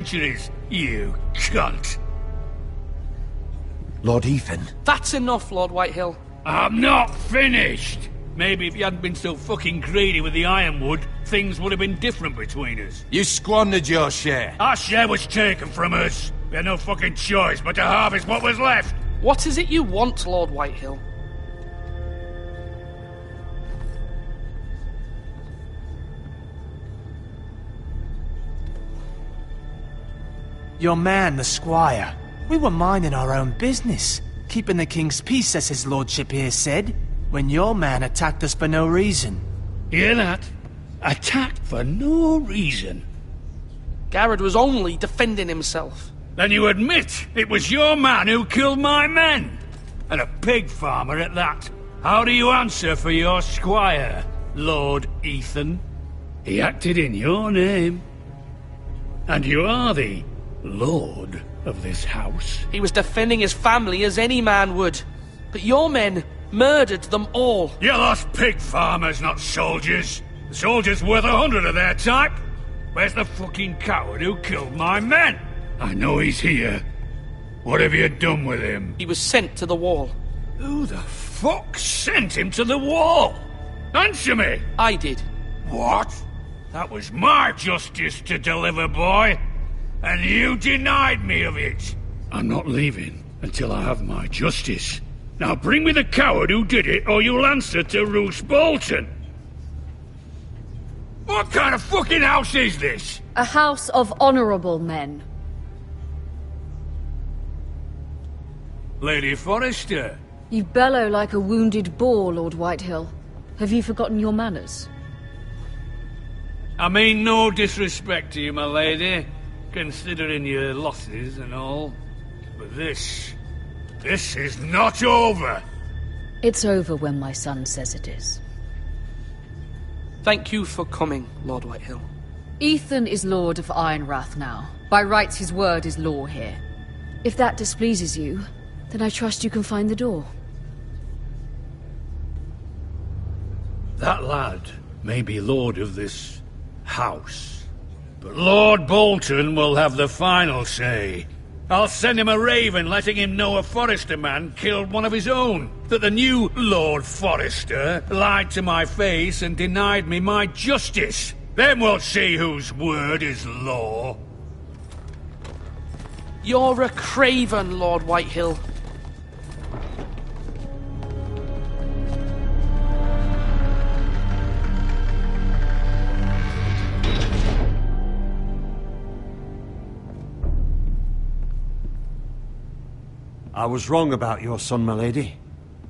centuries, you cunt! Lord Ethan. That's enough, Lord Whitehill. I'm not finished! Maybe if you hadn't been so fucking greedy with the ironwood, things would have been different between us. You squandered your share. Our share was taken from us. We had no fucking choice but to harvest what was left. What is it you want, Lord Whitehill? Your man, the squire. We were minding our own business, keeping the king's peace, as his lordship here said, when your man attacked us for no reason. Hear that? Attacked for no reason. Garrett was only defending himself. Then you admit it was your man who killed my men? And a pig farmer at that. How do you answer for your squire, Lord Ethan? He acted in your name. And you are the lord of this house. He was defending his family as any man would. But your men murdered them all. You lost pig farmers, not soldiers. The soldiers worth 100 of their type. Where's the fucking coward who killed my men? I know he's here. What have you done with him? He was sent to the wall. Who the fuck sent him to the wall? Answer me! I did. What? That was my justice to deliver, boy. And you denied me of it. I'm not leaving until I have my justice. Now bring me the coward who did it, or you'll answer to Roose Bolton. What kind of fucking house is this? A house of honorable men. Lady Forrester. You bellow like a wounded boar, Lord Whitehill. Have you forgotten your manners? I mean no disrespect to you, my lady, considering your losses and all. But this is not over. It's over when my son says it is. Thank you for coming, Lord Whitehill. Ethan is Lord of Ironrath now. By rights, his word is law here. If that displeases you, then I trust you can find the door. That lad may be lord of this house, but Lord Bolton will have the final say. I'll send him a raven letting him know a Forrester man killed one of his own, that the new Lord Forrester lied to my face and denied me my justice. Then we'll see whose word is law. You're a craven, Lord Whitehill. I was wrong about your son, my lady.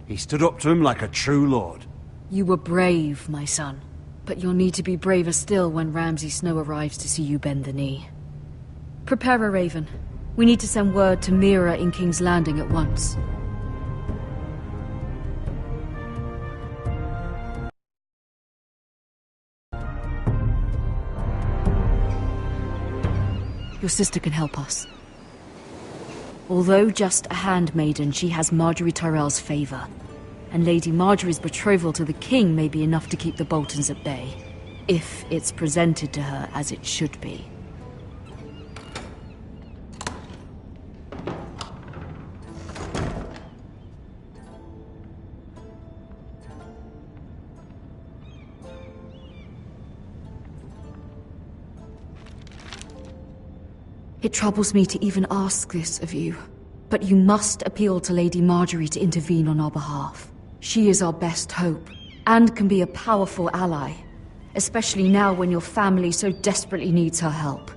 He stood up to him like a true lord. You were brave, my son. But you'll need to be braver still when Ramsay Snow arrives to see you bend the knee. Prepare a raven. We need to send word to Mira in King's Landing at once. Your sister can help us. Although just a handmaiden, she has Marjorie Tyrell's favor. And Lady Marjorie's betrothal to the king may be enough to keep the Boltons at bay. If it's presented to her as it should be. It troubles me to even ask this of you, but you must appeal to Lady Marjorie to intervene on our behalf. She is our best hope, and can be a powerful ally, especially now when your family so desperately needs her help.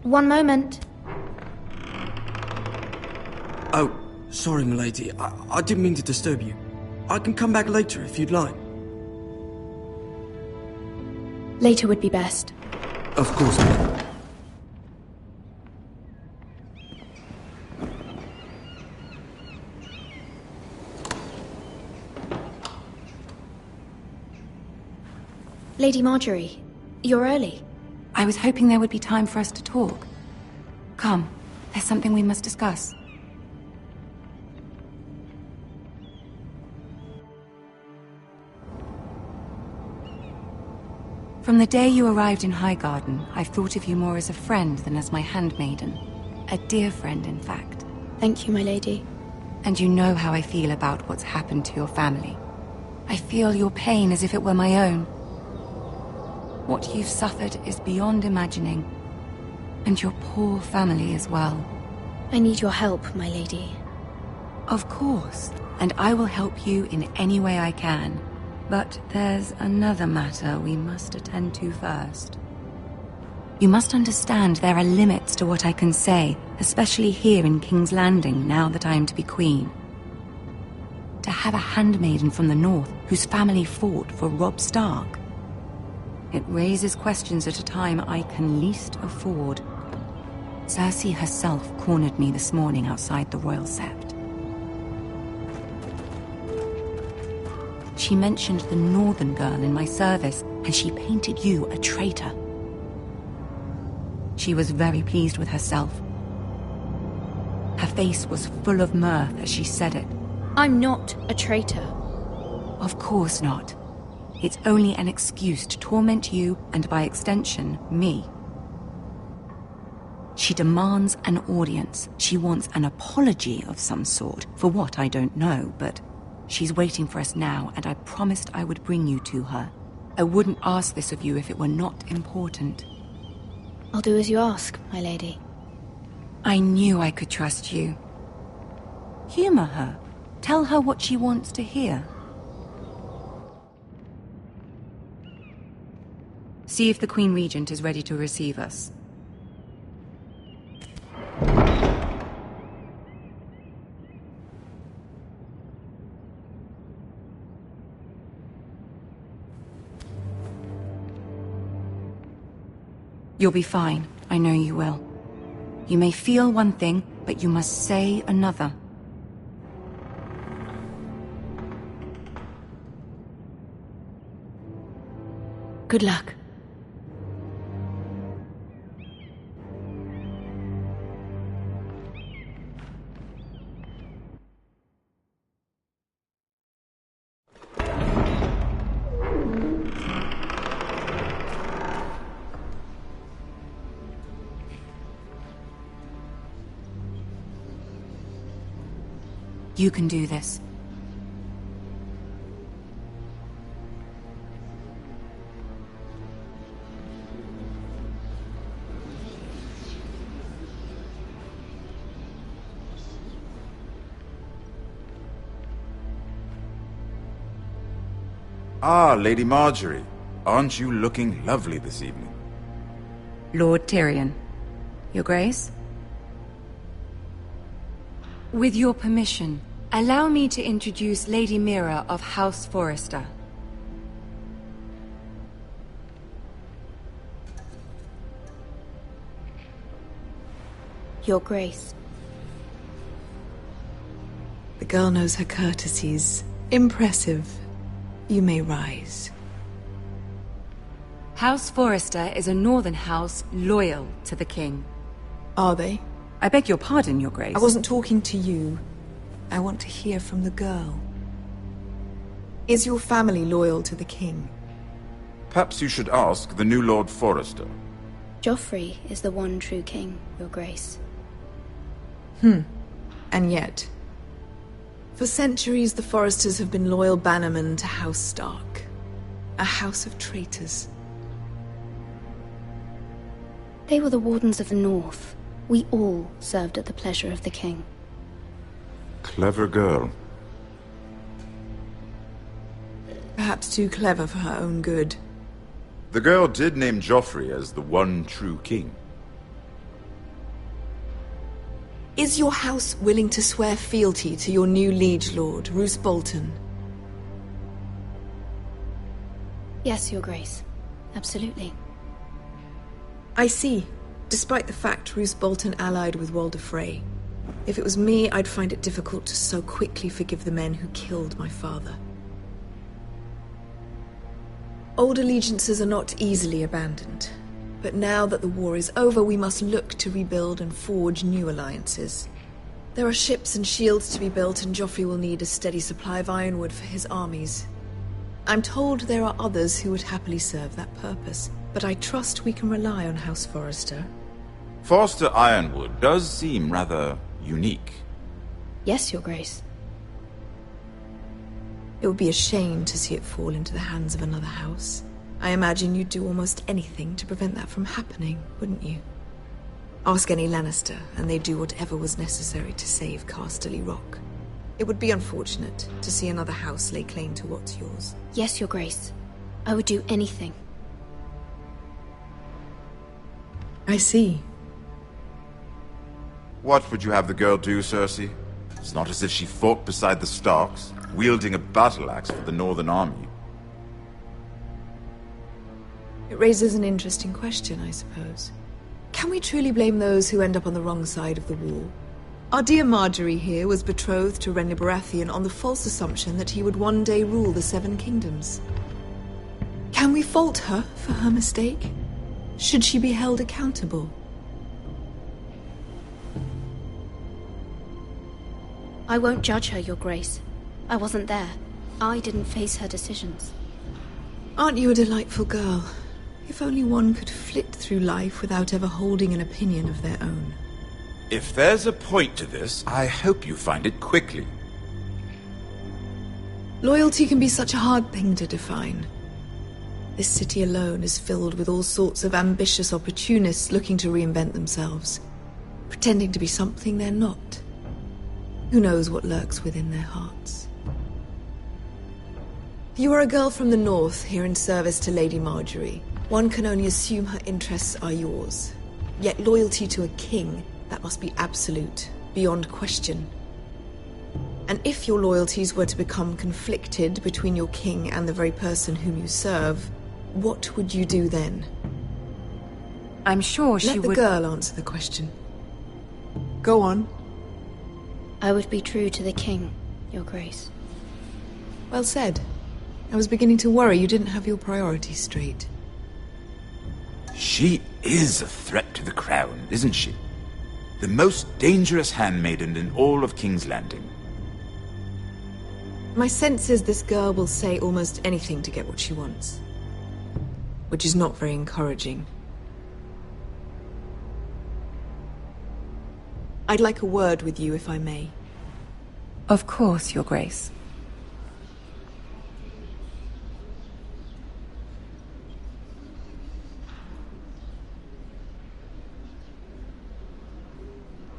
One moment. Oh, sorry, milady. I didn't mean to disturb you. I can come back later if you'd like. Later would be best. Of course, milady. Lady Marjorie, you're early. I was hoping there would be time for us to talk. Come, There's something we must discuss. From the day you arrived in Highgarden, I've thought of you more as a friend than as my handmaiden. A dear friend, in fact. Thank you, my lady. And you know how I feel about what's happened to your family. I feel your pain as if it were my own. What you've suffered is beyond imagining. And your poor family as well. I need your help, my lady. Of course, and I will help you in any way I can. But there's another matter we must attend to first. You must understand there are limits to what I can say, especially here in King's Landing, now that I am to be queen. To have a handmaiden from the north whose family fought for Robb Stark. It raises questions at a time I can least afford. Cersei herself cornered me this morning outside the Royal Sept. She mentioned the northern girl in my service, and she painted you a traitor. She was very pleased with herself. Her face was full of mirth as she said it. I'm not a traitor. Of course not. It's only an excuse to torment you, and by extension, me. She demands an audience. She wants an apology of some sort, for what I don't know, but she's waiting for us now, and I promised I would bring you to her. I wouldn't ask this of you if it were not important. I'll do as you ask, my lady. I knew I could trust you. Humor her. Tell her what she wants to hear. See if the Queen Regent is ready to receive us. You'll be fine. I know you will. You may feel one thing, but you must say another. Good luck. You can do this. Ah, Lady Marjorie. Aren't you looking lovely this evening? Lord Tyrion. Your Grace? With your permission, allow me to introduce Lady Mira of House Forrester. Your Grace. The girl knows her courtesies. Impressive. You may rise. House Forrester is a northern house loyal to the king. Are they? I beg your pardon, Your Grace. I wasn't talking to you. I want to hear from the girl. Is your family loyal to the king? Perhaps you should ask the new Lord Forrester. Joffrey is the one true king, Your Grace. And yet, for centuries the Forresters have been loyal bannermen to House Stark. A house of traitors. They were the Wardens of the North. We all served at the pleasure of the king. Clever girl. Perhaps too clever for her own good. The girl did name Joffrey as the one true king. Is your house willing to swear fealty to your new liege lord, Roose Bolton? Yes, Your Grace. Absolutely. I see. Despite the fact Roose Bolton allied with Walder Frey. If it was me, I'd find it difficult to so quickly forgive the men who killed my father. Old allegiances are not easily abandoned, But now that the war is over, we must look to rebuild and forge new alliances. There are ships and shields to be built, and Joffrey will need a steady supply of ironwood for his armies. I'm told there are others who would happily serve that purpose, but I trust we can rely on House Forrester. Forster Ironwood does seem rather unique. Yes, Your Grace. It would be a shame to see it fall into the hands of another house. I imagine you'd do almost anything to prevent that from happening, wouldn't you? Ask any Lannister, and they'd do whatever was necessary to save Casterly Rock. It would be unfortunate to see another house lay claim to what's yours. Yes, Your Grace. I would do anything. I see. What would you have the girl do, Cersei? It's not as if she fought beside the Starks, wielding a battle axe for the Northern Army. It raises an interesting question, I suppose. Can we truly blame those who end up on the wrong side of the wall? Our dear Marjorie here was betrothed to Renly Baratheon on the false assumption that he would one day rule the Seven Kingdoms. Can we fault her for her mistake? Should she be held accountable? I won't judge her, Your Grace. I wasn't there. I didn't face her decisions. Aren't you a delightful girl? If only one could flit through life without ever holding an opinion of their own. If there's a point to this, I hope you find it quickly. Loyalty can be such a hard thing to define. This city alone is filled with all sorts of ambitious opportunists looking to reinvent themselves, pretending to be something they're not. Who knows what lurks within their hearts? You are a girl from the north, here in service to Lady Marjorie. One can only assume her interests are yours. Yet loyalty to a king, that must be absolute, beyond question. And if your loyalties were to become conflicted between your king and the very person whom you serve, what would you do then? I'm sure she would... Let the girl answer the question. Go on. I would be true to the king, Your Grace. Well said. I was beginning to worry you didn't have your priorities straight. She is a threat to the crown, isn't she? The most dangerous handmaiden in all of King's Landing. My sense is this girl will say almost anything to get what she wants. Which is not very encouraging. I'd like a word with you, if I may. Of course, Your Grace.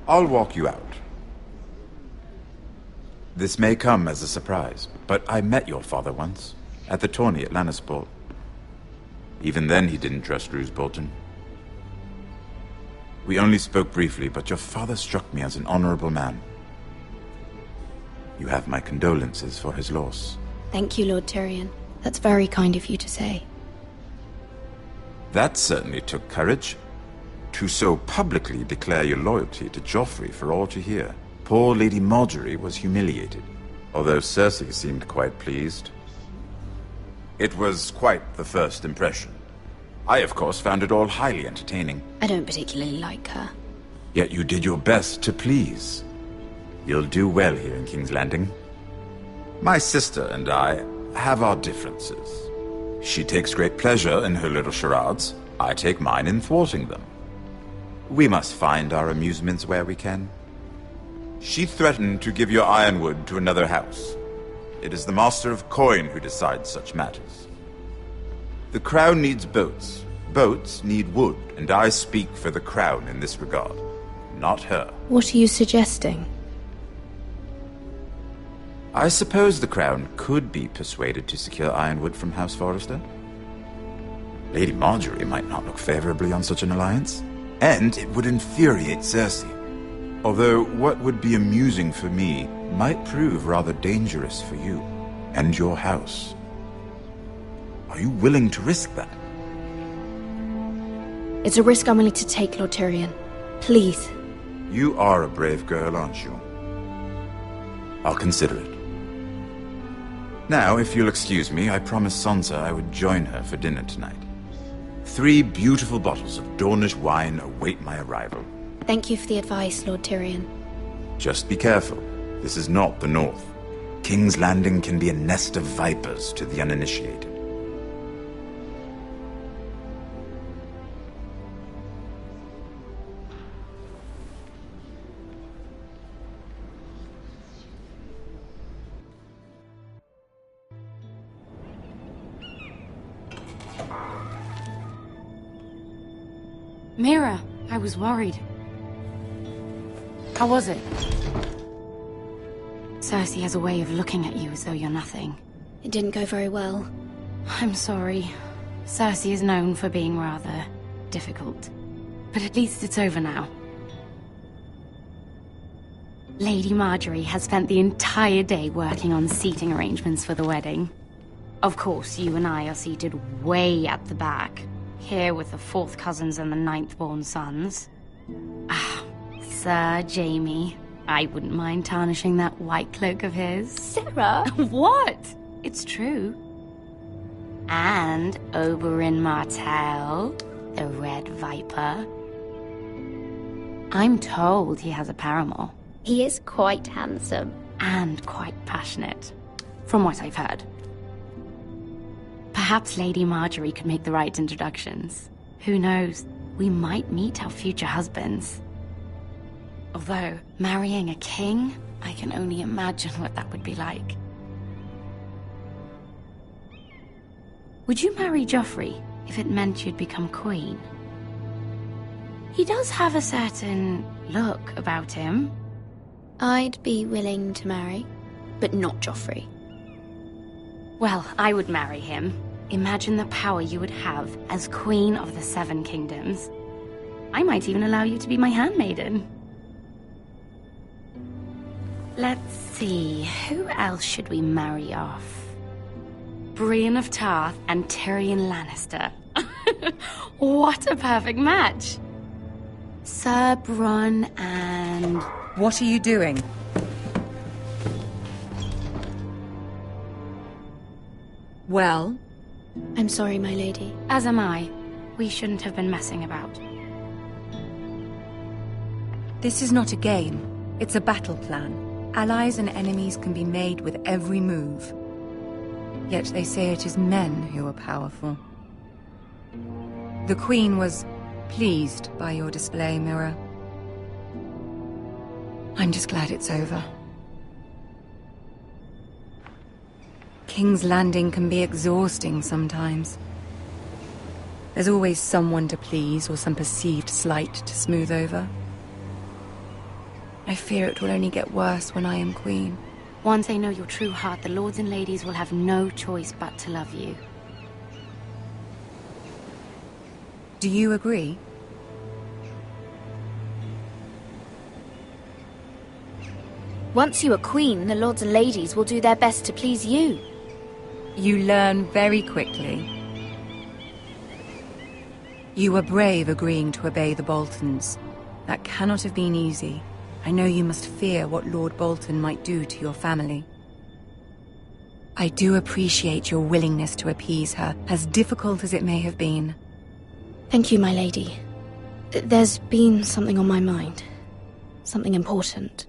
I'll walk you out. This may come as a surprise, but I met your father once, at the tourney at Lannisport. Even then he didn't trust Roose Bolton. We only spoke briefly, but your father struck me as an honorable man. You have my condolences for his loss. Thank you, Lord Tyrion. That's very kind of you to say. That certainly took courage. To so publicly declare your loyalty to Joffrey for all to hear. Poor Lady Marjorie was humiliated, although Cersei seemed quite pleased. It was quite the first impression. I, of course, found it all highly entertaining. I don't particularly like her. Yet you did your best to please. You'll do well here in King's Landing. My sister and I have our differences. She takes great pleasure in her little charades. I take mine in thwarting them. We must find our amusements where we can. She threatened to give your ironwood to another house. It is the Master of Coin who decides such matters. The Crown needs boats. Boats need wood, and I speak for the Crown in this regard, not her. What are you suggesting? I suppose the Crown could be persuaded to secure ironwood from House Forrester. Lady Marjorie might not look favorably on such an alliance, and it would infuriate Cersei. Although what would be amusing for me might prove rather dangerous for you and your house. Are you willing to risk that? It's a risk I'm willing to take, Lord Tyrion. Please. You are a brave girl, aren't you? I'll consider it. Now, if you'll excuse me, I promised Sansa I would join her for dinner tonight. 3 beautiful bottles of Dornish wine await my arrival. Thank you for the advice, Lord Tyrion. Just be careful. This is not the North. King's Landing can be a nest of vipers to the uninitiated. Mira, I was worried. How was it? Cersei has a way of looking at you as though you're nothing. It didn't go very well. I'm sorry. Cersei is known for being rather difficult. But at least it's over now. Lady Marjorie has spent the entire day working on seating arrangements for the wedding. Of course, you and I are seated way at the back. Here with the 4th cousins and the 9th-born sons. Ah, Sir Jaime. I wouldn't mind tarnishing that white cloak of his. Sarah! What? It's true. And Oberyn Martell, the Red Viper. I'm told he has a paramour. He is quite handsome. And quite passionate, from what I've heard. Perhaps Lady Marjorie could make the right introductions. Who knows? We might meet our future husbands. Although, marrying a king, I can only imagine what that would be like. Would you marry Joffrey if it meant you'd become queen? He does have a certain look about him. I'd be willing to marry, but not Joffrey. Well, I would marry him. Imagine the power you would have as Queen of the 7 Kingdoms. I might even allow you to be my handmaiden. Let's see, who else should we marry off? Brienne of Tarth and Tyrion Lannister. What a perfect match! Sir Bronn and... What are you doing? Well? I'm sorry, my lady. As am I. We shouldn't have been messing about. This is not a game. It's a battle plan. Allies and enemies can be made with every move. Yet they say it is men who are powerful. The Queen was pleased by your display, Mira. I'm just glad it's over. King's Landing can be exhausting sometimes. There's always someone to please or some perceived slight to smooth over. I fear it will only get worse when I am queen. Once they know your true heart, the lords and ladies will have no choice but to love you. Do you agree? Once you are queen, the lords and ladies will do their best to please you. You learn very quickly. You were brave agreeing to obey the Boltons. That cannot have been easy. I know you must fear what Lord Bolton might do to your family. I do appreciate your willingness to appease her, as difficult as it may have been. Thank you, my lady. There's been something on my mind. Something important.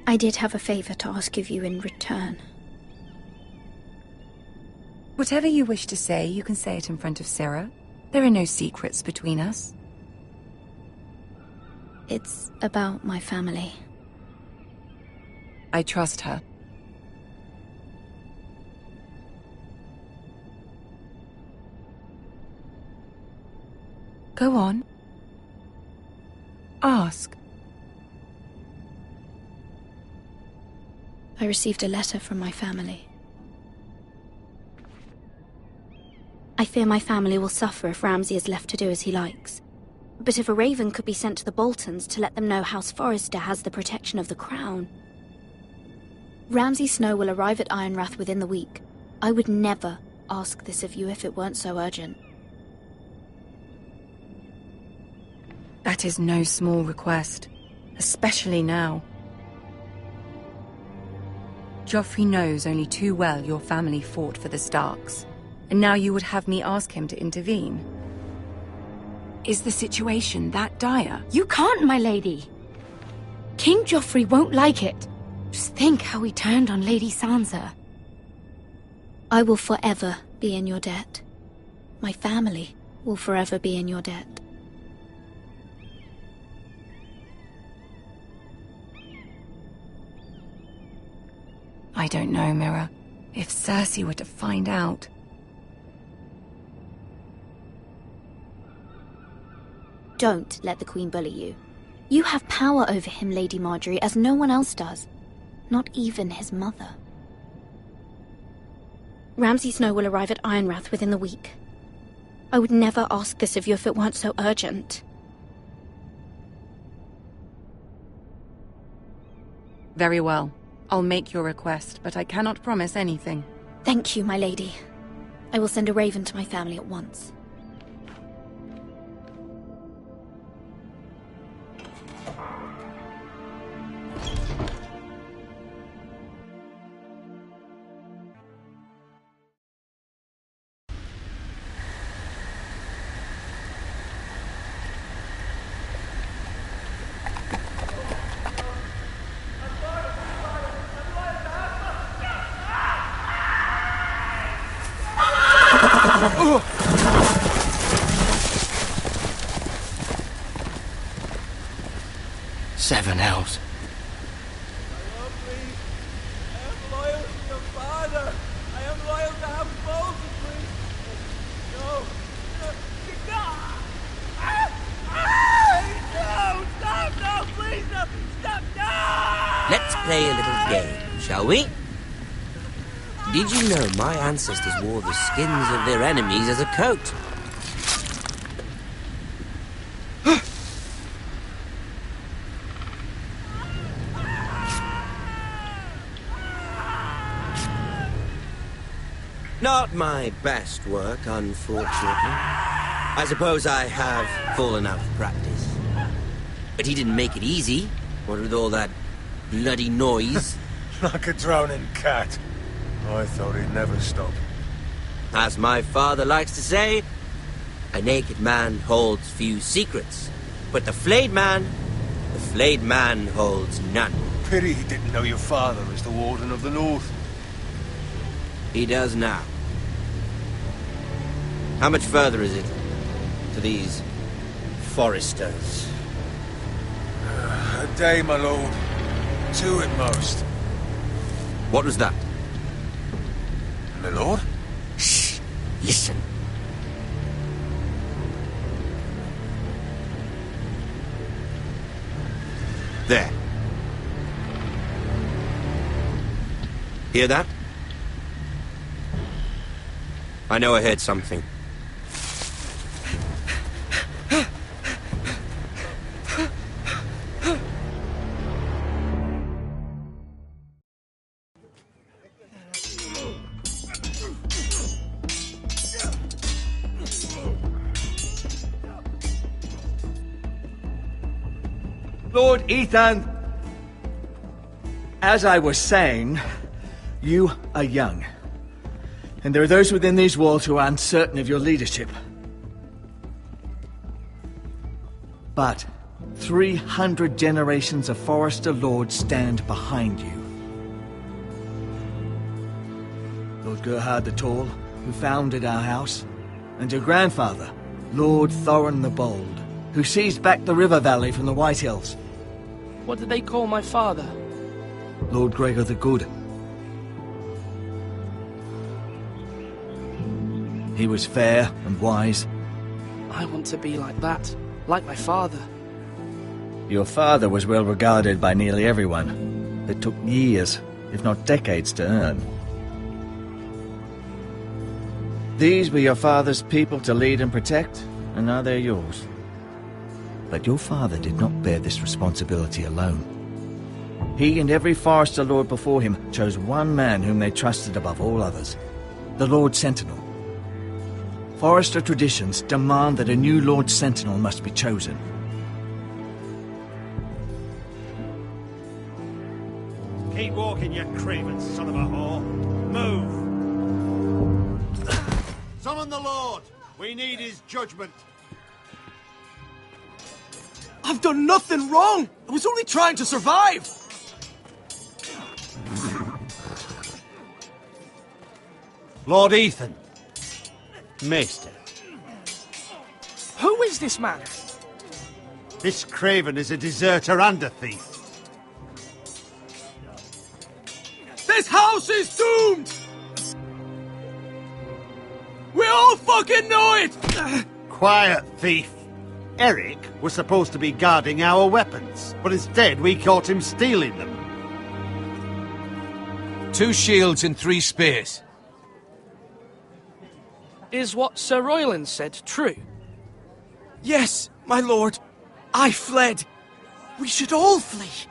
I did have a favor to ask of you in return. Whatever you wish to say, you can say it in front of Sarah. There are no secrets between us. It's about my family. I trust her. Go on. Ask. I received a letter from my family. I fear my family will suffer if Ramsay is left to do as he likes. But if a raven could be sent to the Boltons to let them know House Forrester has the protection of the crown. Ramsay Snow will arrive at Ironrath within the week. I would never ask this of you if it weren't so urgent. That is no small request, especially now. Joffrey knows only too well your family fought for the Starks, and now you would have me ask him to intervene. Is the situation that dire? You can't, my lady. King Joffrey won't like it. Just think how he turned on Lady Sansa. I will forever be in your debt. My family will forever be in your debt. I don't know, Mira. If Cersei were to find out... Don't let the Queen bully you. You have power over him, Lady Marjorie, as no one else does. Not even his mother. Ramsay Snow will arrive at Ironrath within the week. I would never ask this of you if it weren't so urgent. Very well. I'll make your request, but I cannot promise anything. Thank you, my lady. I will send a raven to my family at once. Seven hells. Let's play a little game, shall we? Did you know my ancestors wore the skins of their enemies as a coat? Not my best work, unfortunately. I suppose I have fallen out of practice. But he didn't make it easy, what with all that bloody noise. Like a drowning cat. I thought he'd never stop. As my father likes to say, a naked man holds few secrets, but the flayed man holds none. Pity he didn't know your father as the Warden of the North. He does now. How much further is it to these foresters? A day, my lord. 2 at most. What was that? My lord? Shh! Listen. There. Hear that? I know I heard something. Lord Ethan, as I was saying, you are young. And there are those within these walls who are uncertain of your leadership. But 300 generations of Forester Lords stand behind you. Lord Gerhard the Tall, who founded our house, and your grandfather, Lord Thorin the Bold, who seized back the river valley from the White Hills. What did they call my father? Lord Gregor the Good. He was fair and wise. I want to be like that, like my father. Your father was well regarded by nearly everyone. It took years, if not decades, to earn. These were your father's people to lead and protect, and now they're yours. But your father did not bear this responsibility alone. He and every Forester Lord before him chose one man whom they trusted above all others, the Lord Sentinel. Forester traditions demand that a new Lord Sentinel must be chosen. Keep walking, you craven son of a whore. Move! Summon the Lord! We need his judgment. I've done nothing wrong! I was only trying to survive! Lord Ethan. Maester. Who is this man? This craven is a deserter and a thief. This house is doomed! We all fucking know it! Quiet, thief. Eric was supposed to be guarding our weapons, but instead we caught him stealing them. 2 shields and 3 spears. Is what Sir Royland said true? Yes, my lord. I fled. We should all flee.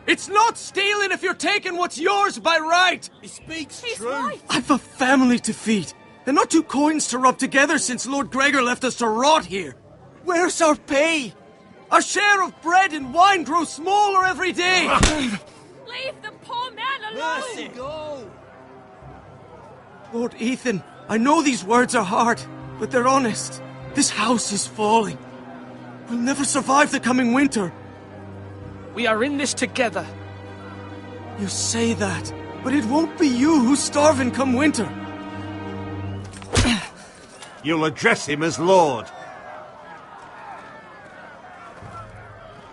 It's not stealing if you're taking what's yours by right. He speaks He's true. Right. I've a family to feed, and not 2 coins to rub together since Lord Gregor left us to rot here. Where's our pay? Our share of bread and wine grows smaller every day. Leave the poor man alone! Mercy, go! Lord Ethan, I know these words are hard, but they're honest. This house is falling. We'll never survive the coming winter. We are in this together. You say that, but it won't be you who's starving come winter. You'll address him as Lord.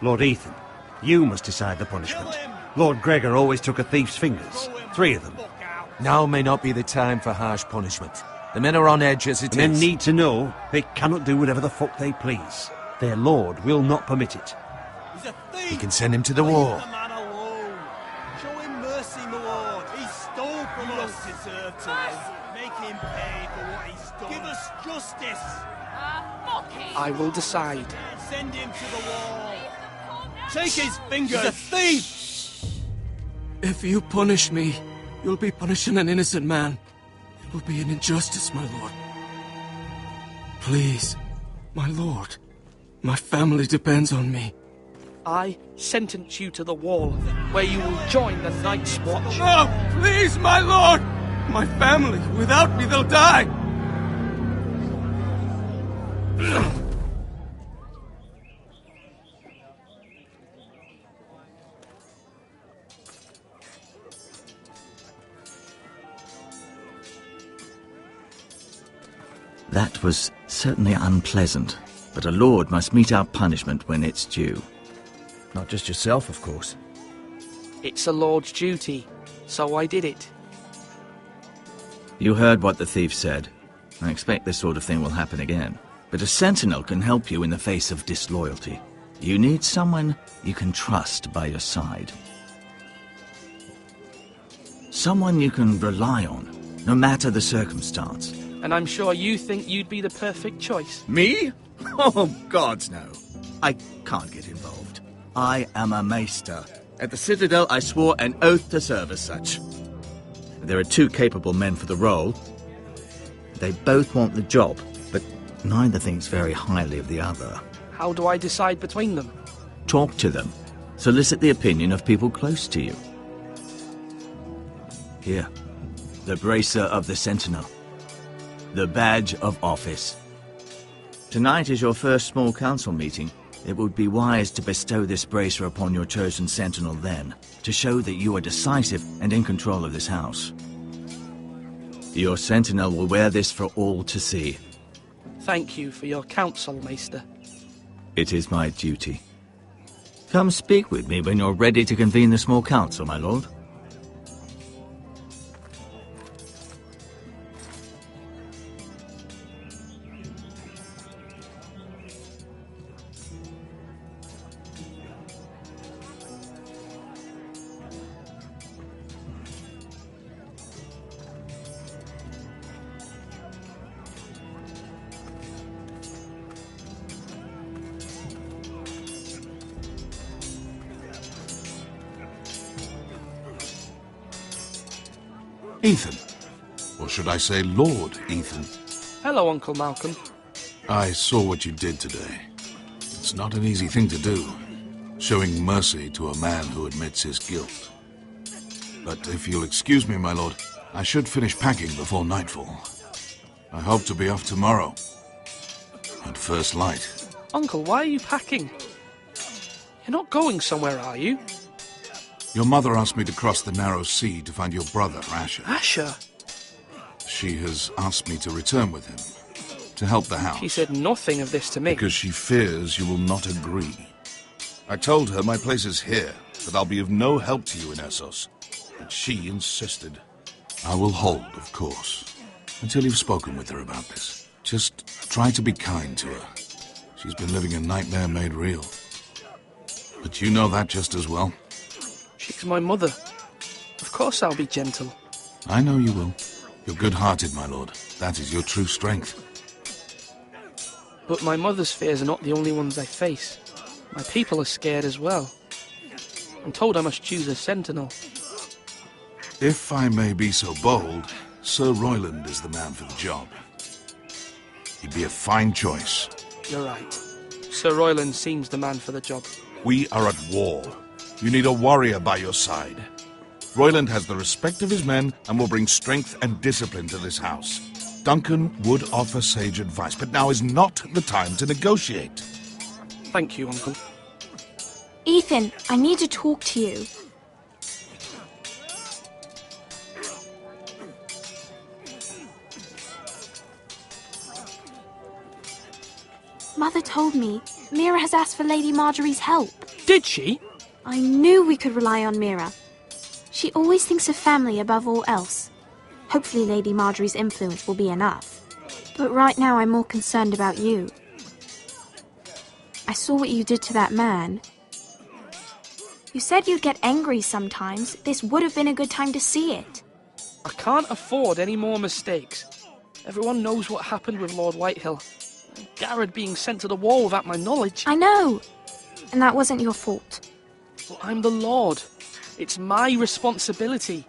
Lord Ethan, you must decide the punishment. Lord Gregor always took a thief's fingers. 3 of them. Now may not be the time for harsh punishment. The men are on edge as it is. Men need to know they cannot do whatever the fuck they please. Their lord will not permit it. He's a thief! He can send him to the wall. Leave the man alone. Show him mercy, my lord. He stole from us. He don't deserve to live. Make him pay for what he's done. Give us justice. I will decide. Send him to the wall. Take his fingers. He's a thief! If you punish me, you'll be punishing an innocent man. It will be an injustice, my lord. Please, my lord. My family depends on me. I sentence you to the wall, where you will join the Night's Watch. No, please, my lord! My family, without me, they'll die! That was certainly unpleasant, but a lord must mete out punishment when it's due. Not just yourself, of course. It's a lord's duty, so I did it. You heard what the thief said. I expect this sort of thing will happen again. But a sentinel can help you in the face of disloyalty. You need someone you can trust by your side. Someone you can rely on, no matter the circumstance. And I'm sure you think you'd be the perfect choice. Me? Oh, gods no. I can't get involved. I am a maester. At the Citadel, I swore an oath to serve as such. There are 2 capable men for the role. They both want the job, but neither thinks very highly of the other. How do I decide between them? Talk to them. Solicit the opinion of people close to you. Here, the bracer of the Sentinel. The badge of office. Tonight is your first small council meeting. It would be wise to bestow this bracer upon your chosen sentinel then, to show that you are decisive and in control of this house. Your sentinel will wear this for all to see. Thank you for your counsel, Maester. It is my duty. Come speak with me when you're ready to convene the small council, my lord. Ethan. Or should I say Lord Ethan? Hello, Uncle Malcolm. I saw what you did today. It's not an easy thing to do, showing mercy to a man who admits his guilt. But if you'll excuse me, my lord, I should finish packing before nightfall. I hope to be off tomorrow. At first light. Uncle, why are you packing? You're not going somewhere, are you? Your mother asked me to cross the narrow sea to find your brother, Asher. Asher? She has asked me to return with him, to help the house. She said nothing of this to me. Because she fears you will not agree. I told her my place is here, that I'll be of no help to you in Essos. But she insisted. I will hold, of course, until you've spoken with her about this. Just try to be kind to her. She's been living a nightmare made real. But you know that just as well. She's my mother. Of course I'll be gentle. I know you will. You're good-hearted, my lord. That is your true strength. But my mother's fears are not the only ones I face. My people are scared as well. I'm told I must choose a sentinel. If I may be so bold, Sir Royland is the man for the job. He'd be a fine choice. You're right. Sir Royland seems the man for the job. We are at war. You need a warrior by your side. Royland has the respect of his men and will bring strength and discipline to this house. Duncan would offer sage advice, but now is not the time to negotiate. Thank you, Uncle. Ethan, I need to talk to you. Mother told me Mira has asked for Lady Marjorie's help. Did she? I knew we could rely on Mira. She always thinks of family above all else. Hopefully Lady Marjorie's influence will be enough. But right now I'm more concerned about you. I saw what you did to that man. You said you'd get angry sometimes. This would have been a good time to see it. I can't afford any more mistakes. Everyone knows what happened with Lord Whitehill. Garrett being sent to the wall without my knowledge. I know. And that wasn't your fault. Well, I'm the Lord. It's my responsibility.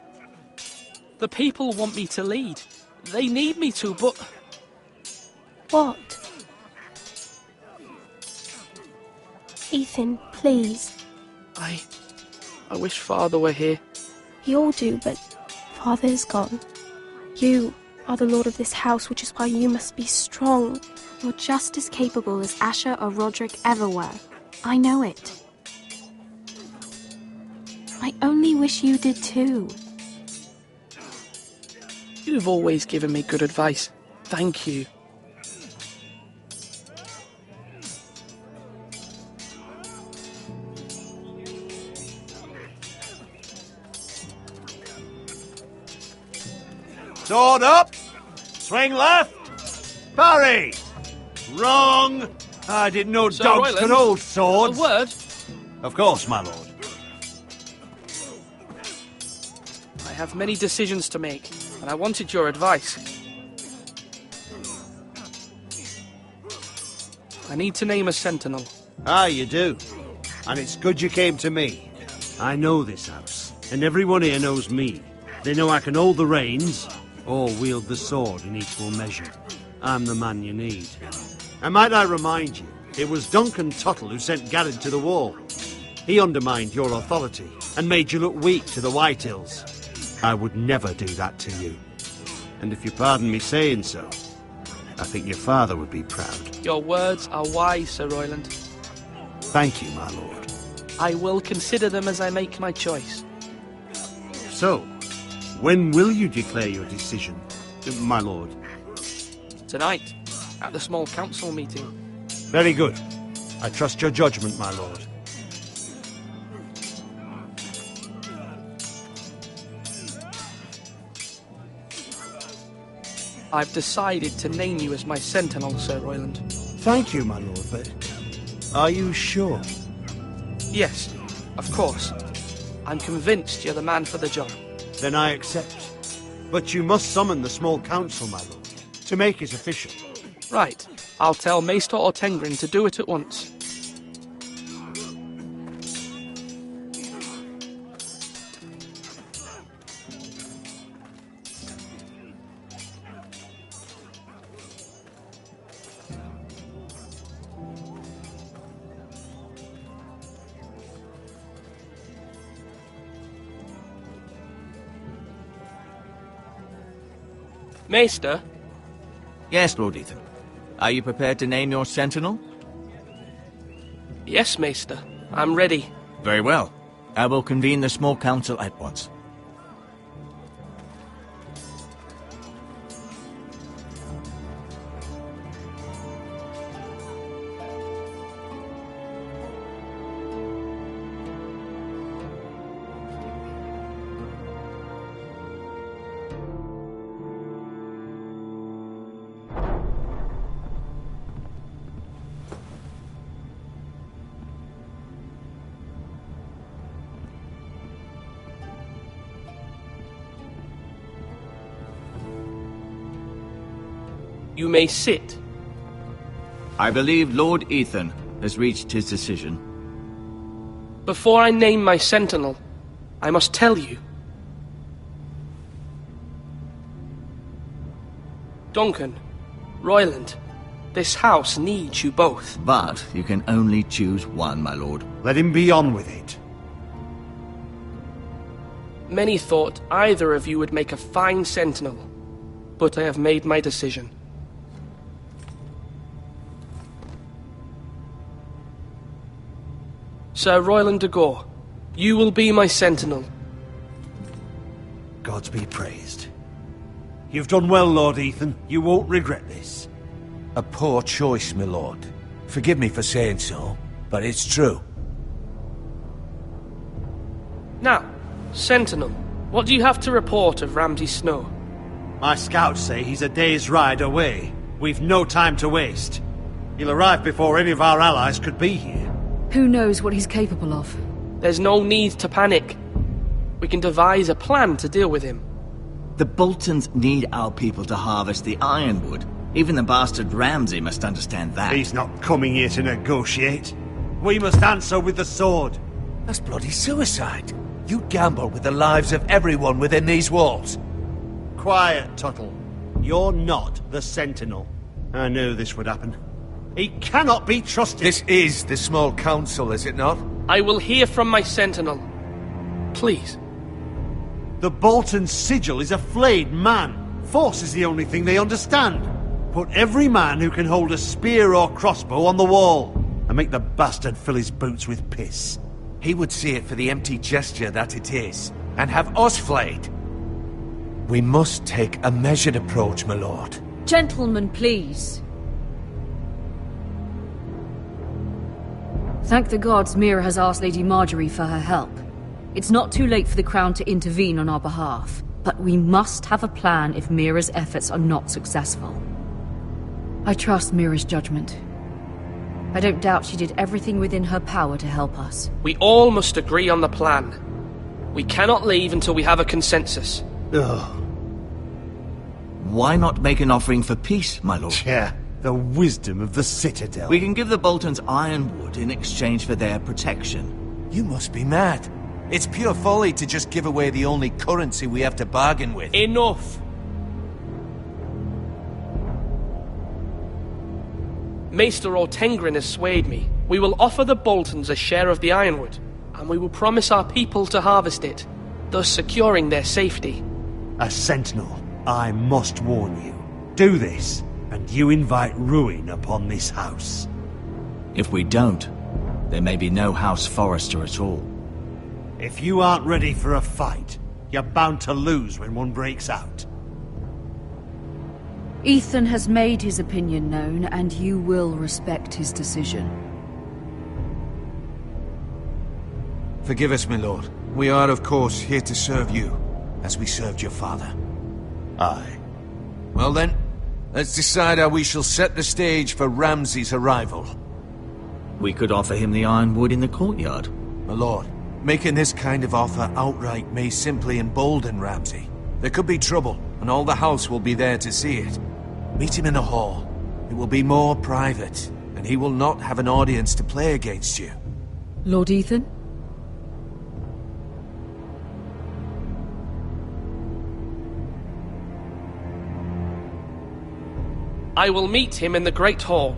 The people want me to lead. They need me to, but... What? Ethan, please. I wish Father were here. We all do, but Father is gone. You are the lord of this house, which is why you must be strong. You're just as capable as Asher or Roderick ever were. I know it. I only wish you did too. You've always given me good advice. Thank you. Sword up! Swing left! Parry! Wrong! I didn't know Sir dogs Royland, could hold swords. A word? Of course, my lord. I have many decisions to make, and I wanted your advice. I need to name a sentinel. Ah, you do. And it's good you came to me. I know this house, and everyone here knows me. They know I can hold the reins, or wield the sword in equal measure. I'm the man you need. And might I remind you, it was Duncan Tuttle who sent Garrett to the wall. He undermined your authority, and made you look weak to the Whitehills. I would never do that to you. And if you pardon me saying so, I think your father would be proud. Your words are wise, Sir Royland. Thank you, my lord. I will consider them as I make my choice. So, when will you declare your decision, my lord? Tonight, at the small council meeting. Very good. I trust your judgment, my lord. I've decided to name you as my sentinel, Sir Royland. Thank you, my lord, but are you sure? Yes, of course. I'm convinced you're the man for the job. Then I accept. But you must summon the small council, my lord, to make it official. Right. I'll tell Maester Ortengrin to do it at once. Maester? Yes, Lord Ethan. Are you prepared to name your sentinel? Yes, Maester. I'm ready. Very well. I will convene the small council at once. You may sit. I believe Lord Ethan has reached his decision. Before I name my sentinel, I must tell you. Duncan, Royland, this house needs you both. But you can only choose one, my lord. Let him be on with it. Many thought either of you would make a fine sentinel, but I have made my decision. Sir Royland de Gore, you will be my sentinel. Gods be praised. You've done well, Lord Ethan. You won't regret this. A poor choice, my lord. Forgive me for saying so, but it's true. Now, sentinel, what do you have to report of Ramsay Snow? My scouts say he's a day's ride away. We've no time to waste. He'll arrive before any of our allies could be here. Who knows what he's capable of? There's no need to panic. We can devise a plan to deal with him. The Boltons need our people to harvest the ironwood. Even the bastard Ramsay must understand that. He's not coming here to negotiate. We must answer with the sword. That's bloody suicide. You gamble with the lives of everyone within these walls. Quiet, Tuttle. You're not the Sentinel. I knew this would happen. He cannot be trusted. This is the small council, is it not? I will hear from my sentinel. Please. The Bolton sigil is a flayed man. Force is the only thing they understand. Put every man who can hold a spear or crossbow on the wall, and make the bastard fill his boots with piss. He would see it for the empty gesture that it is, and have us flayed. We must take a measured approach, my lord. Gentlemen, please. Thank the gods Mira has asked Lady Marjorie for her help. It's not too late for the Crown to intervene on our behalf, but we must have a plan if Mira's efforts are not successful. I trust Mira's judgment. I don't doubt she did everything within her power to help us. We all must agree on the plan. We cannot leave until we have a consensus. Ugh. Why not make an offering for peace, my lord? Yeah, the wisdom of the Citadel. We can give the Boltons ironwood in exchange for their protection. You must be mad. It's pure folly to just give away the only currency we have to bargain with. Enough! Maester Ortengrin has swayed me. We will offer the Boltons a share of the ironwood, and we will promise our people to harvest it, thus securing their safety. A sentinel, I must warn you. Do this, and you invite ruin upon this house. If we don't, there may be no House Forrester at all. If you aren't ready for a fight, you're bound to lose when one breaks out. Ethan has made his opinion known, and you will respect his decision. Forgive us, my lord. We are, of course, here to serve you, as we served your father. Aye. Well then, let's decide how we shall set the stage for Ramsay's arrival. We could offer him the ironwood in the courtyard. My lord, making this kind of offer outright may simply embolden Ramsay. There could be trouble, and all the house will be there to see it. Meet him in the hall. It will be more private, and he will not have an audience to play against you. Lord Ethan? I will meet him in the Great Hall.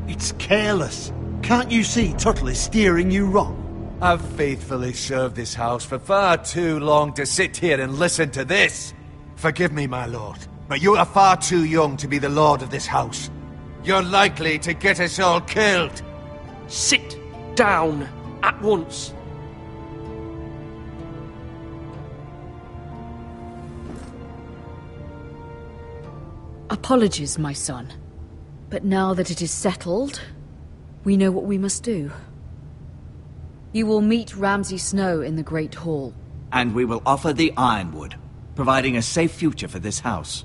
It's careless. Can't you see Tuttle is steering you wrong? I've faithfully served this house for far too long to sit here and listen to this. Forgive me, my lord. But you are far too young to be the lord of this house. You're likely to get us all killed. Sit down at once. Apologies, my son. But now that it is settled, we know what we must do. You will meet Ramsay Snow in the Great Hall. And we will offer the Ironwood, providing a safe future for this house.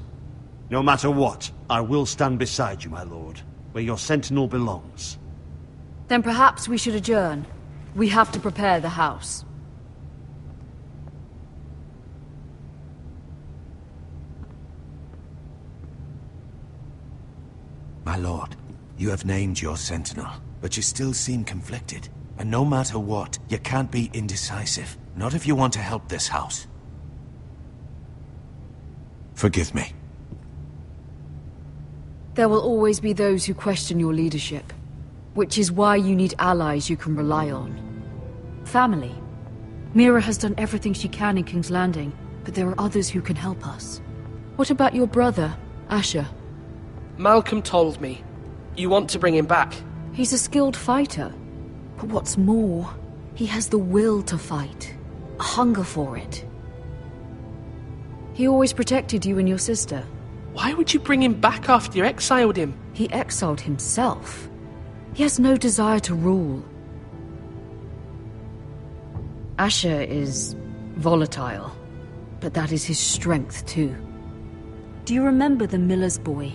No matter what, I will stand beside you, my lord, where your sentinel belongs. Then perhaps we should adjourn. We have to prepare the house. My lord, you have named your sentinel, but you still seem conflicted. And no matter what, you can't be indecisive. Not if you want to help this house. Forgive me. There will always be those who question your leadership, which is why you need allies you can rely on. Family. Mira has done everything she can in King's Landing, but there are others who can help us. What about your brother, Asher? Malcolm told me. You want to bring him back? He's a skilled fighter. But what's more, he has the will to fight. A hunger for it. He always protected you and your sister. Why would you bring him back after you exiled him? He exiled himself. He has no desire to rule. Asher is volatile, but that is his strength too. Do you remember the miller's boy?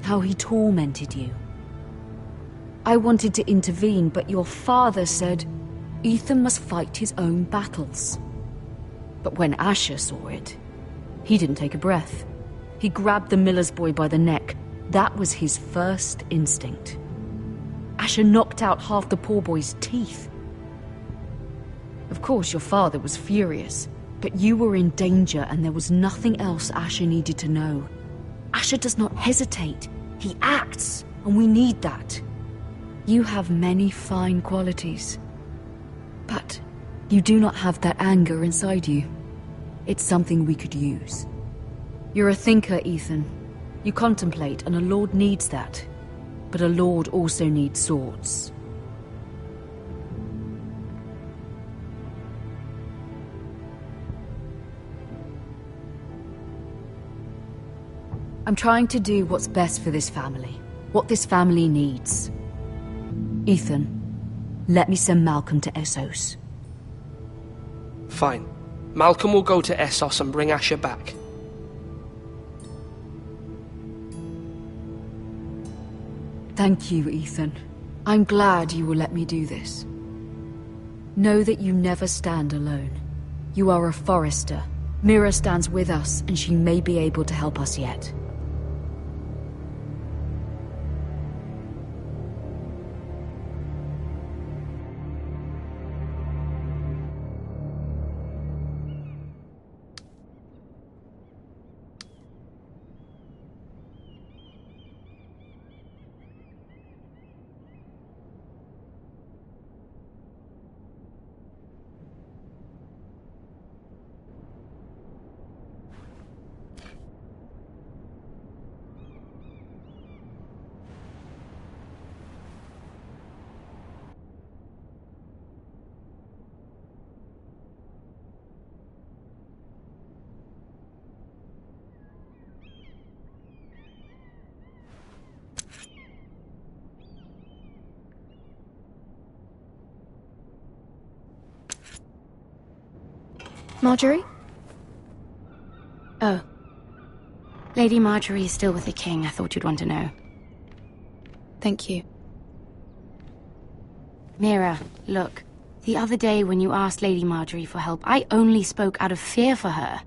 How he tormented you? I wanted to intervene, but your father said Ethan must fight his own battles. But when Asher saw it, he didn't take a breath. He grabbed the miller's boy by the neck. That was his first instinct. Asher knocked out half the poor boy's teeth. Of course, your father was furious, but you were in danger and there was nothing else Asher needed to know. Asher does not hesitate. He acts, and we need that. You have many fine qualities, but you do not have that anger inside you. It's something we could use. You're a thinker, Ethan. You contemplate, and a lord needs that. But a lord also needs swords. I'm trying to do what's best for this family. What this family needs. Ethan, let me send Malcolm to Essos. Fine. Malcolm will go to Essos and bring Asher back. Thank you, Ethan. I'm glad you will let me do this. Know that you never stand alone. You are a Forester. Mira stands with us, and she may be able to help us yet. Marjorie? Oh. Lady Marjorie is still with the king. I thought you'd want to know. Thank you. Mira, look. The other day when you asked Lady Marjorie for help, I only spoke out of fear for her.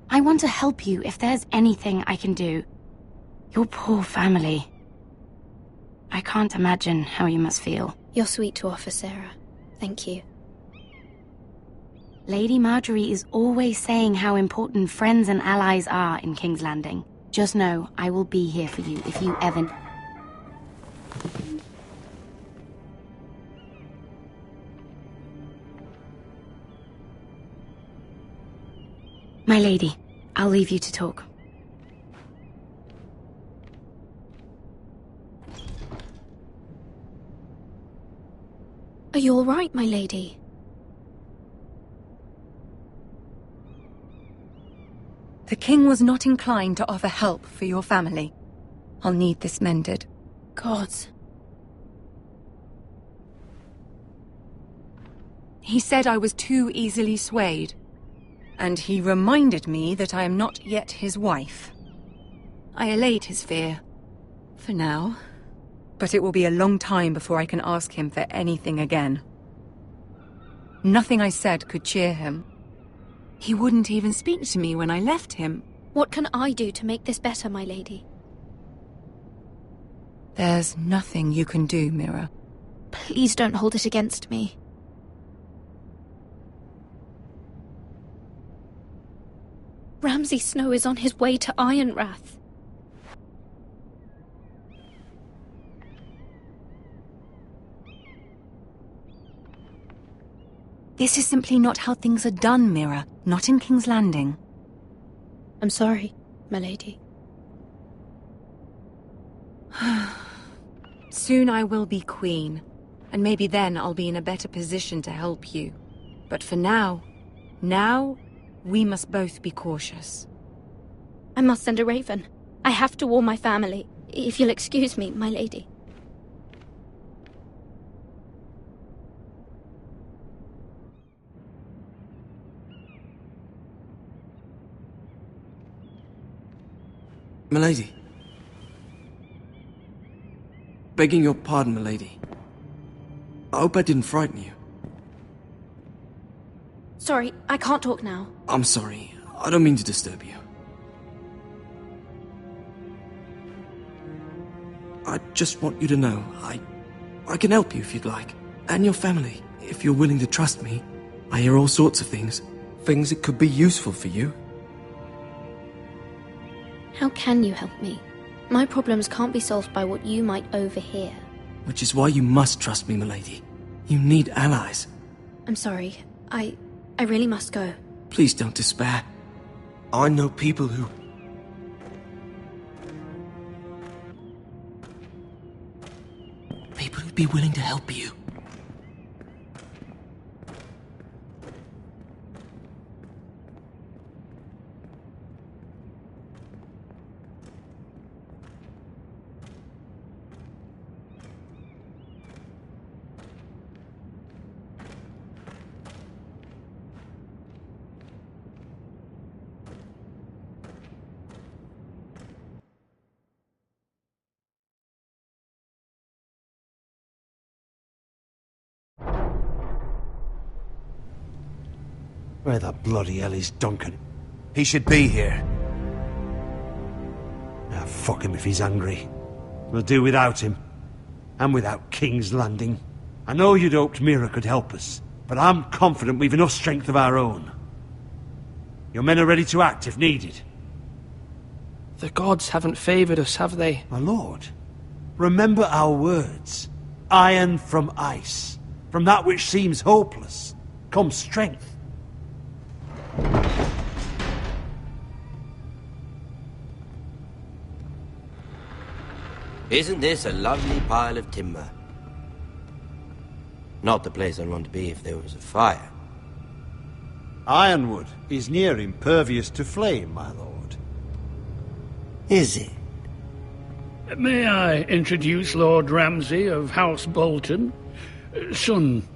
I want to help you if there's anything I can do. Your poor family. I can't imagine how you must feel. You're sweet to offer, Sarah. Thank you. Lady Marjorie is always saying how important friends and allies are in King's Landing. Just know, I will be here for you if you ever... My lady, I'll leave you to talk. Are you all right, my lady? The king was not inclined to offer help for your family. I'll need this mended. Gods. He said I was too easily swayed. And he reminded me that I am not yet his wife. I allayed his fear. For now. But it will be a long time before I can ask him for anything again. Nothing I said could cheer him. He wouldn't even speak to me when I left him. What can I do to make this better, my lady? There's nothing you can do, Mira. Please don't hold it against me. Ramsay Snow is on his way to Ironrath. This is simply not how things are done, Mira. Not in King's Landing. I'm sorry, my lady. Soon I will be queen, and maybe then I'll be in a better position to help you. But for now, we must both be cautious. I must send a raven. I have to warn my family. If you'll excuse me, my lady. Milady. Begging your pardon, milady. I hope I didn't frighten you. Sorry, I can't talk now. I'm sorry. I don't mean to disturb you. I just want you to know, I can help you if you'd like. And your family, if you're willing to trust me. I hear all sorts of things. Things that could be useful for you. How can you help me? My problems can't be solved by what you might overhear. Which is why you must trust me, milady. You need allies. I'm sorry. I really must go. Please don't despair. I know people who... People who'd be willing to help you. Where the bloody hell is Duncan? He should be here. Ah, fuck him if he's angry. We'll do without him. And without King's Landing. I know you'd hoped Mira could help us, but I'm confident we've enough strength of our own. Your men are ready to act if needed. The gods haven't favoured us, have they? My lord, remember our words. Iron from ice. From that which seems hopeless comes strength. Isn't this a lovely pile of timber? Not the place I'd want to be if there was a fire. Ironwood is near impervious to flame, my lord. Is it? May I introduce Lord Ramsay of House Bolton, son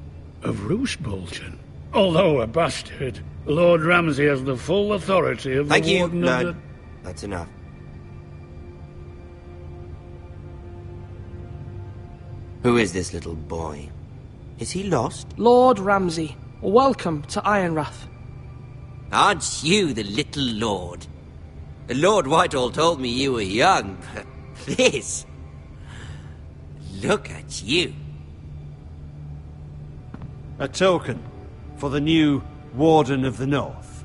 of Roose Bolton. Although a bastard, Lord Ramsay has the full authority of Thank the you, Warden Lord. of the... That's enough. Who is this little boy? Is he lost? Lord Ramsay, welcome to Ironrath. Aren't you the little lord? Lord Whitehall told me you were young, but this... Look at you. A token for the new Warden of the North.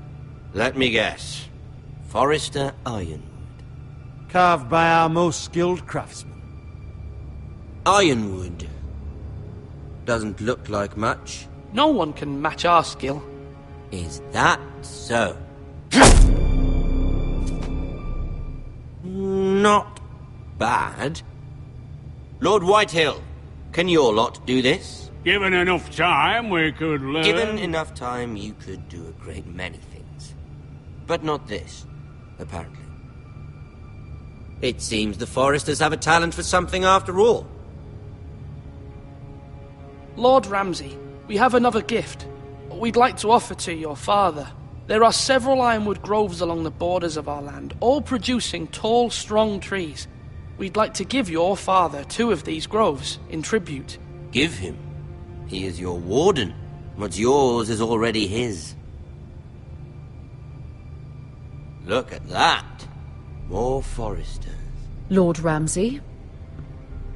Let me guess. Forrester Ironwood. Carved by our most skilled craftsmen. Ironwood. Doesn't look like much. No one can match our skill. Is that so? not bad. Lord Whitehill, can your lot do this? Given enough time, we could learn. Given enough time, you could do a great many things. But not this, apparently. It seems the Foresters have a talent for something after all. Lord Ramsay, we have another gift. We'd like to offer to your father. There are several ironwood groves along the borders of our land, all producing tall, strong trees. We'd like to give your father 2 of these groves in tribute. Give him? He is your warden. What's yours is already his. Look at that. More Foresters. Lord Ramsay?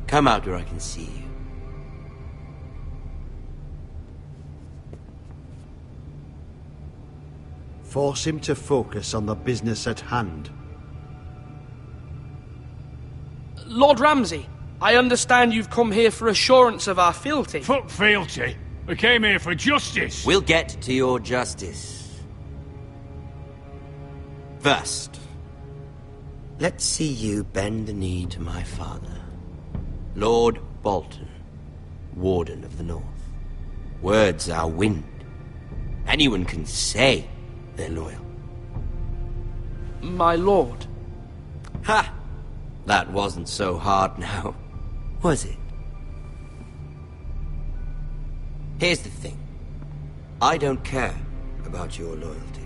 Come out where I can see you. Force him to focus on the business at hand. Lord Ramsay, I understand you've come here for assurance of our fealty. Fuck fealty. We came here for justice. We'll get to your justice. First, let's see you bend the knee to my father, Lord Bolton, Warden of the North. Words are wind. Anyone can say they're loyal. My lord. Ha! That wasn't so hard now, was it? Here's the thing. I don't care about your loyalty.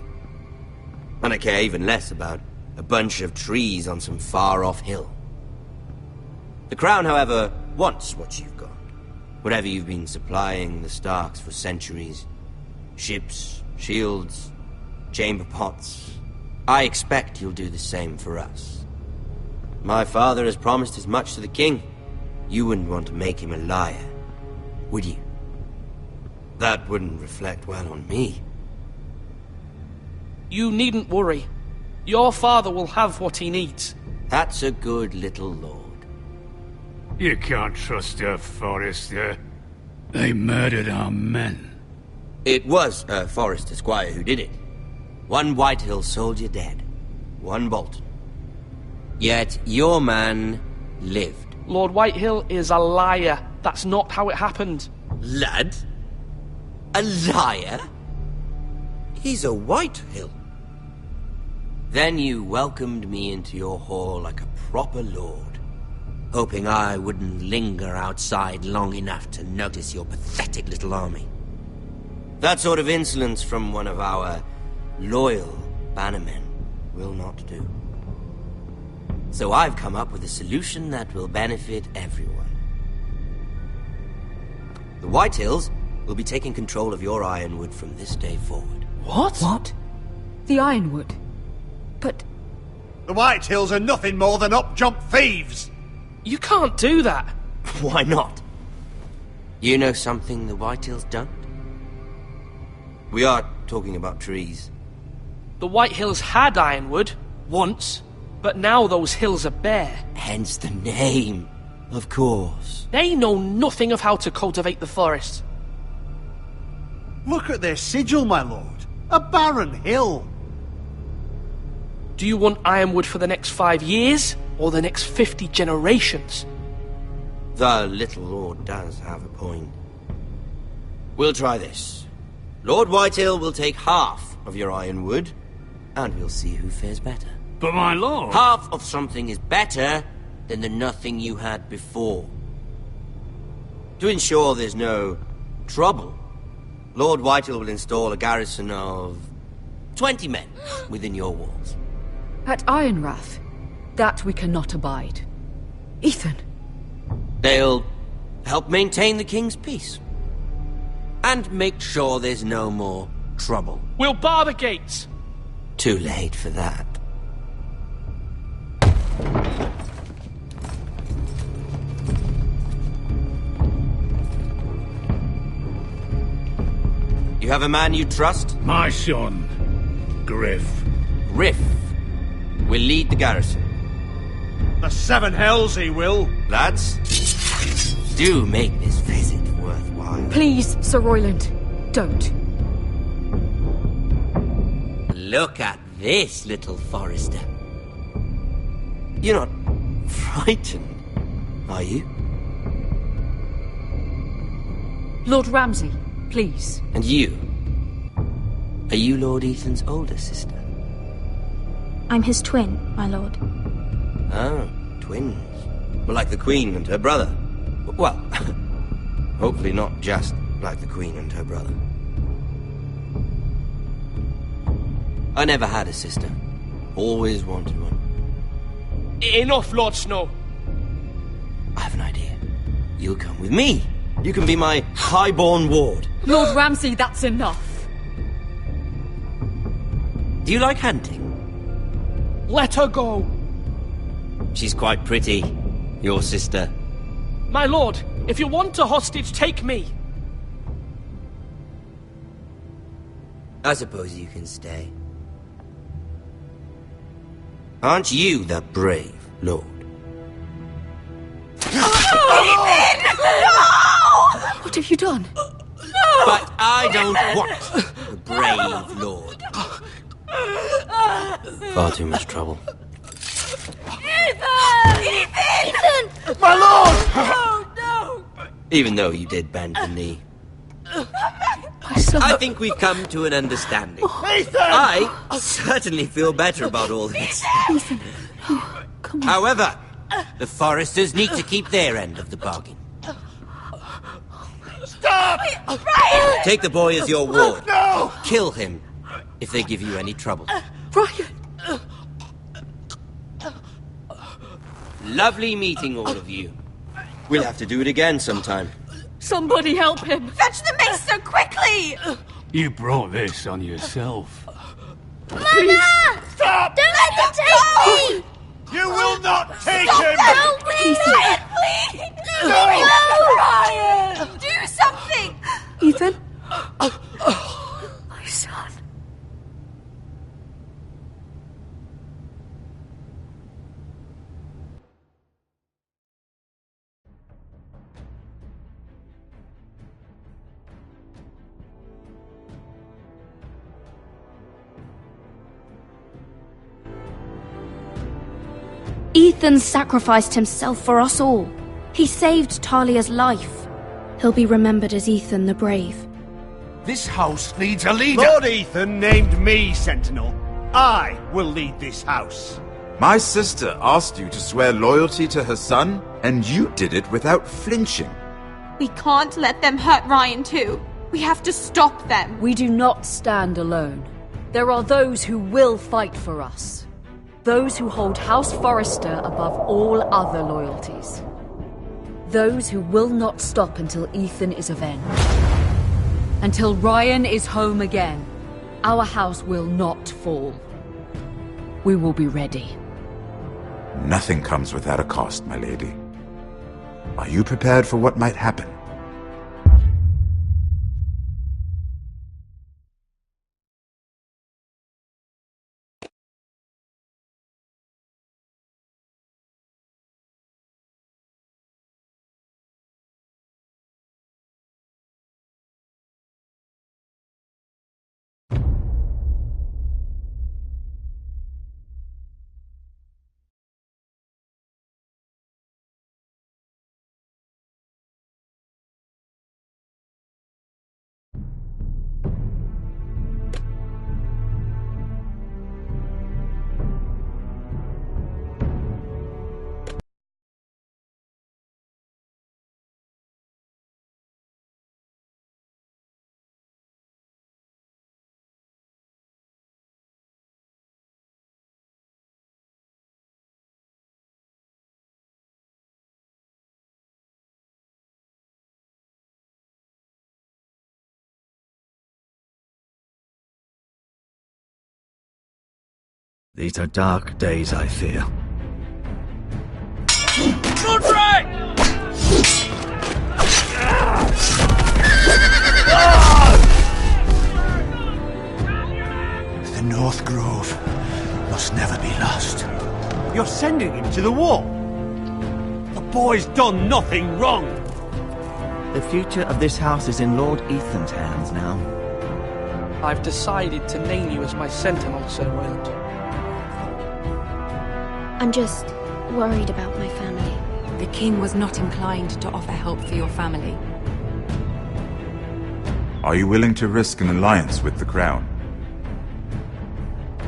And I care even less about a bunch of trees on some far-off hill. The Crown, however, wants what you've got. Whatever you've been supplying the Starks for centuries. Ships, shields, chamber pots. I expect you'll do the same for us. My father has promised as much to the king. You wouldn't want to make him a liar, would you? That wouldn't reflect well on me. You needn't worry. Your father will have what he needs. That's a good little lord. You can't trust a Forester. They murdered our men. It was a Forester squire who did it. One Whitehill soldier dead. One Bolton. Yet your man lived. Lord Whitehill is a liar. That's not how it happened. Lad? A liar? He's a Whitehill. Then you welcomed me into your hall like a proper lord, hoping I wouldn't linger outside long enough to notice your pathetic little army. That sort of insolence from one of our loyal bannermen will not do. So I've come up with a solution that will benefit everyone. The Whitehills will be taking control of your ironwood from this day forward. What? What? The ironwood? But... The Whitehills are nothing more than up-jump thieves! You can't do that! Why not? You know something the Whitehills don't? We are talking about trees. The Whitehills had ironwood, once, but now those hills are bare. Hence the name, of course. They know nothing of how to cultivate the forest. Look at their sigil, my lord. A barren hill. Do you want ironwood for the next 5 years, or the next 50 generations? The little lord does have a point. We'll try this. Lord Whitehill will take half of your ironwood, and we'll see who fares better. But my lord... Half of something is better than the nothing you had before. To ensure there's no trouble, Lord Whitehill will install a garrison of 20 men within your walls. At Ironrath? That we cannot abide. Ethan! They'll help maintain the king's peace. And make sure there's no more trouble. We'll bar the gates! Too late for that. You have a man you trust? My son, Griff. Griff will lead the garrison. The seven hells he will. Lads, do make this visit worthwhile. Please, Sir Royland, don't. Look at this, little Forester. You're not frightened, are you? Lord Ramsay, please. And you? Are you Lord Ethan's older sister? I'm his twin, my lord. Oh, twins. Well, like the Queen and her brother. Well, hopefully not just like the Queen and her brother. I never had a sister. Always wanted one. Enough, Lord Snow. I have an idea. You'll come with me. You can be my highborn ward. Lord Ramsay, that's enough. Do you like hunting? Let her go. She's quite pretty, your sister. My lord, if you want a hostage, take me. I suppose you can stay. Aren't you the brave lord? What have you done? But I don't want the brave lord. Far too much trouble. Ethan! My lord! No! Even though you did bend the knee. My son. I think we've come to an understanding. I certainly feel better about all this. Ethan. Oh, come on. However, the Foresters need to keep their end of the bargain. Stop! Brian! Take the boy as your ward. No! Kill him if they give you any trouble. Brian! Lovely meeting all of you. We'll have to do it again sometime. Somebody help him! Fetch the mace so quickly! You brought this on yourself. Mama! Stop! Don't let him take me! You will not take Stop him! that! Brian, please! No! Brian! Do something! Ethan? My son. Ethan sacrificed himself for us all. He saved Talia's life. He'll be remembered as Ethan the Brave. This house needs a leader! Lord Ethan named me Sentinel. I will lead this house. My sister asked you to swear loyalty to her son, and you did it without flinching. We can't let them hurt Ryan too. We have to stop them. We do not stand alone. There are those who will fight for us. Those who hold House Forrester above all other loyalties. Those who will not stop until Ethan is avenged. Until Ryan is home again, our house will not fall. We will be ready. Nothing comes without a cost, my lady. Are you prepared for what might happen? These are dark days, I fear. The North Grove must never be lost. You're sending him to the war. The boy's done nothing wrong. The future of this house is in Lord Ethan's hands now. I've decided to name you as my sentinel, Sir Royland. I'm just worried about my family. The king was not inclined to offer help for your family. Are you willing to risk an alliance with the crown?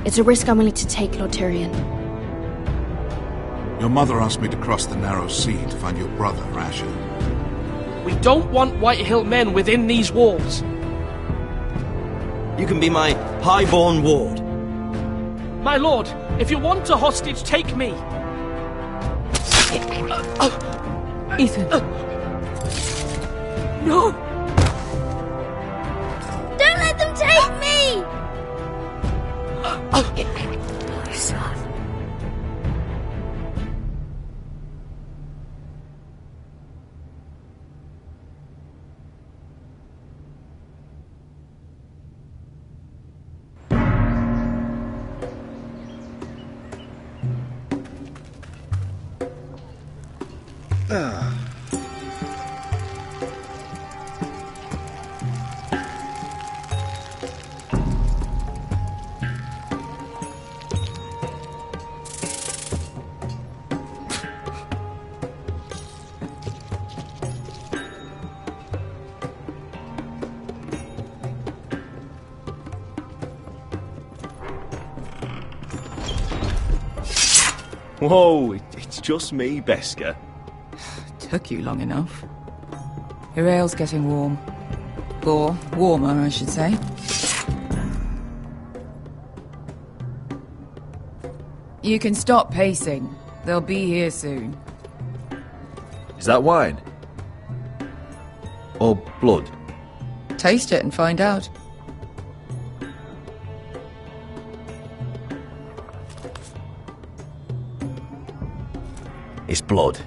It's a risk I'm willing to take, Lord Tyrion. Your mother asked me to cross the narrow sea to find your brother, Raxa. We don't want Whitehill men within these walls. You can be my highborn ward. My lord, if you want a hostage, take me. Ethan. No! Don't let them take me! My son. Whoa, it's just me, Beskar. Took you long enough. Your ale's getting warm. Or warmer, I should say. You can stop pacing. They'll be here soon. Is that wine? Or blood? Taste it and find out. It's blood.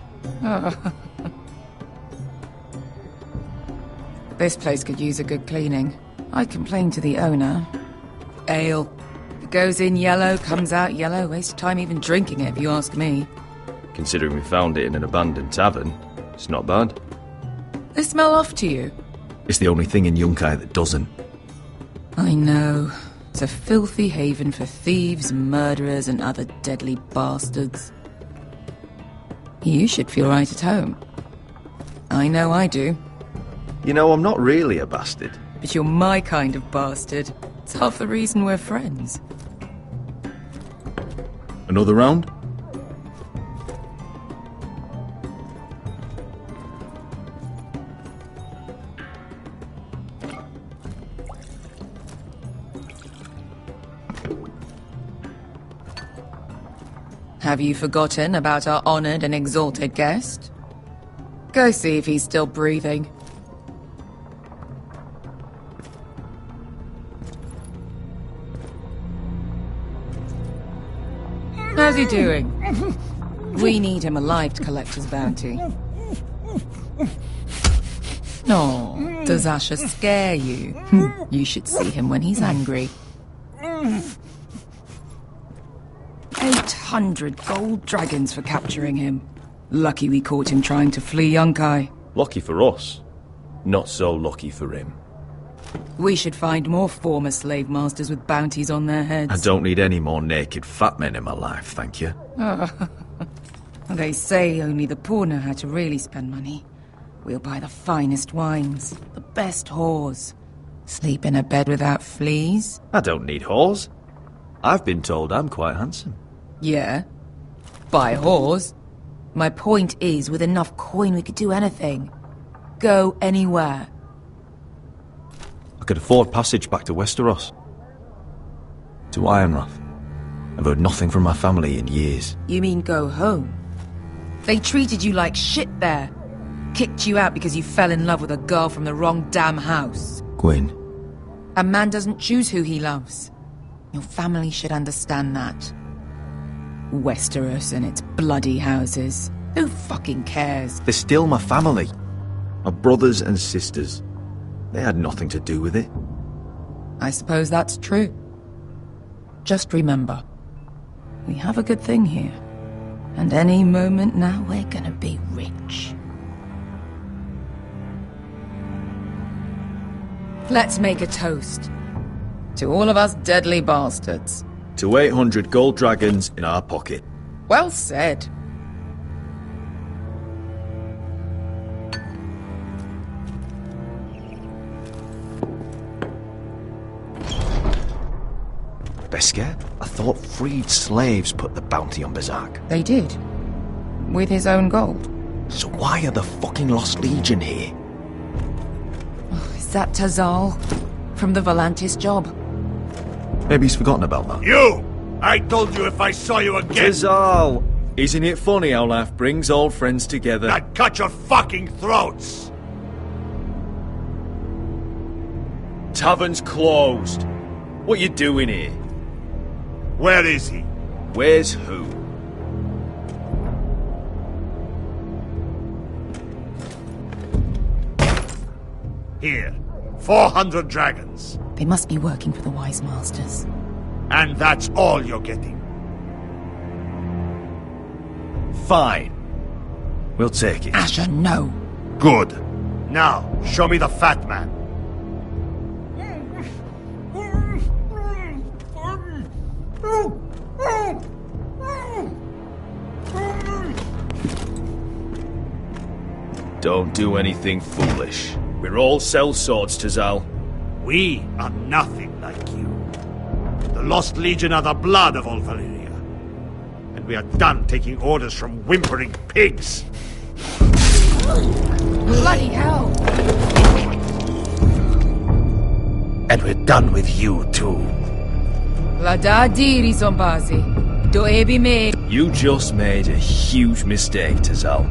This place could use a good cleaning. I complained to the owner. Ale. It goes in yellow, comes out yellow. Waste of time even drinking it, if you ask me. Considering we found it in an abandoned tavern, it's not bad. They smell off to you? It's the only thing in Yunkai that doesn't. I know. It's a filthy haven for thieves, murderers, and other deadly bastards. You should feel right at home. I know I do. You know, I'm not really a bastard. But you're my kind of bastard. It's half the reason we're friends. Another round? Have you forgotten about our honored and exalted guest? Go see if he's still breathing. How's he doing? We need him alive to collect his bounty. No, does Asher scare you? You should see him when he's angry. 800 gold dragons for capturing him. Lucky we caught him trying to flee Yunkai. Lucky for us. Not so lucky for him. We should find more former slave masters with bounties on their heads. I don't need any more naked fat men in my life, thank you. They say only the poor know how to really spend money. We'll buy the finest wines, the best whores. Sleep in a bed without fleas. I don't need whores. I've been told I'm quite handsome. Yeah. Buy whores. My point is, with enough coin we could do anything. Go anywhere. I could afford passage back to Westeros. To Ironrath. I've heard nothing from my family in years. You mean go home? They treated you like shit there. Kicked you out because you fell in love with a girl from the wrong damn house. Gwyn. A man doesn't choose who he loves. Your family should understand that. Westeros and its bloody houses. Who fucking cares? They're still my family. My brothers and sisters. They had nothing to do with it. I suppose that's true. Just remember, we have a good thing here. And any moment now we're gonna be rich. Let's make a toast. To all of us deadly bastards. To 800 gold dragons in our pocket. Well said. Beskar? I thought freed slaves put the bounty on Berserk. They did. With his own gold. So why are the fucking Lost Legion here? Is that Tazal? From the Volantis job? Maybe he's forgotten about that. You! I told you if I saw you again... Tazal! Isn't it funny how life brings old friends together? I'd cut your fucking throats! Tavern's closed. What you doing here? Where is he? Where's who? Here. 400 dragons. They must be working for the Wise Masters. And that's all you're getting. Fine. We'll take it. Asher, no. Good. Now, show me the fat man. Don't do anything foolish. We're all sellswords, Tazal. We are nothing like you. The Lost Legion are the blood of all Valyria. And we are done taking orders from whimpering pigs. Bloody hell! And we're done with you, too. Ladadiri Zombazi. Do ebi me. You just made a huge mistake, Tazal.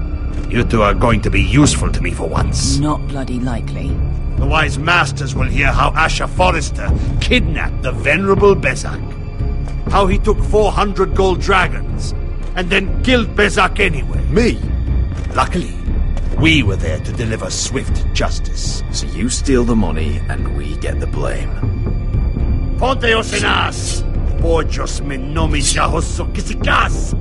You two are going to be useful to me for once. Not bloody likely. The Wise Masters will hear how Asher Forrester kidnapped the venerable Bezak. How he took 400 gold dragons, and then killed Bezak anyway. Me? Luckily, we were there to deliver swift justice. So you steal the money, and we get the blame. Ponteos en as! Pojos me nomi jahoso kisikas!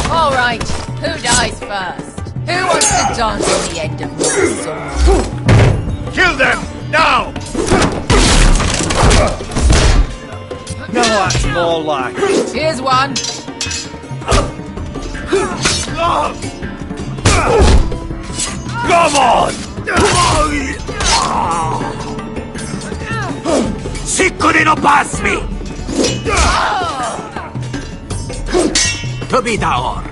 All right, who dies first? Who wants to dance on the end of my sword? Kill them! Now! No, that's more like it. Here's one. Come on! Sicuri no pasmi! To be daor!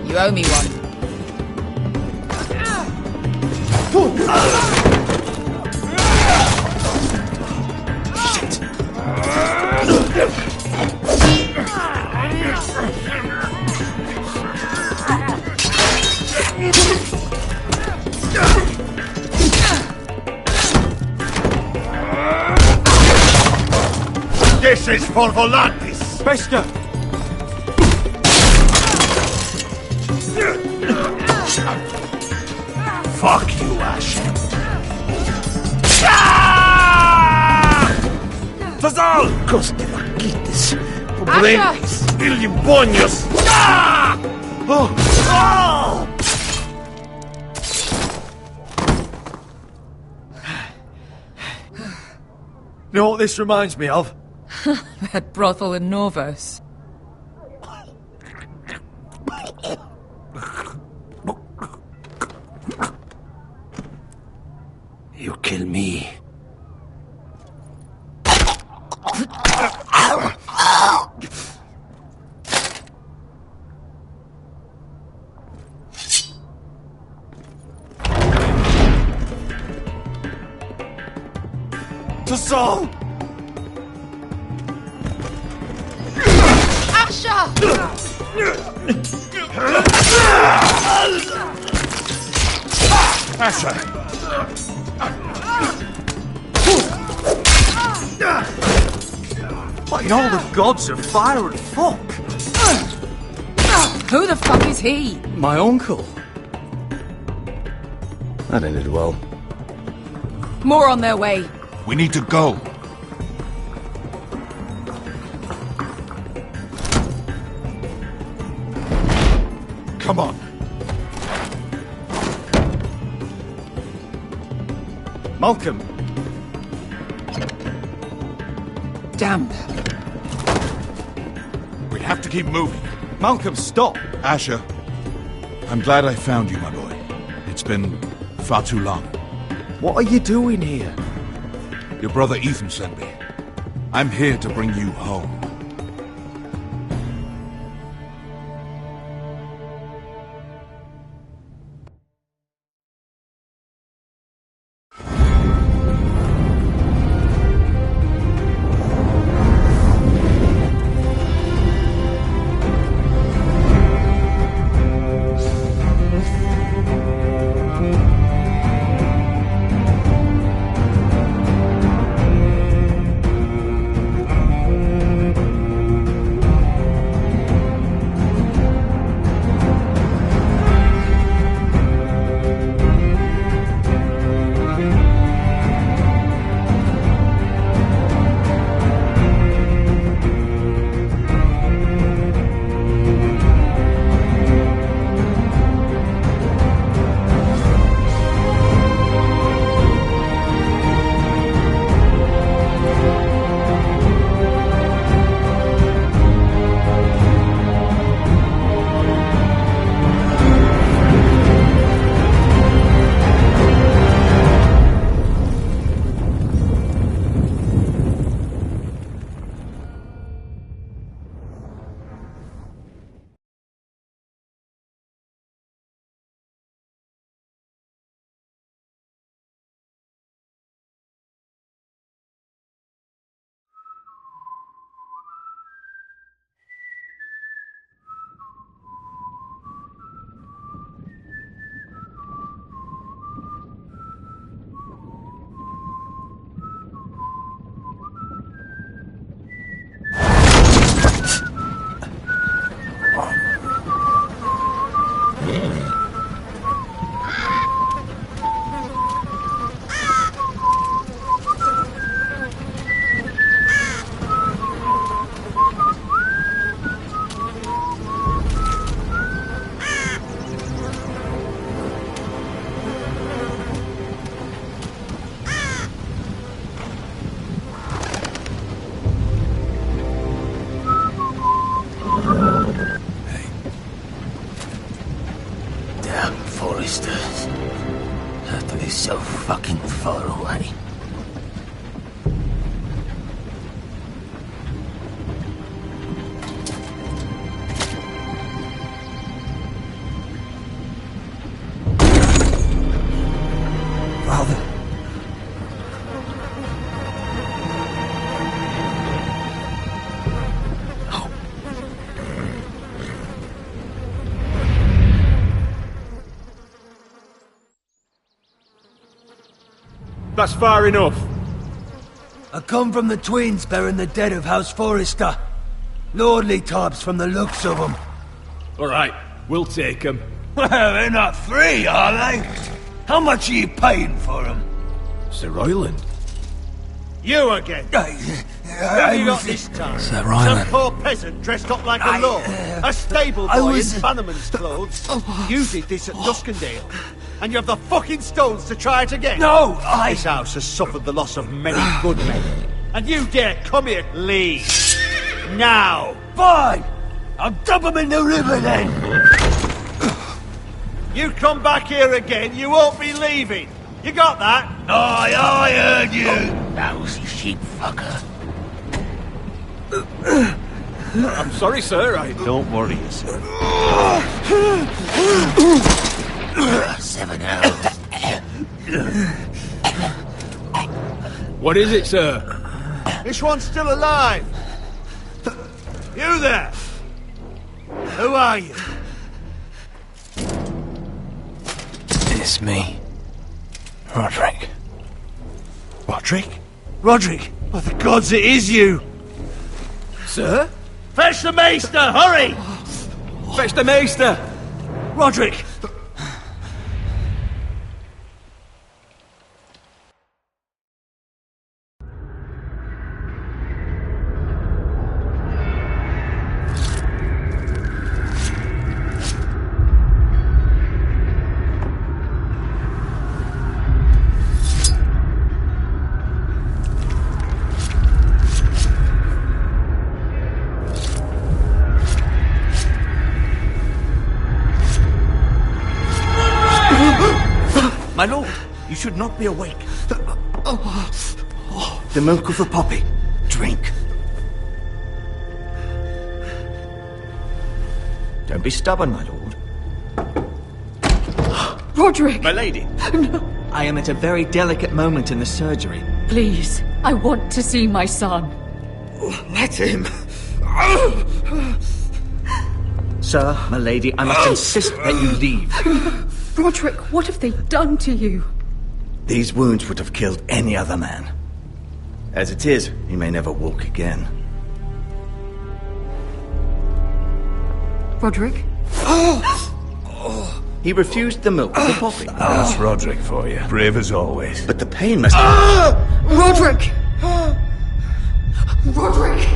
You owe me one. Shit! This is for Volantis! Beskar! Fuck you, Ash. Tazal! Coste vaquites, pobrenis, ilibonios! Oh! Oh! You know what this reminds me of? That brothel in Norvos. You kill me. Tazal! Asha! Asher! Like all the gods of fire and fuck! Who the fuck is he? My uncle. That ended well. More on their way. We need to go. Come on. Malcolm. Damn. We have to keep moving. Malcolm, stop! Asher, I'm glad I found you, my boy. It's been far too long. What are you doing here? Your brother Ethan sent me. I'm here to bring you home. So fucking far away. Father. That's far enough. I come from the twins bearing the dead of House Forrester. Lordly types from the looks of them. Alright, we'll take them. Well, they're not free, are they? How much are you paying for them? Sir Royland. You again? Who have you got this time? Sir Royland. Some poor peasant dressed up like a lord. A stable boy in Bannerman's clothes. You did this at Duskendale. And you have the fucking stones to try it again? No, This house has suffered the loss of many good men. And you dare come here? Leave. Now. Fine! I'll dump him in the river then! You come back here again, you won't be leaving. You got that? Aye, I heard you. Lousy sheep fucker. I'm sorry, sir. Don't worry yourself. 7 hours. What is it, sir? This one's still alive. You there? Who are you? It's me. Roderick. Roderick? Roderick! By the gods, it is you! Sir? Fetch the maester, hurry! Fetch the maester! Roderick! My lord, you should not be awake. The milk of the poppy. Drink. Don't be stubborn, my lord. Roderick! My lady! No. I am at a very delicate moment in the surgery. Please, I want to see my son. Let him. Sir, my lady, I must insist that you leave. Roderick, what have they done to you? These wounds would have killed any other man. As it is, he may never walk again. Roderick? He refused the milk of the poppy. That's Roderick for you. Brave as always. But the pain must... Roderick! Roderick!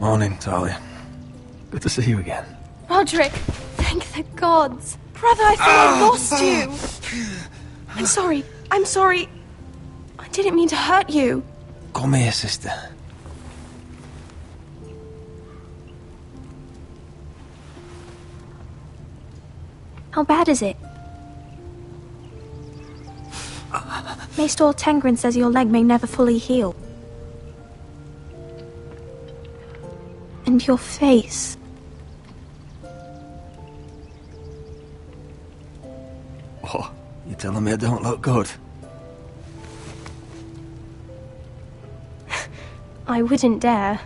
Morning, Talia. Good to see you again. Roderick, thank the gods. Brother, I thought I lost you. I'm sorry. I'm sorry. I didn't mean to hurt you. Come here, sister. How bad is it? Maester Tengrin says your leg may never fully heal. And your face. Oh, you telling me I don't look good? I wouldn't dare.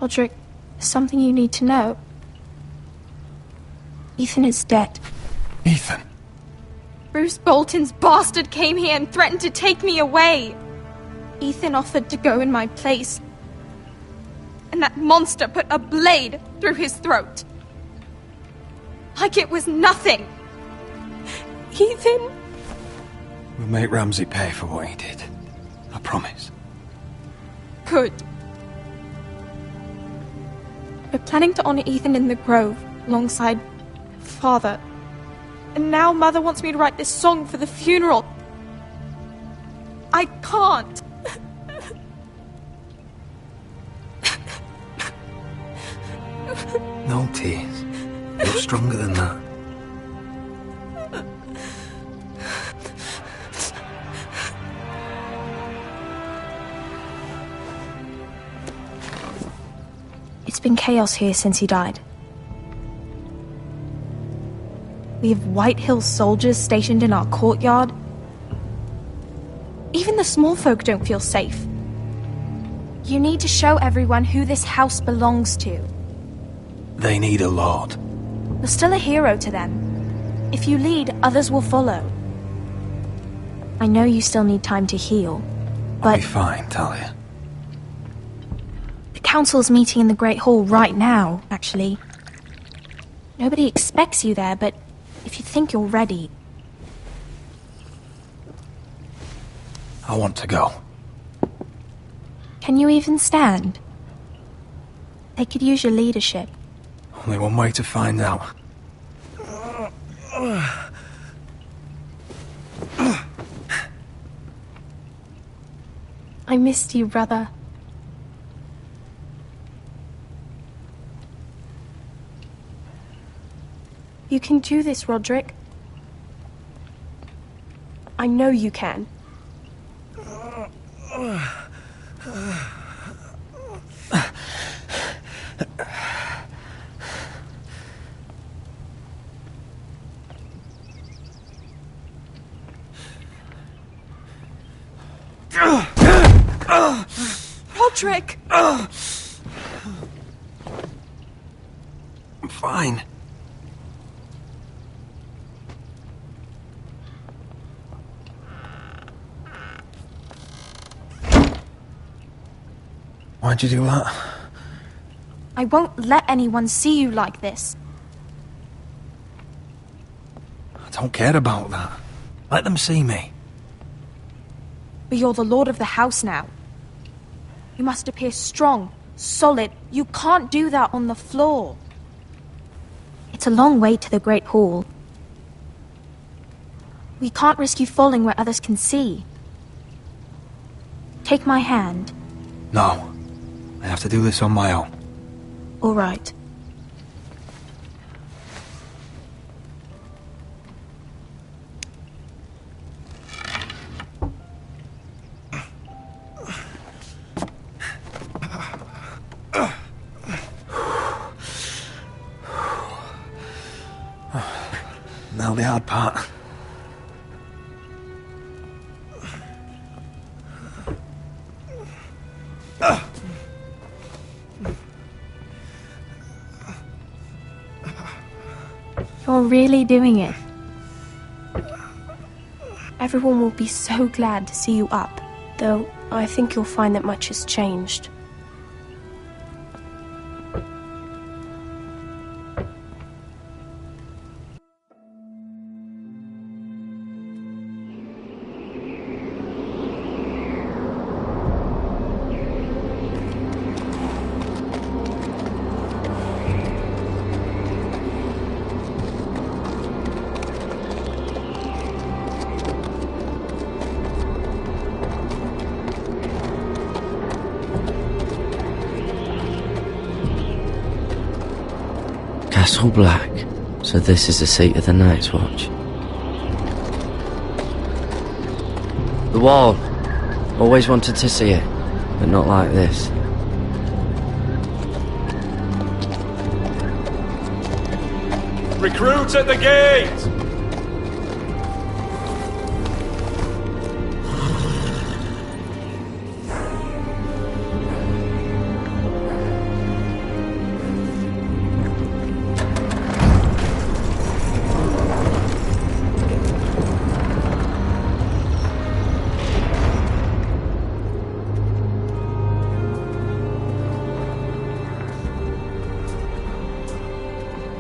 Roderick, there's something you need to know. Ethan is dead. Ethan? Bruce Bolton's bastard came here and threatened to take me away. Ethan offered to go in my place. And that monster put a blade through his throat. Like it was nothing. Ethan? We'll make Ramsay pay for what he did. I promise. Good. We're planning to honor Ethan in the Grove, alongside Father. And now Mother wants me to write this song for the funeral. I can't. No tears. You're stronger than that. It's been chaos here since he died. We have White Hill soldiers stationed in our courtyard. Even the small folk don't feel safe. You need to show everyone who this house belongs to. They need a lord. You're still a hero to them. If you lead, others will follow. I know you still need time to heal, but... I'll be fine, Talia. The council's meeting in the Great Hall right now, actually. Nobody expects you there, but if you think you're ready... I want to go. Can you even stand? They could use your leadership. Only one way to find out. I missed you, brother. You can do this, Roderick. I know you can. Roderick! I'm fine. Why'd you do that? I won't let anyone see you like this. I don't care about that. Let them see me. But you're the lord of the house now. You must appear strong, solid. You can't do that on the floor. It's a long way to the Great Hall. We can't risk you falling where others can see. Take my hand. No. I have to do this on my own. All right. Now the hard part. You're really doing it. Everyone will be so glad to see you up, though I think you'll find that much has changed. Castle Black. So this is the seat of the Night's Watch. The wall. Always wanted to see it, but not like this. Recruits at the gate!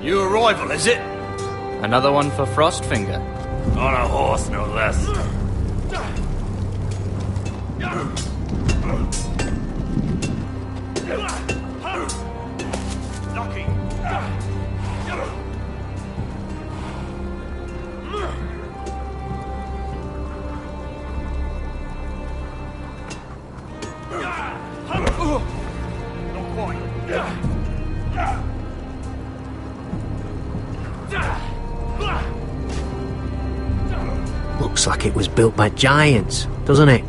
New arrival, is it? Another one for Frostfinger. On a horse, no less. Looks like it was built by giants, doesn't it?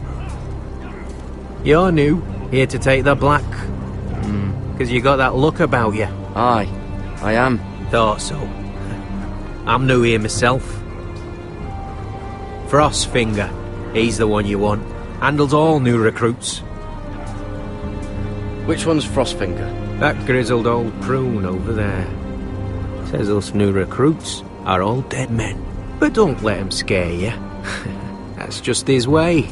You're new, here to take the black. Because you got that look about you. Aye, I am. Thought so. I'm new here myself. Frostfinger, he's the one you want. Handles all new recruits. Which one's Frostfinger? That grizzled old prune over there. Says us new recruits are all dead men. But don't let him scare you. That's just his way.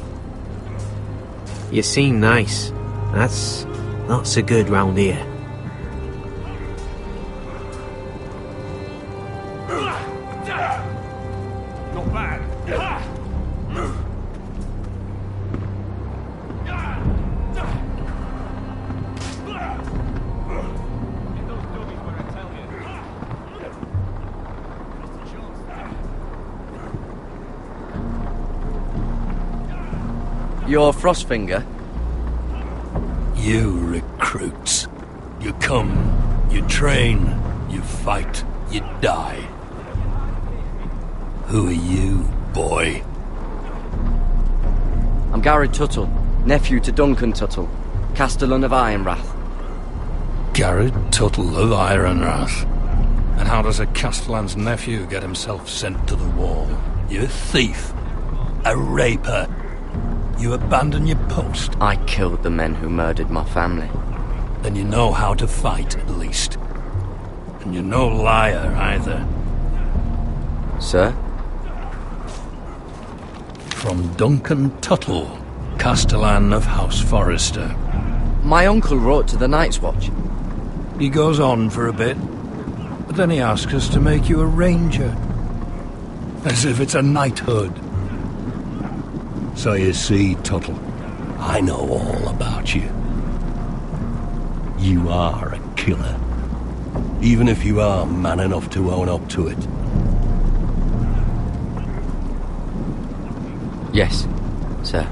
You seem nice. That's not so good round here. Not bad. You're Frostfinger? you recruits. You come, you train, you fight, you die. Who are you, boy? I'm Garrett Tuttle, nephew to Duncan Tuttle, Castellan of Ironrath. Garrett Tuttle of Ironrath. And how does a Castellan's nephew get himself sent to the wall? You're a thief. A raper. You abandon your post. I killed the men who murdered my family. Then you know how to fight, at least. And you're no liar, either. Sir? From Duncan Tuttle, Castellan of House Forrester. My uncle wrote to the Night's Watch. He goes on for a bit, but then he asks us to make you a ranger. As if it's a knighthood. So you see, Tuttle, I know all about you. You are a killer. Even if you are man enough to own up to it. Yes, sir.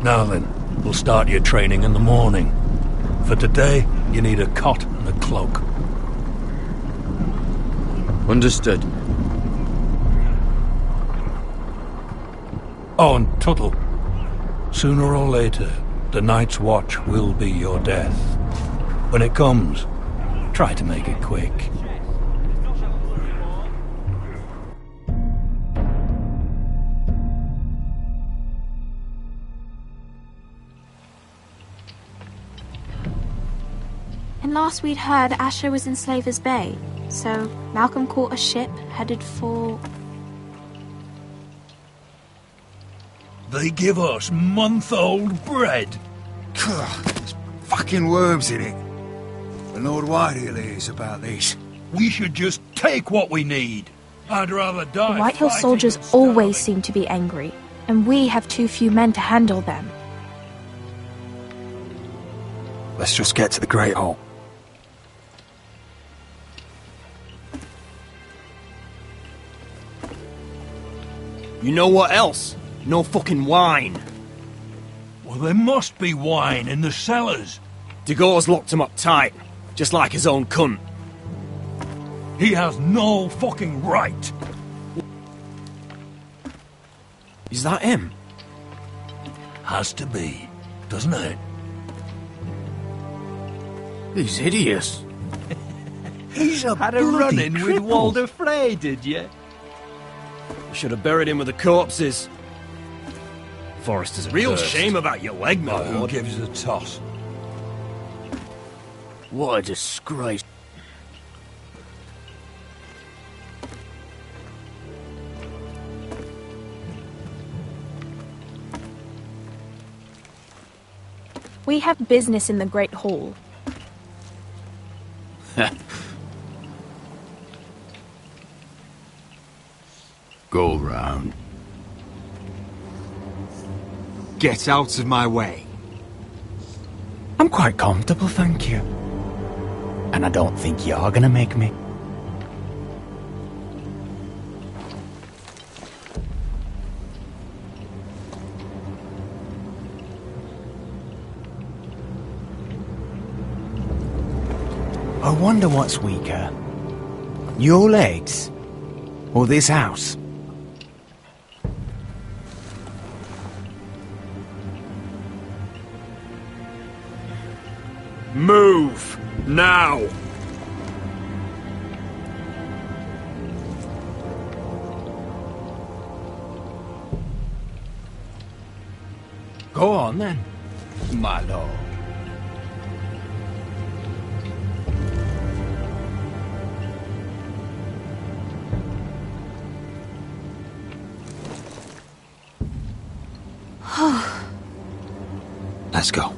Now then, we'll start your training in the morning. For today, you need a cot and a cloak. Understood. Oh, and Tuttle, sooner or later, the Night's Watch will be your death. When it comes, try to make it quick. And last we'd heard, Asher was in Slaver's Bay, so Malcolm caught a ship headed for... They give us month-old bread. There's fucking worms in it. The Lord Whitehill is about this. We should just take what we need. I'd rather die. The Whitehill soldiers always seem to be angry, and we have too few men to handle them. Let's just get to the Great Hall. You know what else? No fucking wine. Well, there must be wine in the cellars. Degau's locked him up tight, just like his own cunt. He has no fucking right. Is that him? Has to be, doesn't it? He's hideous. He's a Had a run-in with Walder Frey, did you? You should have buried him with the corpses. Forrester's a Real burst. shame about your leg, my Who lord. gives a toss? What a disgrace. We have business in the Great Hall. Go round. Get out of my way. I'm quite comfortable, thank you. And I don't think you're gonna make me. I wonder what's weaker. Your legs? Or this house? Move! Now! Go on then, my lord. Let's go.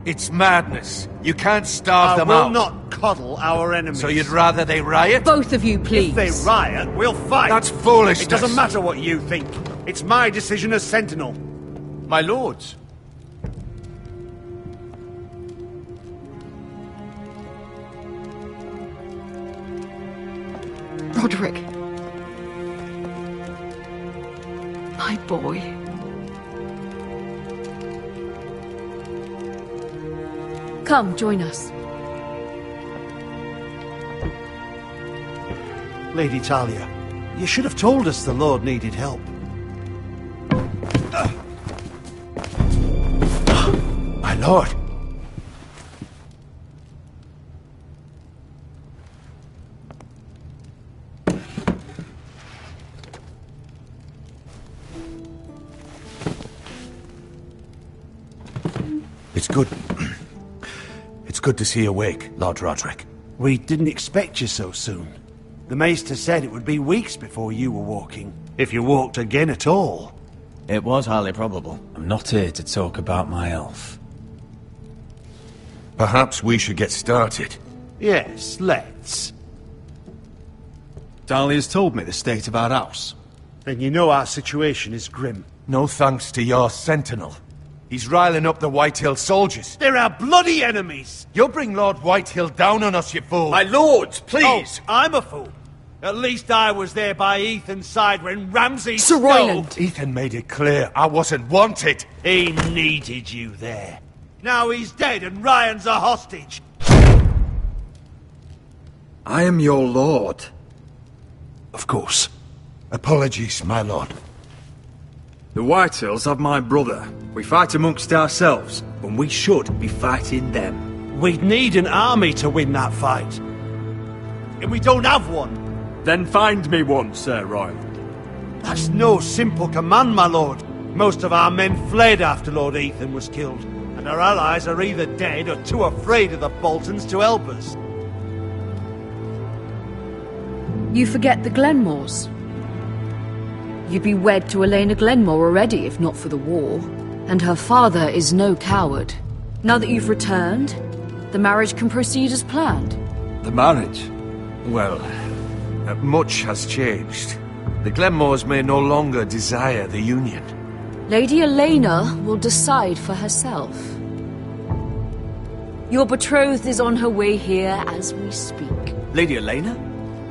It's madness. You can't starve them out. I will not coddle our enemies. So you'd rather they riot? Both of you, please. If they riot, we'll fight. That's foolishness. It doesn't matter what you think. It's my decision as Sentinel. My lords. Roderick. My boy. Come, join us. Lady Talia, you should have told us the Lord needed help. My lord. It's good. It's good to see you awake, Lord Roderick. We didn't expect you so soon. The Maester said it would be weeks before you were walking, if you walked again at all. It was highly probable. I'm not here to talk about my elf. Perhaps we should get started. Yes, let's. Dahlia's told me the state of our house. Then you know our situation is grim. No thanks to your sentinel. He's riling up the Whitehill soldiers. They're our bloody enemies! You'll bring Lord Whitehill down on us, you fool! My lords, please! Oh, I'm a fool. At least I was there by Ethan's side when Ramsay... Sir Royland! Ethan made it clear I wasn't wanted. He needed you there. Now he's dead and Ryan's a hostage. I am your lord. Of course. Apologies, my lord. The Whitehills have my brother. We fight amongst ourselves, when we should be fighting them. We'd need an army to win that fight. And we don't have one. Then find me one, Sir Royland. That's no simple command, my lord. Most of our men fled after Lord Ethan was killed, and our allies are either dead or too afraid of the Boltons to help us. You forget the Glenmores. You'd be wed to Elena Glenmore already, if not for the war. And her father is no coward. Now that you've returned, the marriage can proceed as planned. The marriage? Well, much has changed. The Glenmores may no longer desire the union. Lady Elena will decide for herself. Your betrothed is on her way here as we speak. Lady Elena?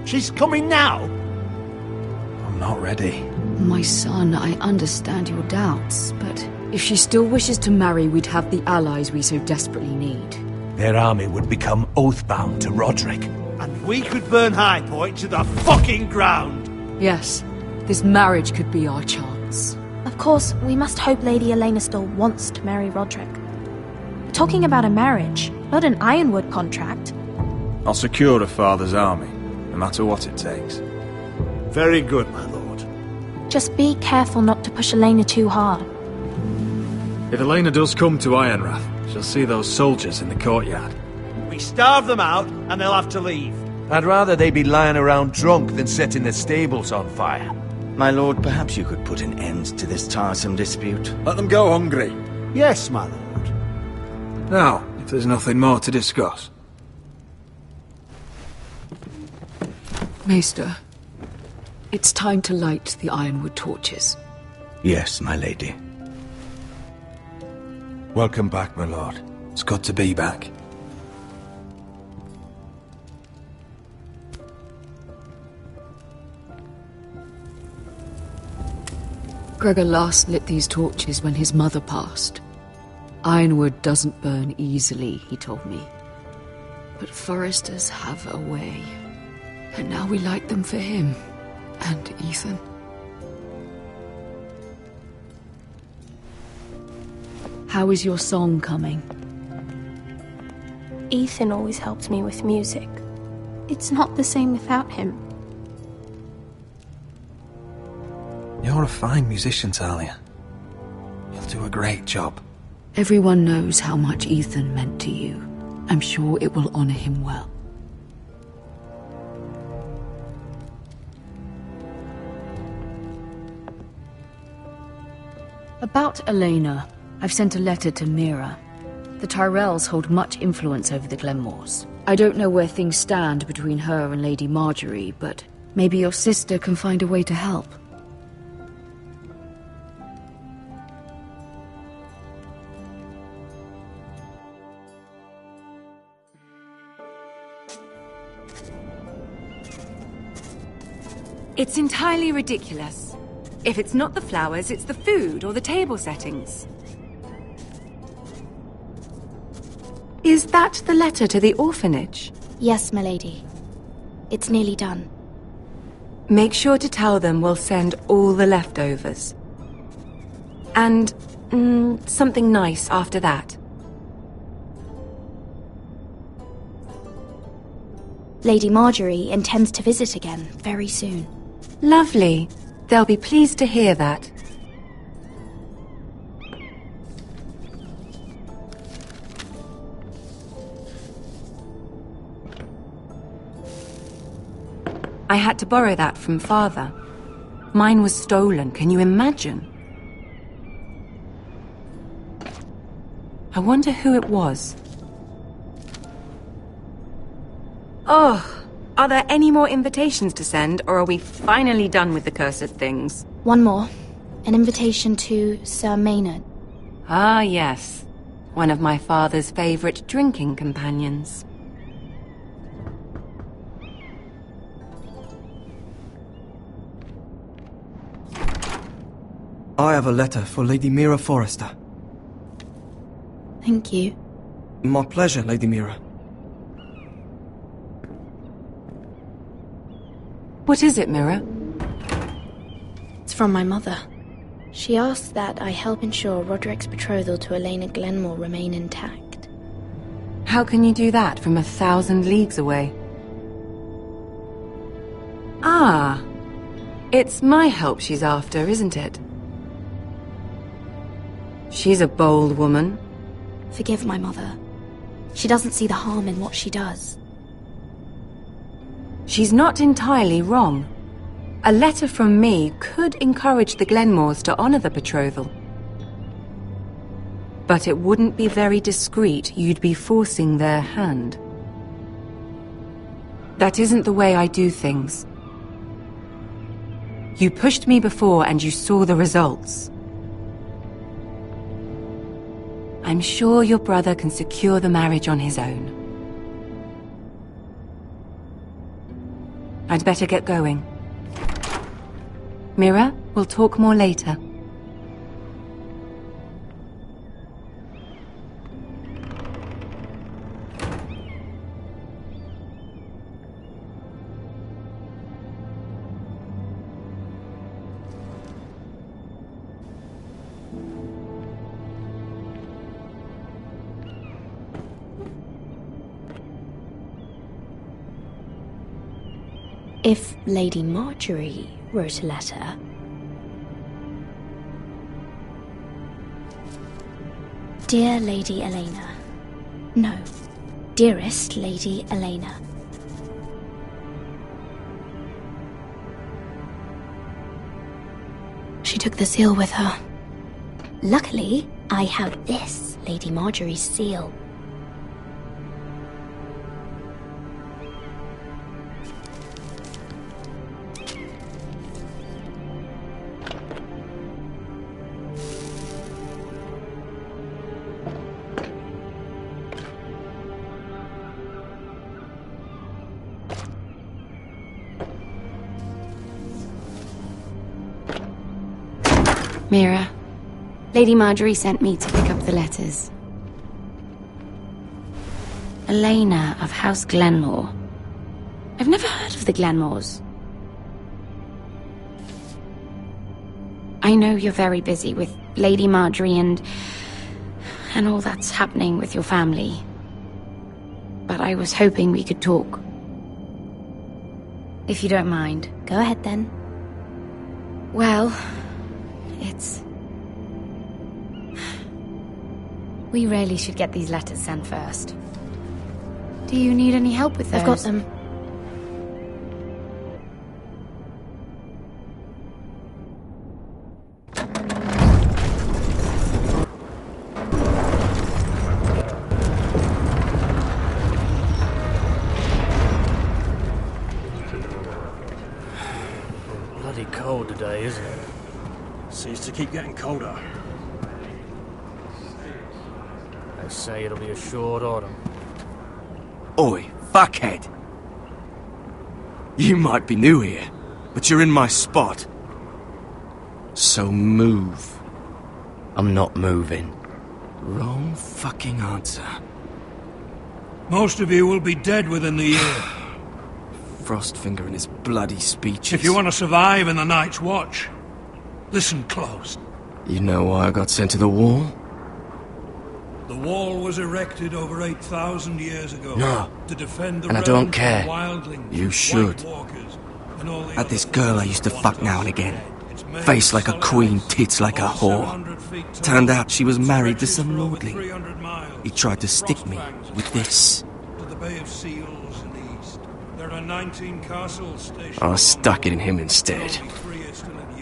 She's coming now! I'm not ready. My son, I understand your doubts, but if she still wishes to marry, we'd have the allies we so desperately need. Their army would become oath-bound to Roderick. And we could burn High Point to the fucking ground! Yes, this marriage could be our chance. Of course, we must hope Lady Elena still wants to marry Roderick. We're talking about a marriage, not an Ironwood contract. I'll secure her father's army, no matter what it takes. Very good, my lord. Just be careful not to push Elena too hard. If Elena does come to Ironrath, she'll see those soldiers in the courtyard. We starve them out, and they'll have to leave. I'd rather they be lying around drunk than setting the stables on fire. My lord, perhaps you could put an end to this tiresome dispute. Let them go hungry. Yes, my lord. Now, if there's nothing more to discuss. Maester, it's time to light the Ironwood torches. Yes, my lady. Welcome back, my lord. It's good to be back. Gregor last lit these torches when his mother passed. Ironwood doesn't burn easily, he told me. But foresters have a way. And now we light them for him. And Ethan. How is your song coming? Ethan always helped me with music. It's not the same without him. You're a fine musician, Talia. You'll do a great job. Everyone knows how much Ethan meant to you. I'm sure it will honor him well. About Elena, I've sent a letter to Mira. The Tyrells hold much influence over the Glenmores. I don't know where things stand between her and Lady Marjorie, but maybe your sister can find a way to help. It's entirely ridiculous. If it's not the flowers, it's the food or the table settings. Is that the letter to the orphanage? Yes, milady. It's nearly done. Make sure to tell them we'll send all the leftovers. And something nice after that. Lady Marjorie intends to visit again very soon. Lovely. They'll be pleased to hear that. I had to borrow that from Father. Mine was stolen, can you imagine? I wonder who it was. Oh, are there any more invitations to send, or are we finally done with the cursed things? One more. An invitation to Sir Maynard. Ah, yes. One of my father's favorite drinking companions. I have a letter for Lady Mira Forrester. Thank you. My pleasure, Lady Mira. What is it, Mira? It's from my mother. She asks that I help ensure Roderick's betrothal to Elena Glenmore remain intact. How can you do that from 1,000 leagues away? Ah, it's my help she's after, isn't it? She's a bold woman. Forgive my mother. She doesn't see the harm in what she does. She's not entirely wrong. A letter from me could encourage the Glenmores to honor the betrothal. But it wouldn't be very discreet. You'd be forcing their hand. That isn't the way I do things. You pushed me before and you saw the results. I'm sure your brother can secure the marriage on his own. I'd better get going. Mira, we'll talk more later. If Lady Marjorie wrote a letter... Dear Lady Elena. No. Dearest Lady Elena. She took the seal with her. Luckily, I have this, Lady Marjorie's seal. Mira, Lady Marjorie sent me to pick up the letters. Elena of House Glenmore. I've never heard of the Glenmores. I know you're very busy with Lady Marjorie and all that's happening with your family. But I was hoping we could talk. If you don't mind. Go ahead then. Well... We really should get these letters sent first. Do you need any help with those? I've got them. Bloody cold today, isn't it? Seems to keep getting colder. They say it'll be a short autumn. Oi, fuckhead! You might be new here, but you're in my spot. So move. I'm not moving. Wrong fucking answer. Most of you will be dead within the year. Frostfinger and his bloody speeches. If you want to survive in the Night's Watch, listen close. You know why I got sent to the wall? The wall was erected over 8,000 years ago. No. To defend the And I realm don't care. from wildlings, You should. White Walkers, and all the Had this other girl I used to fuck now and again. Face like a queen, tits like a whore. Turned out she was married to some lordling. He tried to stick me with this. To the Bay of Seals in the east. There are 19 castles stationed. I stuck it in him instead.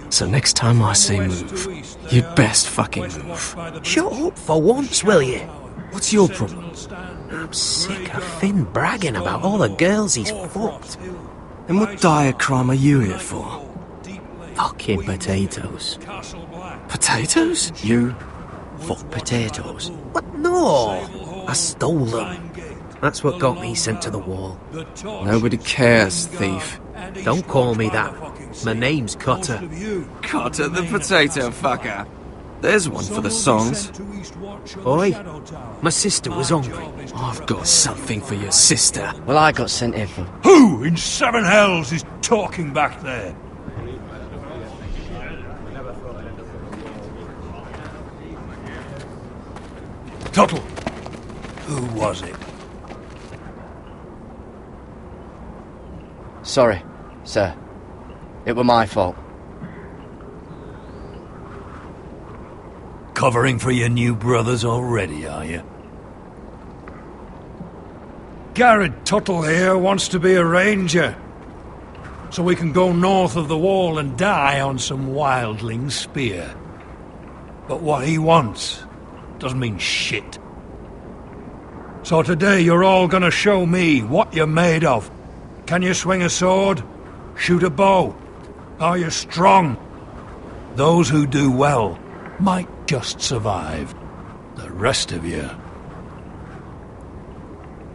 So next time I say move, you'd best fucking move. Shut up for once, will you? What's your problem? I'm sick of Finn bragging about all the girls he's fucked. And what dire crime are you here for? Fucking potatoes. Potatoes? You? Fuck potatoes. What? No! I stole them. That's what got me sent to the wall. Nobody cares, thief. Don't call me that. My name's Cotter. Cotter the potato fucker. There's one for the songs. Oi, my sister was hungry. I've got something for your sister. Well, I got sent here for... Who in seven hells is talking back there? Tuttle, who was it? Sorry, sir. It were my fault. Covering for your new brothers already, are you? Garrett Tuttle here wants to be a ranger. So we can go north of the wall and die on some wildling spear. But what he wants doesn't mean shit. So today you're all gonna show me what you're made of. Can you swing a sword? Shoot a bow? Are you strong? Those who do well might just survive. The rest of you...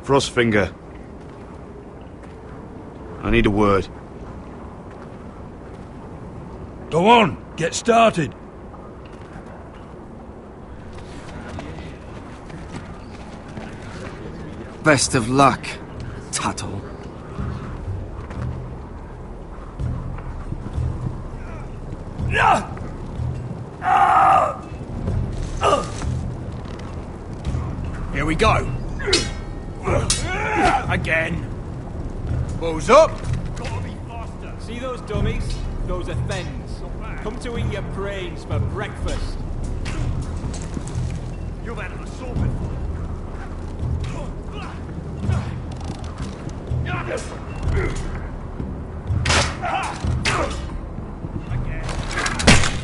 Frostfinger. I need a word. Go on, get started. Best of luck, Tuttle. Here we go. Again. Bows up. Gotta be faster. See those dummies? Those are thens. Come to eat your brains for breakfast. You've had an assault before.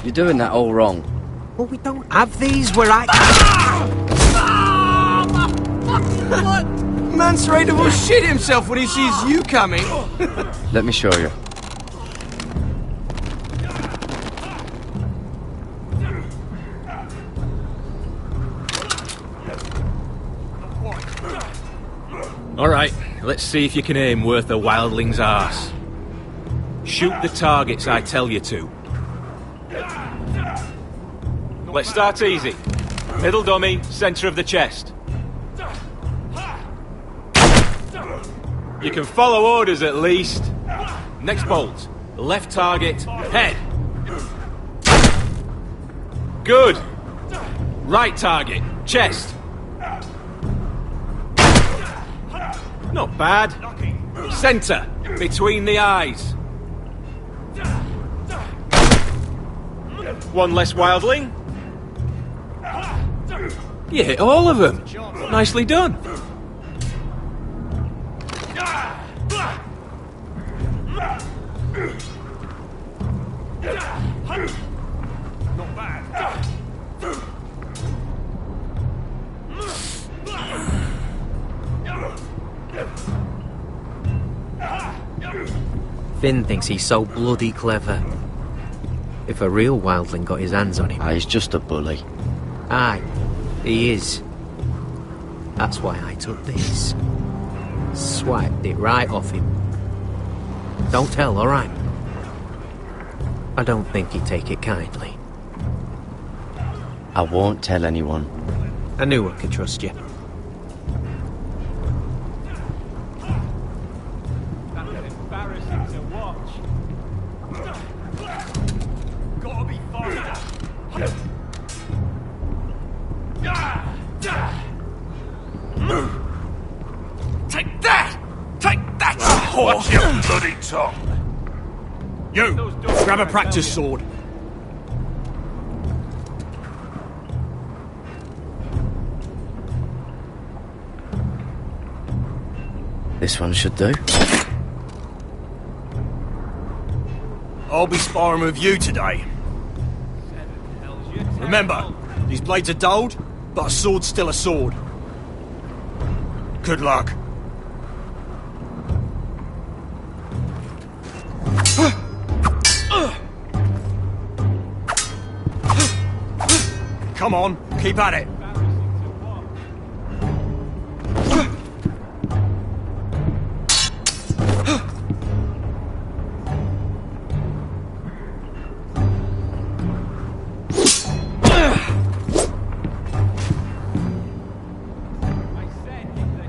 You're doing that all wrong. Well, we don't have these where I... What? Man's ready to shit himself when he sees you coming. Let me show you. Alright, let's see if you can aim worth a wildling's arse. Shoot the targets I tell you to. Let's start easy. Middle dummy, centre of the chest. You can follow orders at least. Next bolt. Left target, head. Good. Right target, chest. Not bad. Centre, between the eyes. One less wildling. You hit all of them. Nicely done. Not bad. Finn thinks he's so bloody clever. If a real wildling got his hands on him... He's just a bully. Aye, he is. That's why I took this. Swiped it right off him. Don't tell, alright? I don't think he'd take it kindly. I won't tell anyone. I knew I could trust you. Embarrassing to watch. Gotta be faster. Take that! Take that! Watch your bloody tongue! You, grab a practice sword. This one should do. I'll be sparring with you today. Remember, these blades are dulled, but a sword's still a sword. Good luck. Come on, keep at it.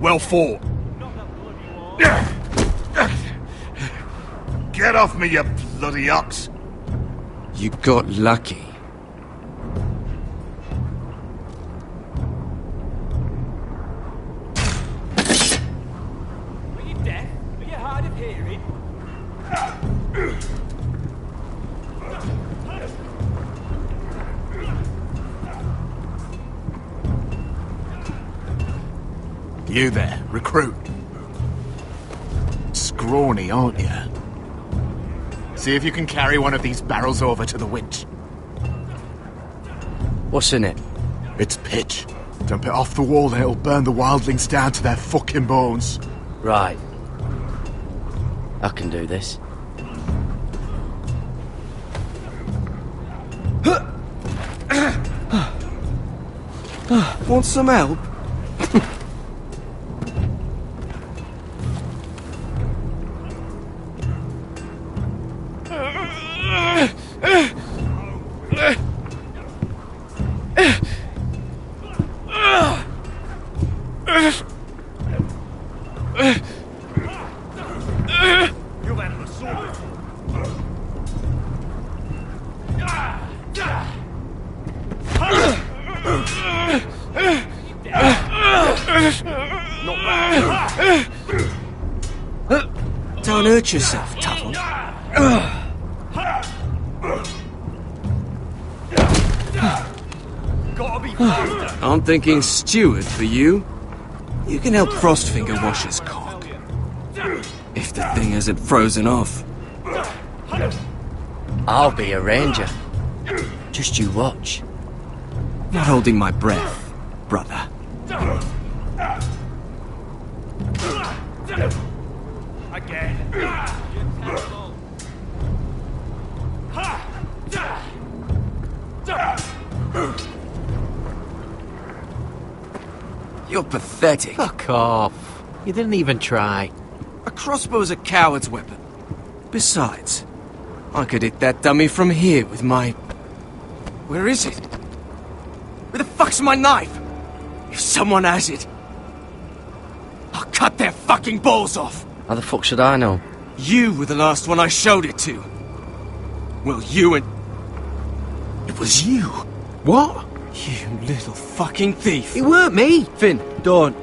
Well fought. Get off me, you bloody ox! You got lucky. Were you deaf? Were you hard of hearing? You there, recruit. Scrawny, aren't you? See if you can carry one of these barrels over to the winch. What's in it? It's pitch. Dump it off the wall and it'll burn the wildlings down to their fucking bones. Right. I can do this. Want some help? Don't hurt yourself, Tuttle. Gotta be faster. I'm thinking steward for you. You can help Frostfinger wash his cock. If the thing hasn't frozen off. I'll be a ranger. Just you watch. Not holding my breath, brother. Again. You're pathetic. Fuck off. You didn't even try. A crossbow's a coward's weapon. Besides, I could hit that dummy from here with my... Where is it? Where the fuck's my knife? If someone has it, I'll cut their fucking balls off. How the fuck should I know? You were the last one I showed it to. Well, you and... It was you. What? You little fucking thief. It weren't me. Finn, don't.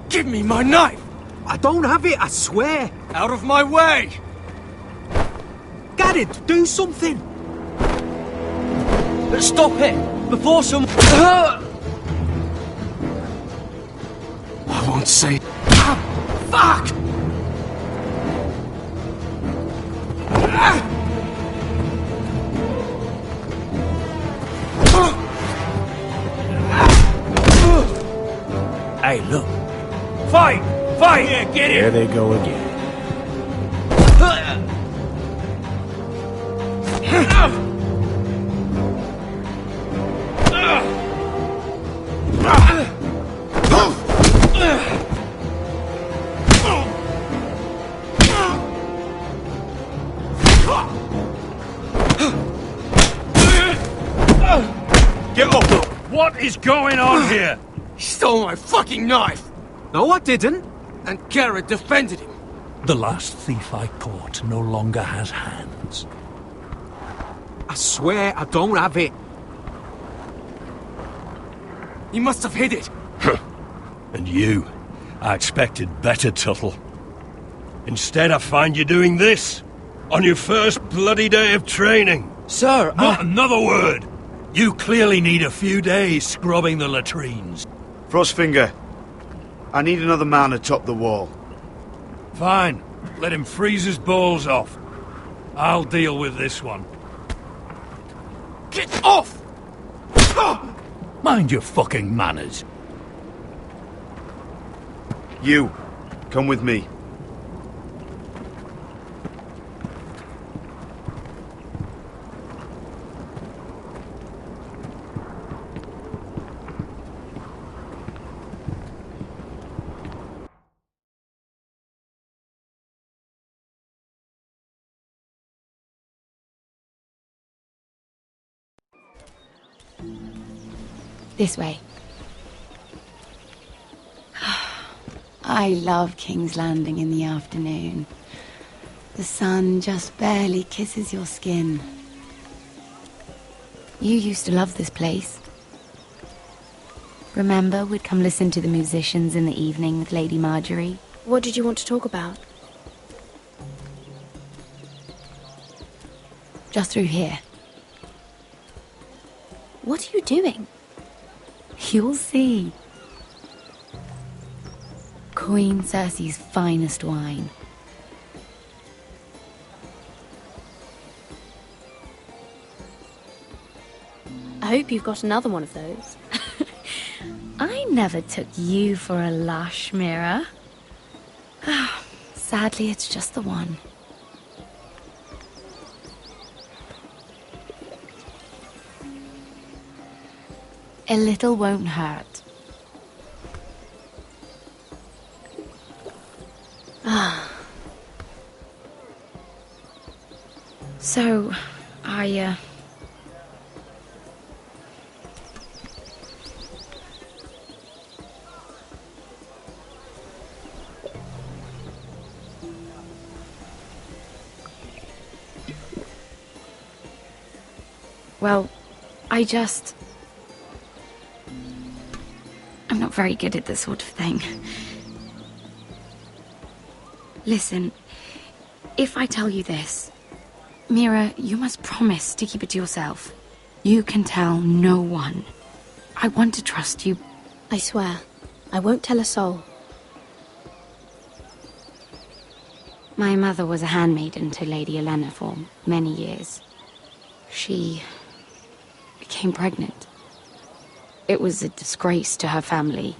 Give me my knife. I don't have it, I swear. Out of my way. Garrett, do something. Stop it before some... I won't say... Fuck! Hey, look. Fight! Fight! Yeah, get There it! they go again. Get up! What is going on here? He stole my fucking knife! No, I didn't. And Garrett defended him. The last thief I caught no longer has hands. I swear I don't have it. He must have hid it. And you? I expected better, Tuttle. Instead, I find you doing this. On your first bloody day of training. Sir, Not another word! You clearly need a few days scrubbing the latrines. Frostfinger, I need another man atop the wall. Fine. Let him freeze his balls off. I'll deal with this one. Get off! Mind your fucking manners. You, come with me. This way. I love King's Landing in the afternoon. The sun just barely kisses your skin. You used to love this place. Remember, we'd come listen to the musicians in the evening with Lady Marjorie? What did you want to talk about? Just through here. What are you doing? You'll see. Queen Cersei's finest wine. I hope you've got another one of those. I never took you for a lush, Mira. Sadly, it's just the one. A little won't hurt. So, well, I'm not very good at this sort of thing. Listen, if I tell you this, Mira, you must promise to keep it to yourself. You can tell no one. I want to trust you. I swear, I won't tell a soul. My mother was a handmaiden to Lady Olenna for many years. She became pregnant. It was a disgrace to her family.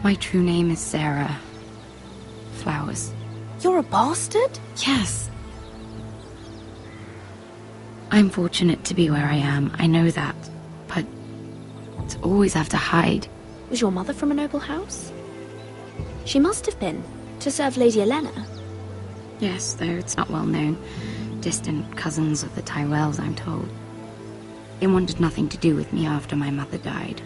My true name is Sarah Flowers. You're a bastard? Yes. I'm fortunate to be where I am, I know that. But to always have to hide. Was your mother from a noble house? She must have been, to serve Lady Olenna. Yes, though it's not well known. Distant cousins of the Tyrells, I'm told. They wanted nothing to do with me after my mother died.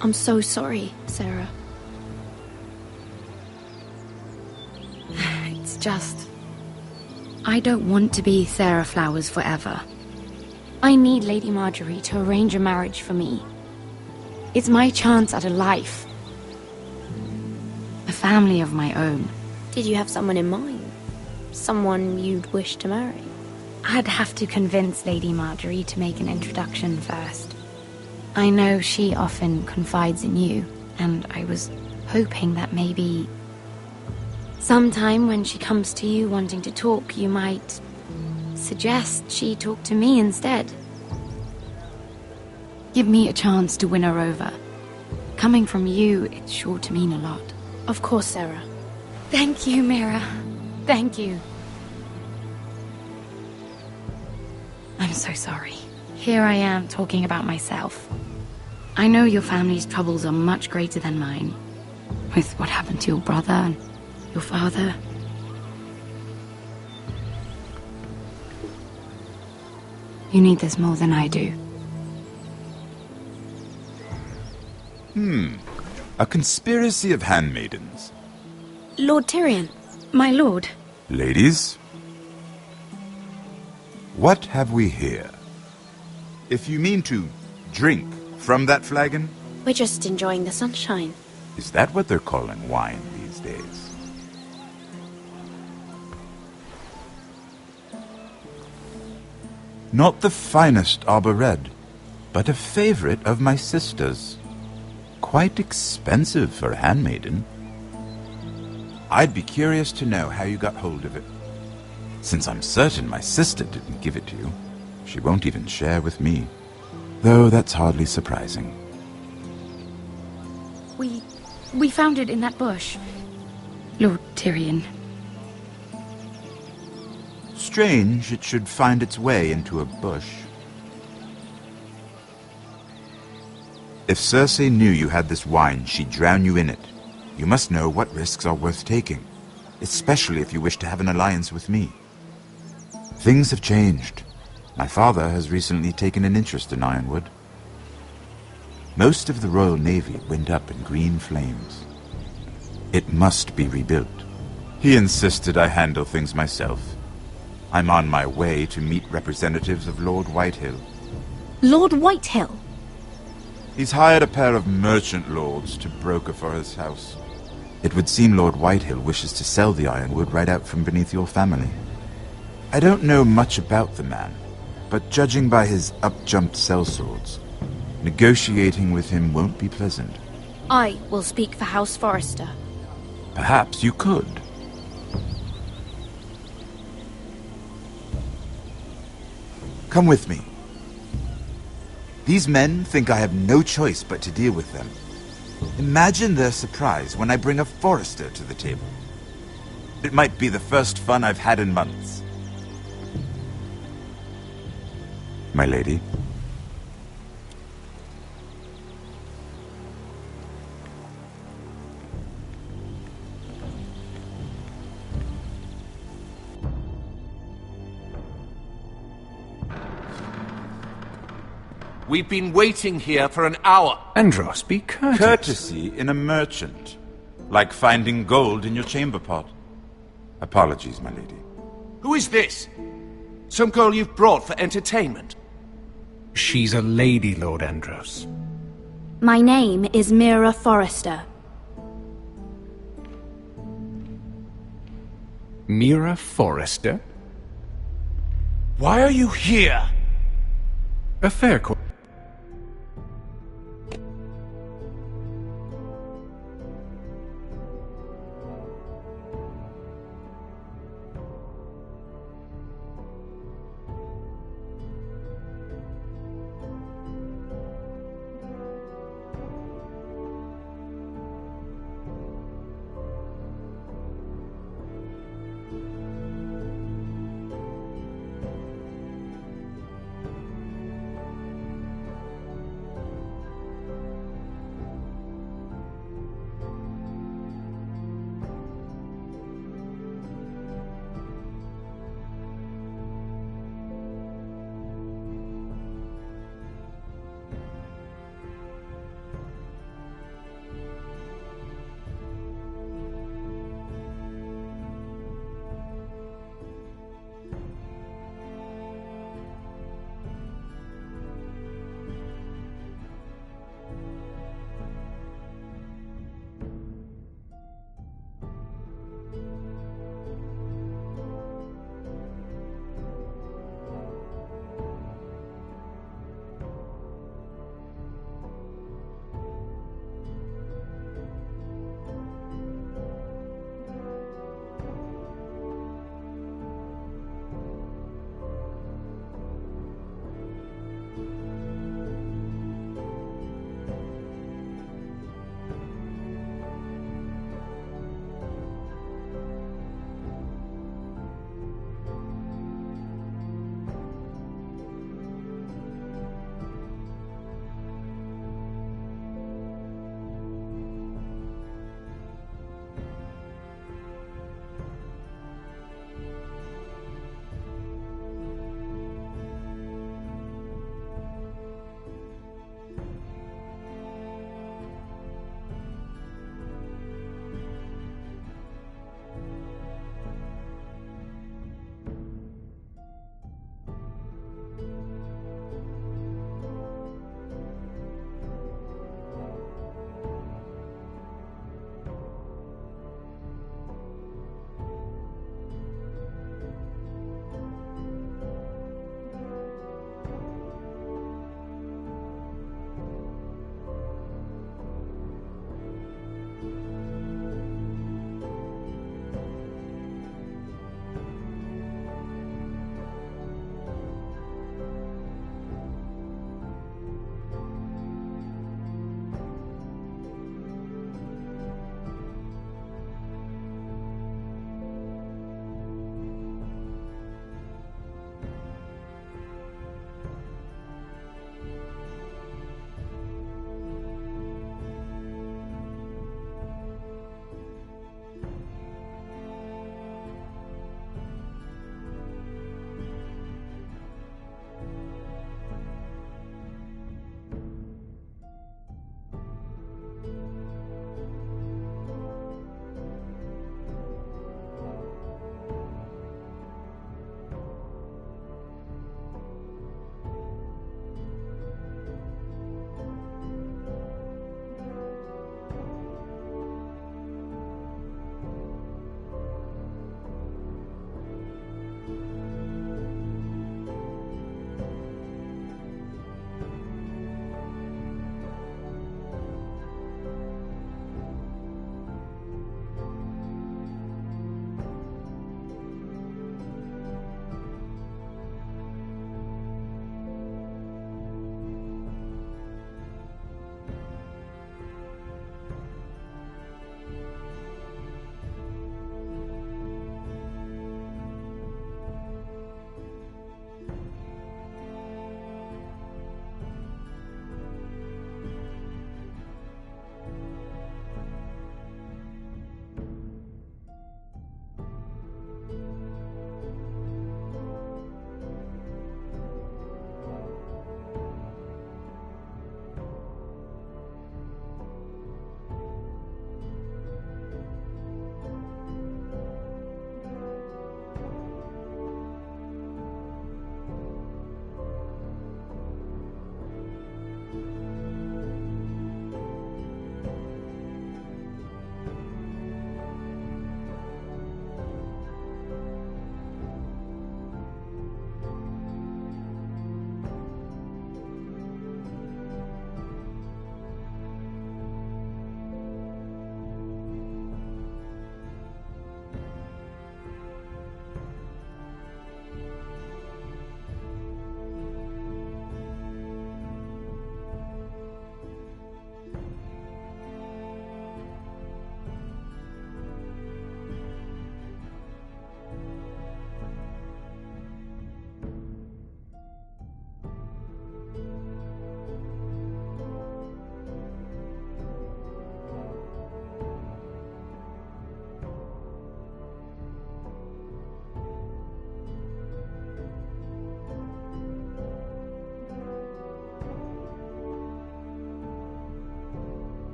I'm so sorry, Sarah. It's just... I don't want to be Sarah Flowers forever. I need Lady Marjorie to arrange a marriage for me. It's my chance at a life. A family of my own. Did you have someone in mind? Someone you'd wish to marry? I'd have to convince Lady Marjorie to make an introduction first. I know she often confides in you, and I was hoping that maybe sometime when she comes to you wanting to talk, you might suggest she talk to me instead. Give me a chance to win her over. Coming from you, it's sure to mean a lot. Of course, Sarah. Thank you, Mira. Thank you. I'm so sorry. Here I am talking about myself. I know your family's troubles are much greater than mine. With what happened to your brother and your father. You need this more than I do. A conspiracy of handmaidens. Lord Tyrion, my lord. Ladies, what have we here? If you mean to drink from that flagon, We're just enjoying the sunshine. is that what they're calling wine these days? Not the finest arbor red, but a favorite of my sister's. Quite expensive for a handmaiden. I'd be curious to know how you got hold of it. Since I'm certain my sister didn't give it to you, she won't even share with me. Though that's hardly surprising. We found it in that bush. Lord Tyrion. Strange it should find its way into a bush. If Cersei knew you had this wine, she'd drown you in it. You must know what risks are worth taking, especially if you wish to have an alliance with me. Things have changed. My father has recently taken an interest in Ironwood. Most of the Royal Navy went up in green flames. It must be rebuilt. He insisted I handle things myself. I'm on my way to meet representatives of Lord Whitehill. Lord Whitehill? He's hired a pair of merchant lords to broker for his house. It would seem Lord Whitehill wishes to sell the ironwood right out from beneath your family. I don't know much about the man, but judging by his up-jumped sellswords, negotiating with him won't be pleasant. I will speak for House Forrester. Perhaps you could. Come with me. These men think I have no choice but to deal with them. Imagine their surprise when I bring a Forrester to the table. It might be the first fun I've had in months. My lady. We've been waiting here for an hour. Andros, be courteous. Courtesy in a merchant. Like finding gold in your chamber pot. Apologies, my lady. Who is this? Some girl you've brought for entertainment? She's a lady, Lord Andros. My name is Mira Forrester. Mira Forrester? Why are you here? A fair question.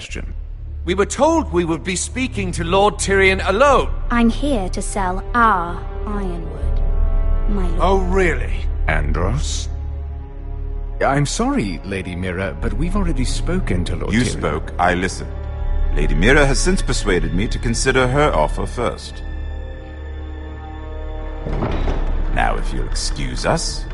suggestion. We were told we would be speaking to Lord Tyrion alone. I'm here to sell our ironwood, my lord. Oh, really? Andros? I'm sorry, Lady Mira, but we've already spoken to Lord You Tyrion. spoke, I listened. Lady Mira has since persuaded me to consider her offer first. Now, if you'll excuse us...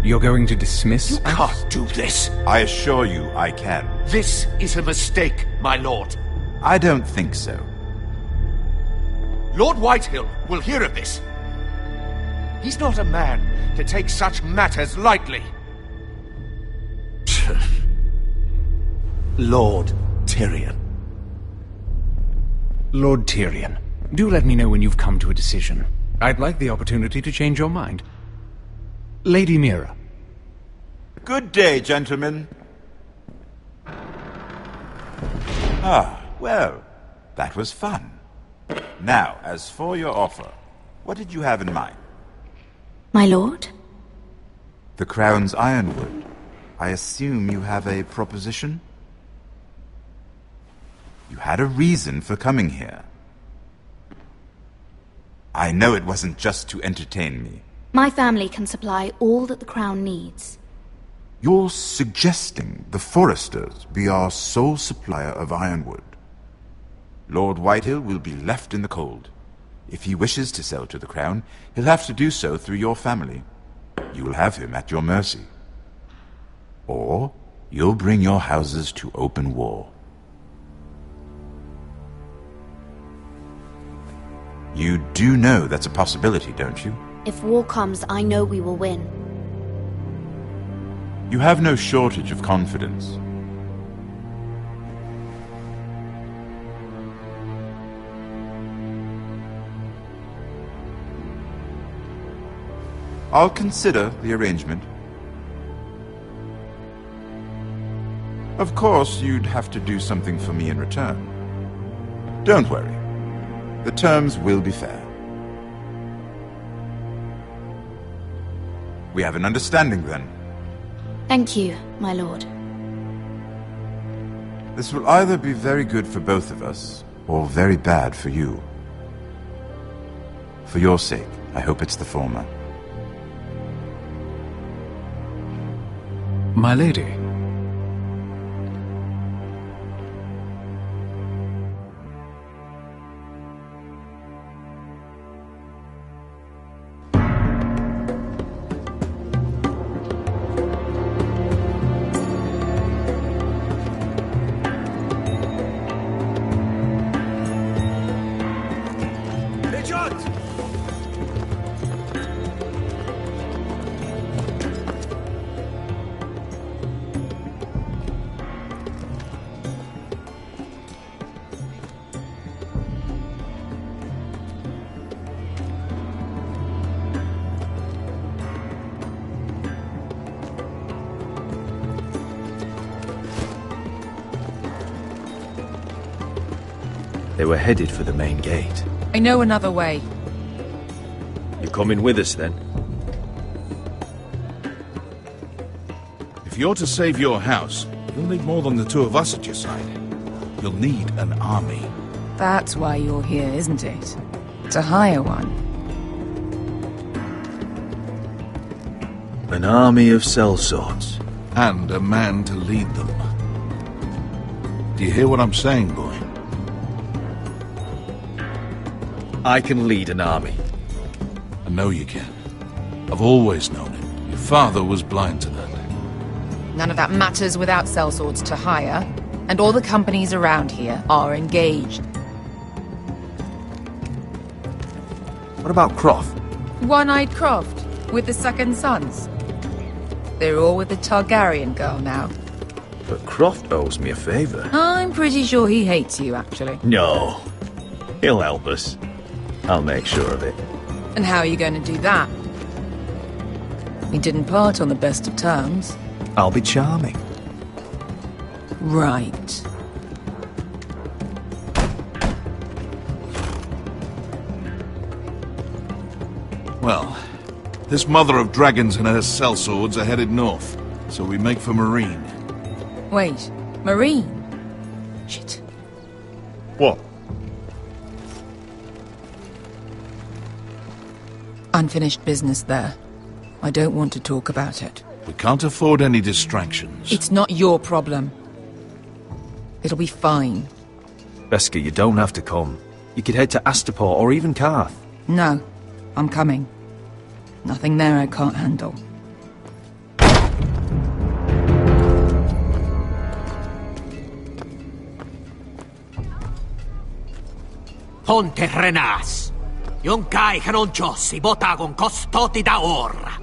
You're going to dismiss You can't do this. I assure you I can. This is a mistake, my lord. I don't think so. Lord Whitehill will hear of this. He's not a man to take such matters lightly. Lord Tyrion. Lord Tyrion, do let me know when you've come to a decision. I'd like the opportunity to change your mind. Lady Mira. Good day, gentlemen. Ah, well, that was fun. Now, as for your offer, what did you have in mind? My lord? The Crown's ironwood. I assume you have a proposition? You had a reason for coming here. I know it wasn't just to entertain me. My family can supply all that the Crown needs. You're suggesting the Foresters be our sole supplier of ironwood. Lord Whitehill will be left in the cold. If he wishes to sell to the Crown, he'll have to do so through your family. You will have him at your mercy. Or you'll bring your houses to open war. You do know that's a possibility, don't you? If war comes, I know we will win. You have no shortage of confidence. I'll consider the arrangement. Of course, you'd have to do something for me in return. Don't worry. The terms will be fair. We have an understanding, then. Thank you, my lord. This will either be very good for both of us, or very bad for you. For your sake, I hope it's the former. My lady. They were headed for the main gate. I know another way. You're coming with us, then? If you're to save your house, you'll need more than the two of us at your side. You'll need an army. That's why you're here, isn't it? To hire one. An army of sellswords. And a man to lead them. Do you hear what I'm saying, boy? I can lead an army. I know you can. I've always known it. Your father was blind to that. None of that matters without sellswords to hire, and all the companies around here are engaged. What about Croft? One-Eyed Croft, with the second sons. They're all with the Targaryen girl now. But Croft owes me a favor. I'm pretty sure he hates you, actually. No. He'll help us. I'll make sure of it. And how are you going to do that? We didn't part on the best of terms. I'll be charming. Right. Well, this mother of dragons and her sellswords are headed north, so we make for Marine. Wait, Marine? Shit. What? Unfinished business there. I don't want to talk about it. We can't afford any distractions. It's not your problem. It'll be fine. Beskha, you don't have to come. You could head to Astapor or even Karth. No, I'm coming. Nothing there I can't handle. Ponte Renas. Yung kai kanoncho si botagon costoti da ora.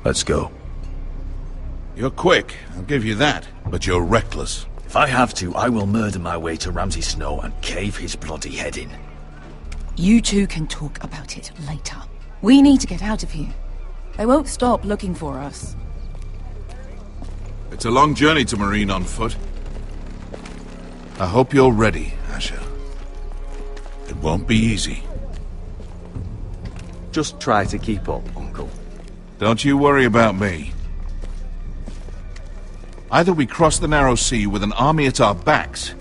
Let's go. You're quick, I'll give you that, but you're reckless. If I have to, I will murder my way to Ramsay Snow and cave his bloody head in. You two can talk about it later. We need to get out of here. They won't stop looking for us. It's a long journey to Marine on foot. I hope you're ready, Asher. It won't be easy. Just try to keep up, Uncle. Don't you worry about me. Either we cross the narrow sea with an army at our backs,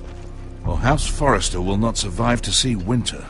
or House Forrester will not survive to see winter.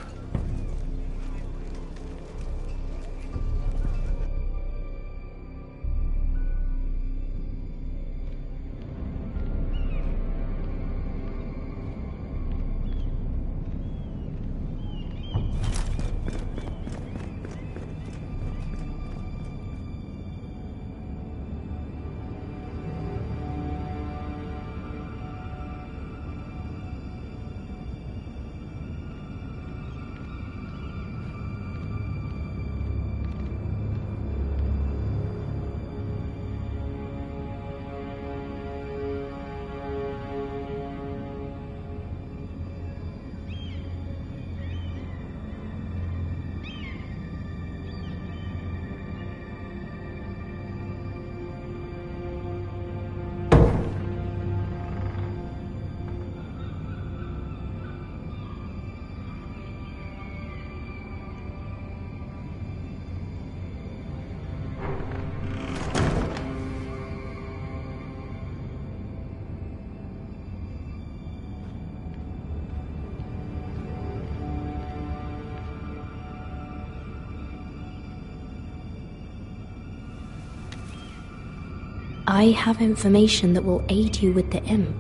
I have information that will aid you with the imp.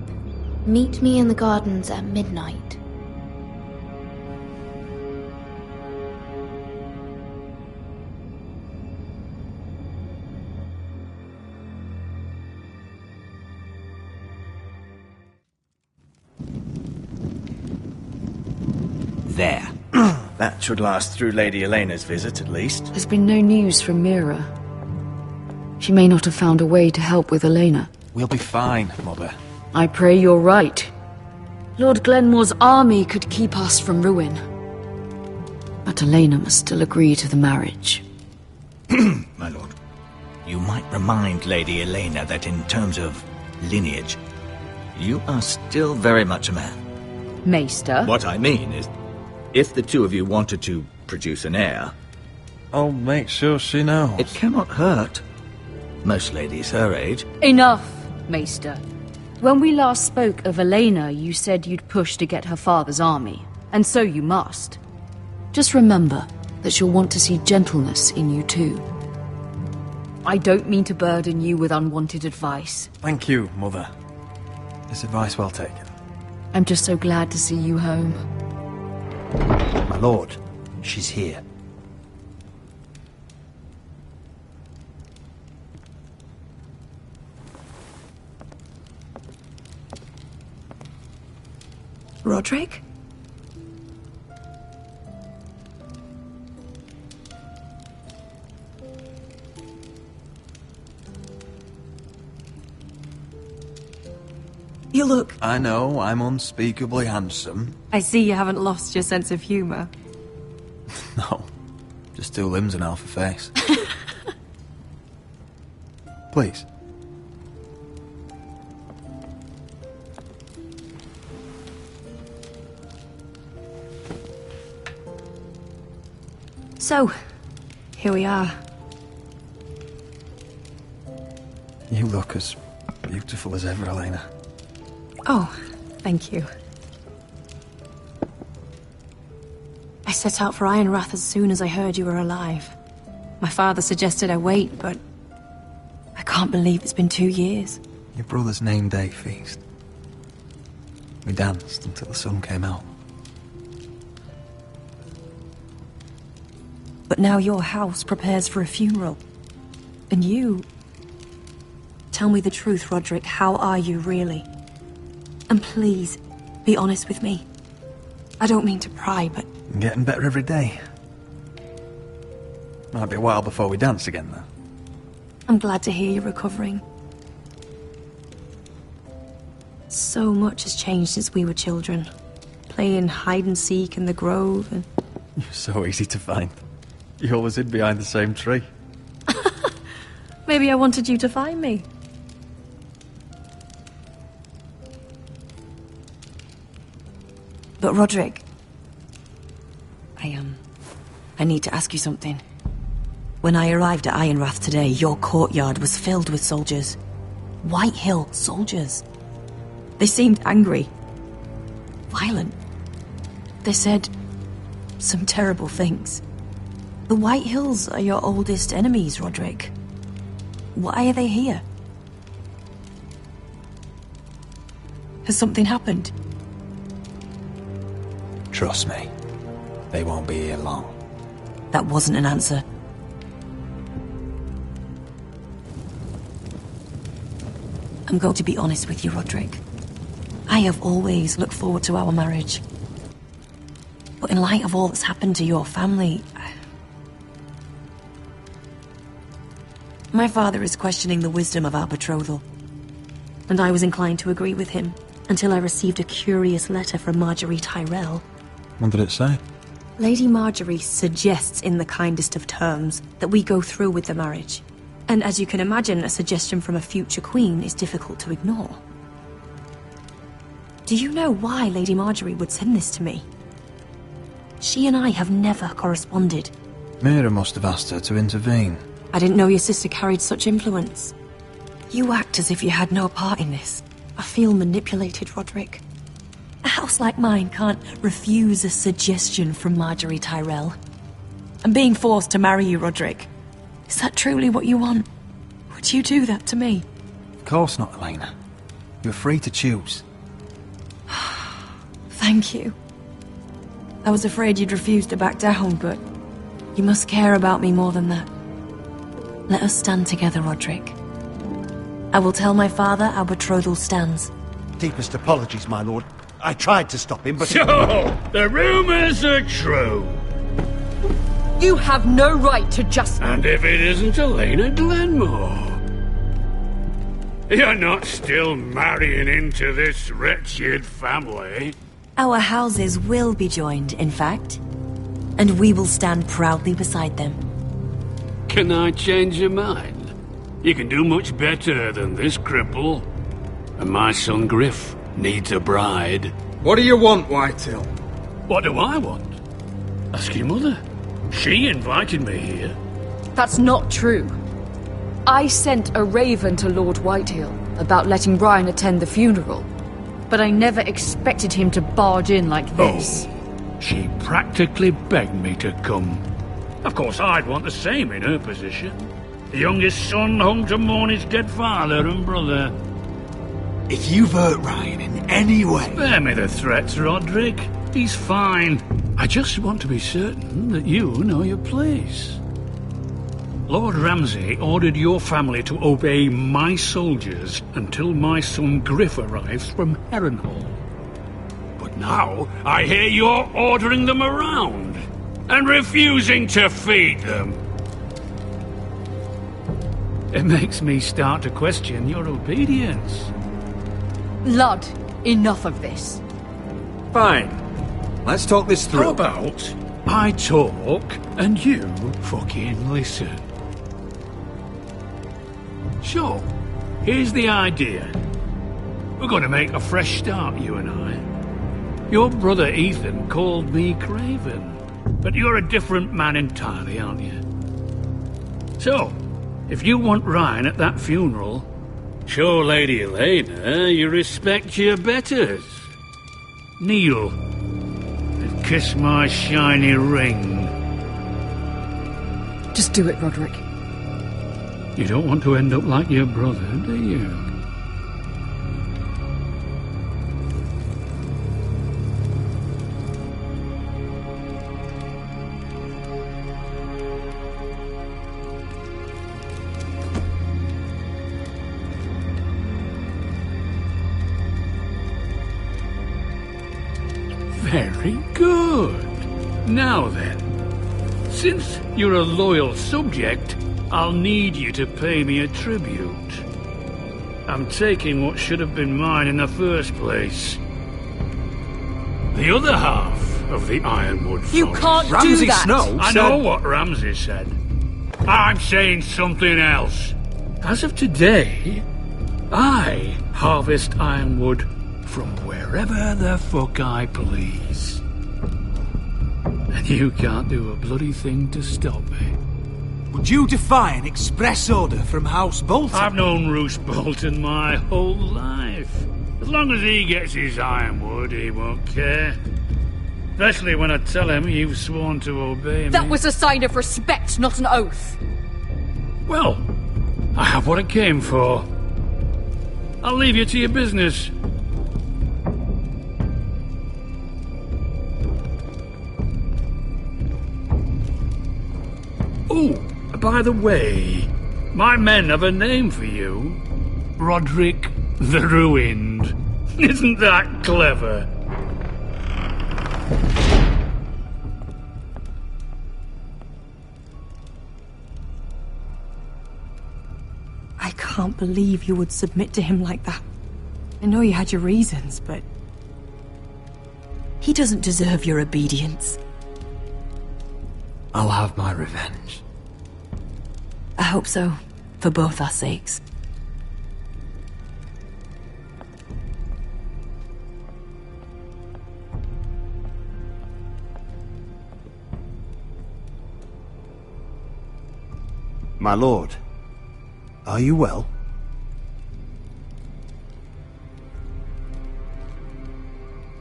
Meet me in the gardens at midnight. There. That should last through Lady Elena's visit, at least. There's been no news from Mira. She may not have found a way to help with Elena. We'll be fine, Mother. I pray you're right. Lord Glenmore's army could keep us from ruin. But Elena must still agree to the marriage. My lord, you might remind Lady Elena that in terms of lineage, you are still very much a man. Maester? What I mean is, if the two of you wanted to produce an heir... I'll make sure she knows. It cannot hurt. Most ladies her age. Enough, Maester. When we last spoke of Elena, you said you'd push to get her father's army. And so you must. Just remember that she'll want to see gentleness in you too. I don't mean to burden you with unwanted advice. Thank you, Mother. This advice well taken. I'm just so glad to see you home. My lord, she's here. Roderick? You look... I know, I'm unspeakably handsome. I see you haven't lost your sense of humour. No, just 2 limbs and half a face. Please. So, here we are. You look as beautiful as ever, Elena. Oh, thank you. I set out for Ironrath as soon as I heard you were alive. My father suggested I wait, but I can't believe it's been 2 years. Your brother's name day feast. We danced until the sun came out. But now your house prepares for a funeral. And you... Tell me the truth, Roderick. How are you, really? And please, be honest with me. I don't mean to pry, but... I'm getting better every day. Might be a while before we dance again, though. I'm glad to hear you're recovering. So much has changed since we were children. Playing hide-and-seek in the grove and... You're so easy to find. You always hid behind the same tree. Maybe I wanted you to find me. But Roderick... I need to ask you something. When I arrived at Ironrath today, your courtyard was filled with soldiers. White Hill soldiers. They seemed angry. Violent. They said some terrible things. The White Hills are your oldest enemies, Roderick. Why are they here? Has something happened? Trust me, they won't be here long. That wasn't an answer. I'm going to be honest with you, Roderick. I have always looked forward to our marriage. But in light of all that's happened to your family... My father is questioning the wisdom of our betrothal. And I was inclined to agree with him, until I received a curious letter from Marjorie Tyrell. What did it say? Lady Marjorie suggests in the kindest of terms that we go through with the marriage. And as you can imagine, a suggestion from a future queen is difficult to ignore. Do you know why Lady Marjorie would send this to me? She and I have never corresponded. Mira must have asked her to intervene. I didn't know your sister carried such influence. You act as if you had no part in this. I feel manipulated, Roderick. A house like mine can't refuse a suggestion from Marjorie Tyrell. I'm being forced to marry you, Roderick. Is that truly what you want? Would you do that to me? Of course not, Elena. You're free to choose. Thank you. I was afraid you'd refuse to back down, but you must care about me more than that. Let us stand together, Roderick. I will tell my father our betrothal stands. Deepest apologies, my lord. I tried to stop him, but... So, the rumors are true. You have no right to just... And if it isn't Elena Glenmore? You're not still marrying into this wretched family? Our houses will be joined, in fact. And we will stand proudly beside them. Can I change your mind? You can do much better than this cripple. And my son Griff needs a bride. What do you want, Whitehill? What do I want? Ask your mother. She invited me here. That's not true. I sent a raven to Lord Whitehill about letting Brian attend the funeral. But I never expected him to barge in like this. Oh, she practically begged me to come. Of course, I'd want the same in her position. The youngest son home to mourn his dead father and brother. If you've hurt Ryan in any way... Spare me the threats, Roderick. He's fine. I just want to be certain that you know your place. Lord Ramsay ordered your family to obey my soldiers until my son Griff arrives from Harrenhal. But now I hear you're ordering them around and refusing to feed them. It makes me start to question your obedience. Lud, enough of this. Fine. Let's talk this through. How about I talk and you fucking listen? So, here's the idea. We're going to make a fresh start, you and I. Your brother Ethan called me Craven, but you're a different man entirely, aren't you? So, if you want Ryan at that funeral, show Lady Elena you respect your betters. Kneel and kiss my shiny ring. Just do it, Roderick. You don't want to end up like your brother, do you? Very good. Now then, since you're a loyal subject, I'll need you to pay me a tribute. I'm taking what should have been mine in the first place. The other half of the Ironwood Forest. You can't do that! Snow I know what Ramsay said. I'm saying something else. As of today, I harvest ironwood from wherever the fuck I please. And you can't do a bloody thing to stop me. Would you defy an express order from House Bolton? I've known Roose Bolton my whole life. As long as he gets his ironwood, he won't care. Especially when I tell him you've sworn to obey me. That was a sign of respect, not an oath. Well, I have what I came for. I'll leave you to your business. Oh, by the way, my men have a name for you. Roderick the Ruined. Isn't that clever? I can't believe you would submit to him like that. I know you had your reasons, but... he doesn't deserve your obedience. I'll have my revenge. I hope so, for both our sakes. My lord, are you well?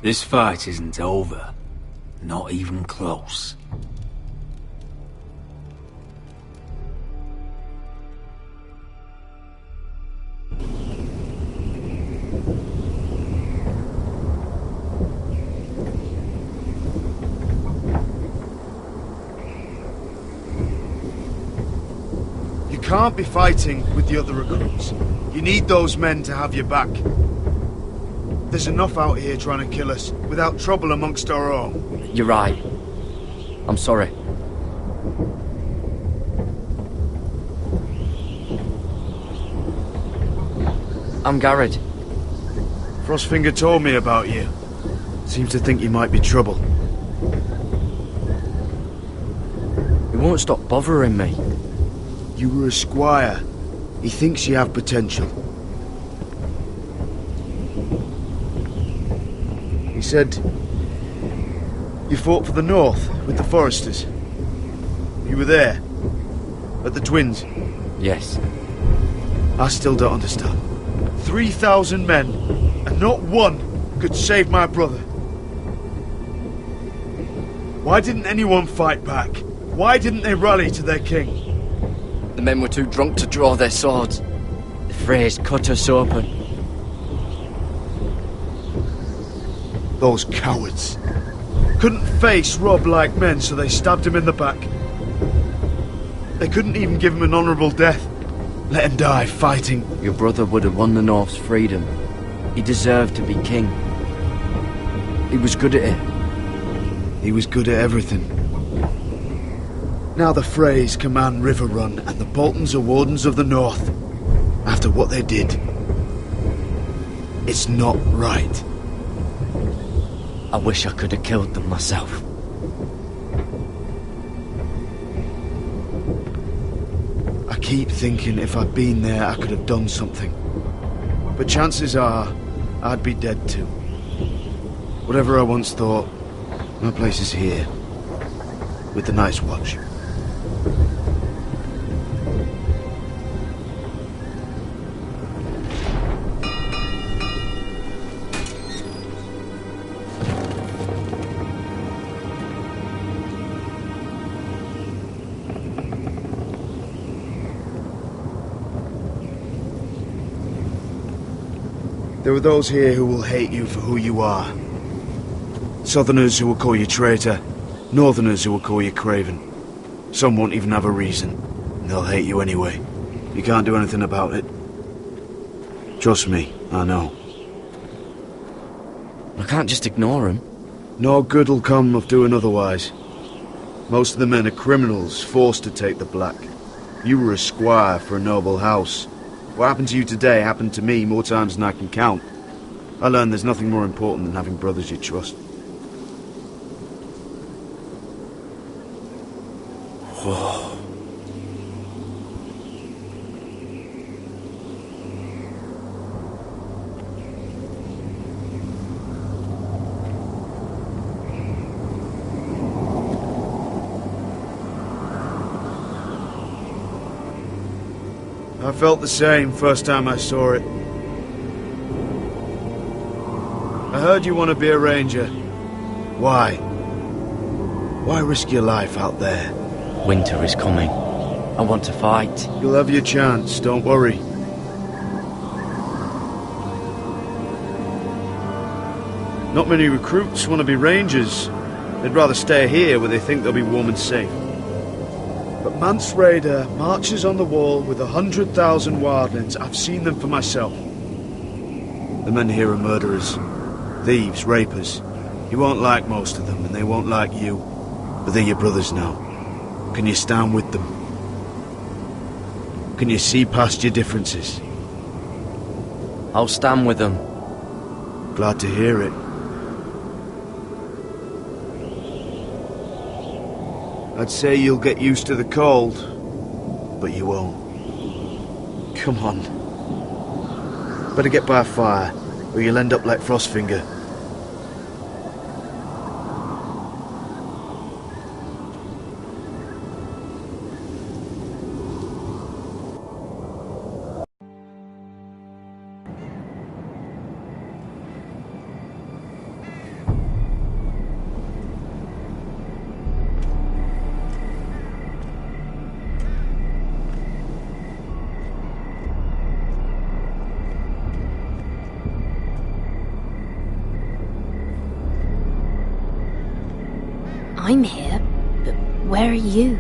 This fight isn't over. Not even close. You can't be fighting with the other recruits. You need those men to have your back. There's enough out here trying to kill us, without trouble amongst our own. You're right. I'm sorry. I'm Garrett. Frostfinger told me about you. Seems to think you might be trouble. He won't stop bothering me. You were a squire. He thinks you have potential. He said you fought for the North with the Foresters. You were there, at the Twins. Yes. I still don't understand. 3,000 men, and not one could save my brother. Why didn't anyone fight back? Why didn't they rally to their king? The men were too drunk to draw their swords. The Freys cut us open. Those cowards. Couldn't face Rob like men, so they stabbed him in the back. They couldn't even give him an honourable death. Let him die fighting. Your brother would have won the North's freedom. He deserved to be king. He was good at it. He was good at everything. Now the Freys command River Run, and the Boltons are wardens of the North. After what they did. It's not right. I wish I could have killed them myself. I keep thinking if I'd been there, I could have done something. But chances are, I'd be dead too. Whatever I once thought, my place is here. With the Night's Watch. There are those here who will hate you for who you are. Southerners who will call you traitor. Northerners who will call you craven. Some won't even have a reason. And they'll hate you anyway. You can't do anything about it. Trust me, I know. I can't just ignore him. No good will come of doing otherwise. Most of the men are criminals, forced to take the black. You were a squire for a noble house. What happened to you today happened to me more times than I can count. I learned there's nothing more important than having brothers you trust. Whoa. I felt the same first time I saw it. I heard you want to be a ranger. Why? Why risk your life out there? Winter is coming. I want to fight. You'll have your chance, don't worry. Not many recruits want to be rangers. They'd rather stay here where they think they'll be warm and safe. But Mance Raider marches on the wall with 100,000 wildlings. I've seen them for myself. The men here are murderers. Thieves, rapers. You won't like most of them, and they won't like you. But they're your brothers now. Can you stand with them? Can you see past your differences? I'll stand with them. Glad to hear it. I'd say you'll get used to the cold, but you won't. Come on. Better get by a fire, or you'll end up like Frostfinger. I'm here, but where are you?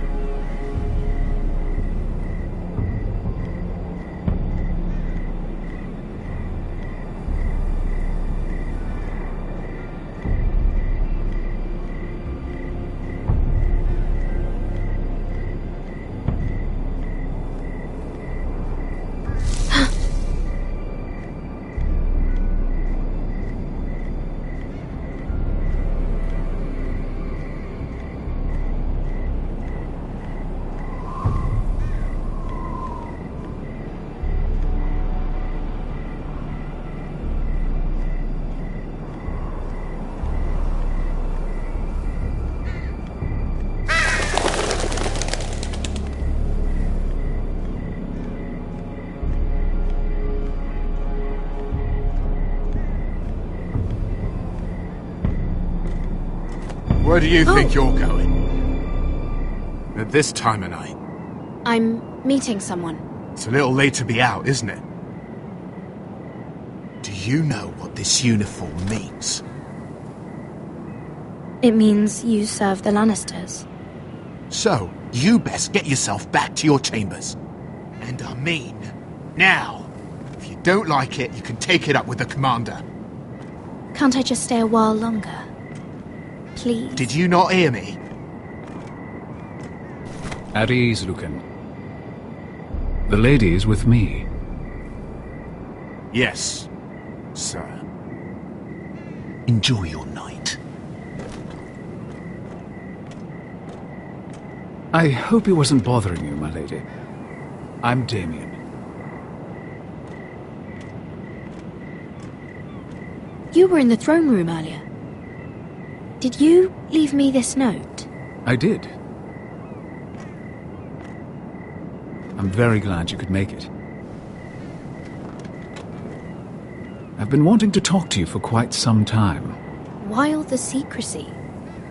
Where do you think you're going? At this time of night? I'm meeting someone. It's a little late to be out, isn't it? Do you know what this uniform means? It means you serve the Lannisters. So, you best get yourself back to your chambers. And I mean, now. If you don't like it, you can take it up with the commander. Can't I just stay a while longer? Please. Did you not hear me? At ease, Lucan. The lady is with me. Yes. sir. Enjoy your night. I hope it wasn't bothering you, my lady. I'm Damien. You were in the throne room earlier. Did you leave me this note? I did. I'm very glad you could make it. I've been wanting to talk to you for quite some time. Why all the secrecy?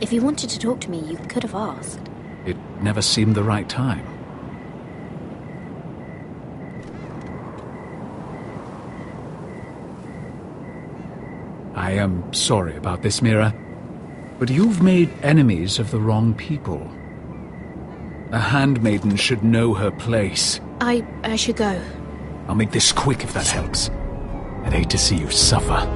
If you wanted to talk to me, you could have asked. It never seemed the right time. I am sorry about this, Mira, but you've made enemies of the wrong people. A handmaiden should know her place. I should go. I'll make this quick if that helps. I'd hate to see you suffer.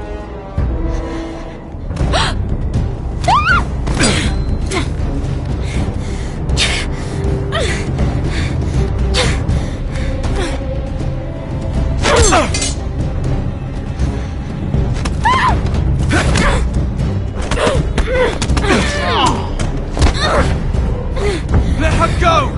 Let her go!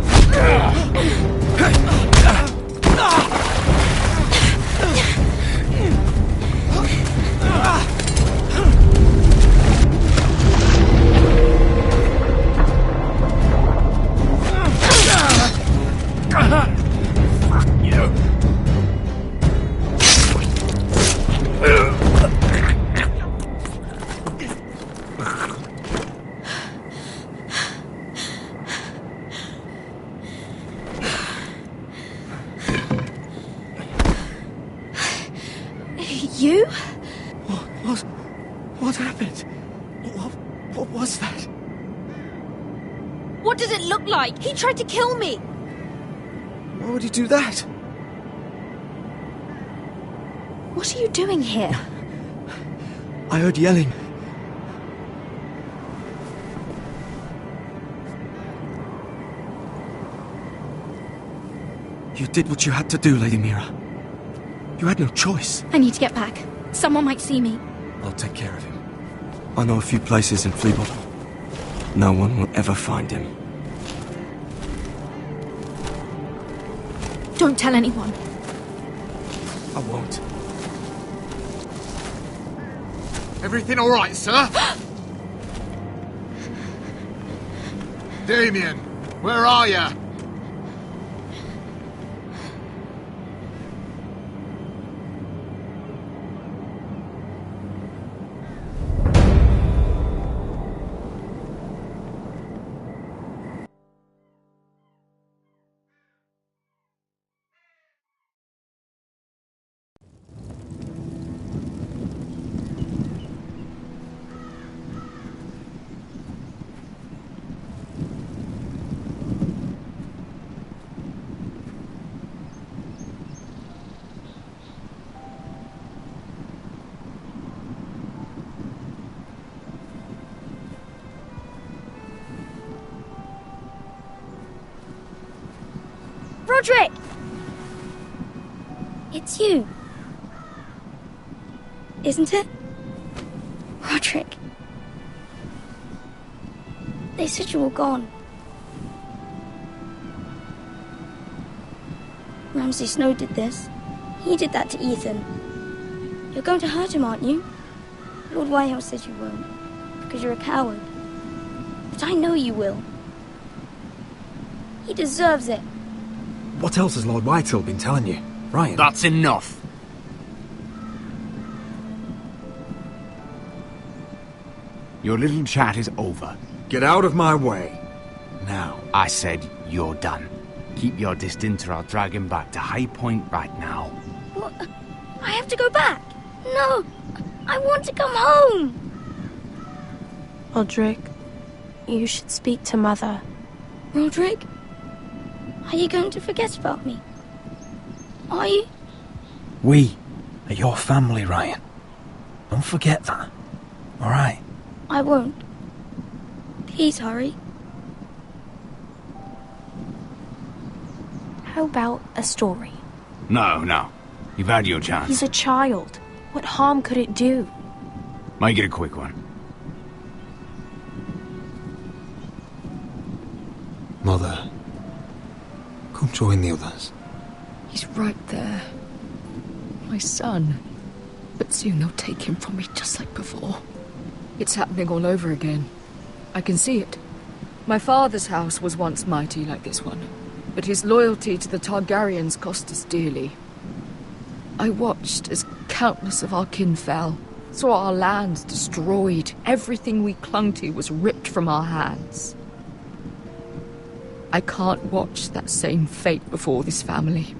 You? What happened? What was that? What does it look like? He tried to kill me! Why would he do that? What are you doing here? I heard yelling. You did what you had to do, Lady Mira. You had no choice. I need to get back. Someone might see me. I'll take care of him. I know a few places in Fleabottom. No one will ever find him. Don't tell anyone. I won't. Everything all right, sir? Damien, where are you? Roderick! It's you. Isn't it? Roderick. They said you were gone. Ramsay Snow did this. He did that to Ethan. You're going to hurt him, aren't you? Lord Whitehill says you won't, because you're a coward. But I know you will. He deserves it. What else has Lord Whitehill been telling you, Ryan? That's enough. Your little chat is over. Get out of my way. Now. I said you're done. Keep your distance or I'll drag him back to High Point right now. What? I have to go back. No, I want to come home. Roderick, you should speak to Mother. Roderick? Are you going to forget about me? Are you? We are your family, Ryan. Don't forget that. All right? I won't. Please hurry. How about a story? No. You've had your chance. He's a child. What harm could it do? Make it a quick one. Mother, come join the others. He's right there. My son. But soon they'll take him from me just like before. It's happening all over again. I can see it. My father's house was once mighty like this one, but his loyalty to the Targaryens cost us dearly. I watched as countless of our kin fell, saw our lands destroyed, everything we clung to was ripped from our hands. I can't watch that same fate before this family.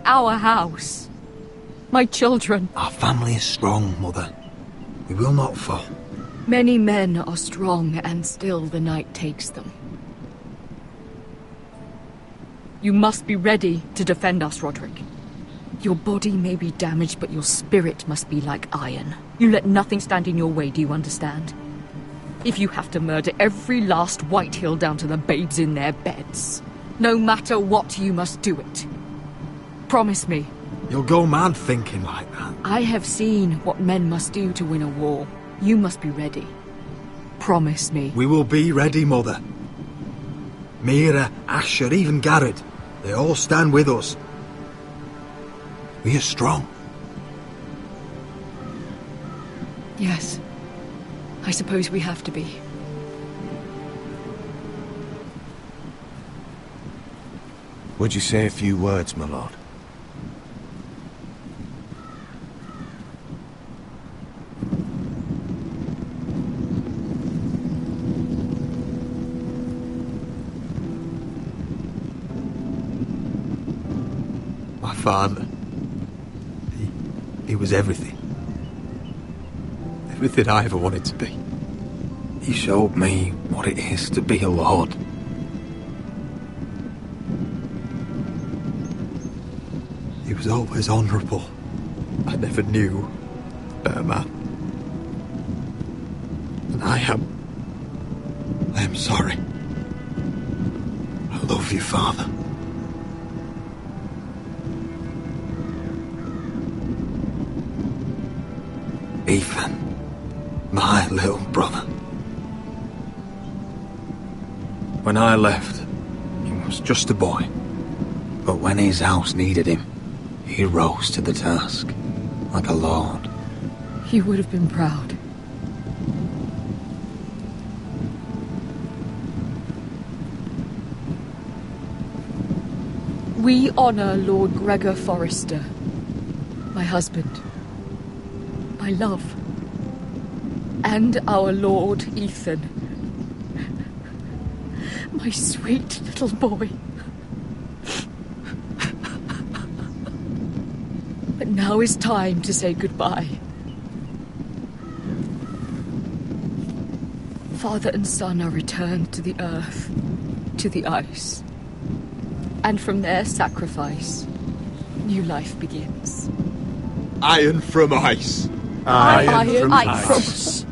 Our house. My children. Our family is strong, Mother. We will not fall. Many men are strong, and still the night takes them. You must be ready to defend us, Roderick. Your body may be damaged, but your spirit must be like iron. You let nothing stand in your way, do you understand? If you have to murder every last Whitehill down to the babes in their beds, no matter what, you must do it. Promise me. You'll go mad thinking like that. I have seen what men must do to win a war. You must be ready. Promise me. We will be ready, Mother. Mira, Asher, even Garrett. They all stand with us. We are strong. Yes. I suppose we have to be. Would you say a few words, my lord? My father. He was everything. Everything I ever wanted to be. He showed me what it is to be a lord. He was always honourable. I never knew a better man. And I am sorry. I love you, Father. Ethan, my little brother. When I left, he was just a boy. But when his house needed him, he rose to the task, like a lord. He would have been proud. We honor Lord Gregor Forrester, my husband, my love, and our Lord Ethan, my sweet little boy. But now is time to say goodbye. Father and son are returned to the earth, to the ice. And from their sacrifice, new life begins. Iron from ice. Iron from ice.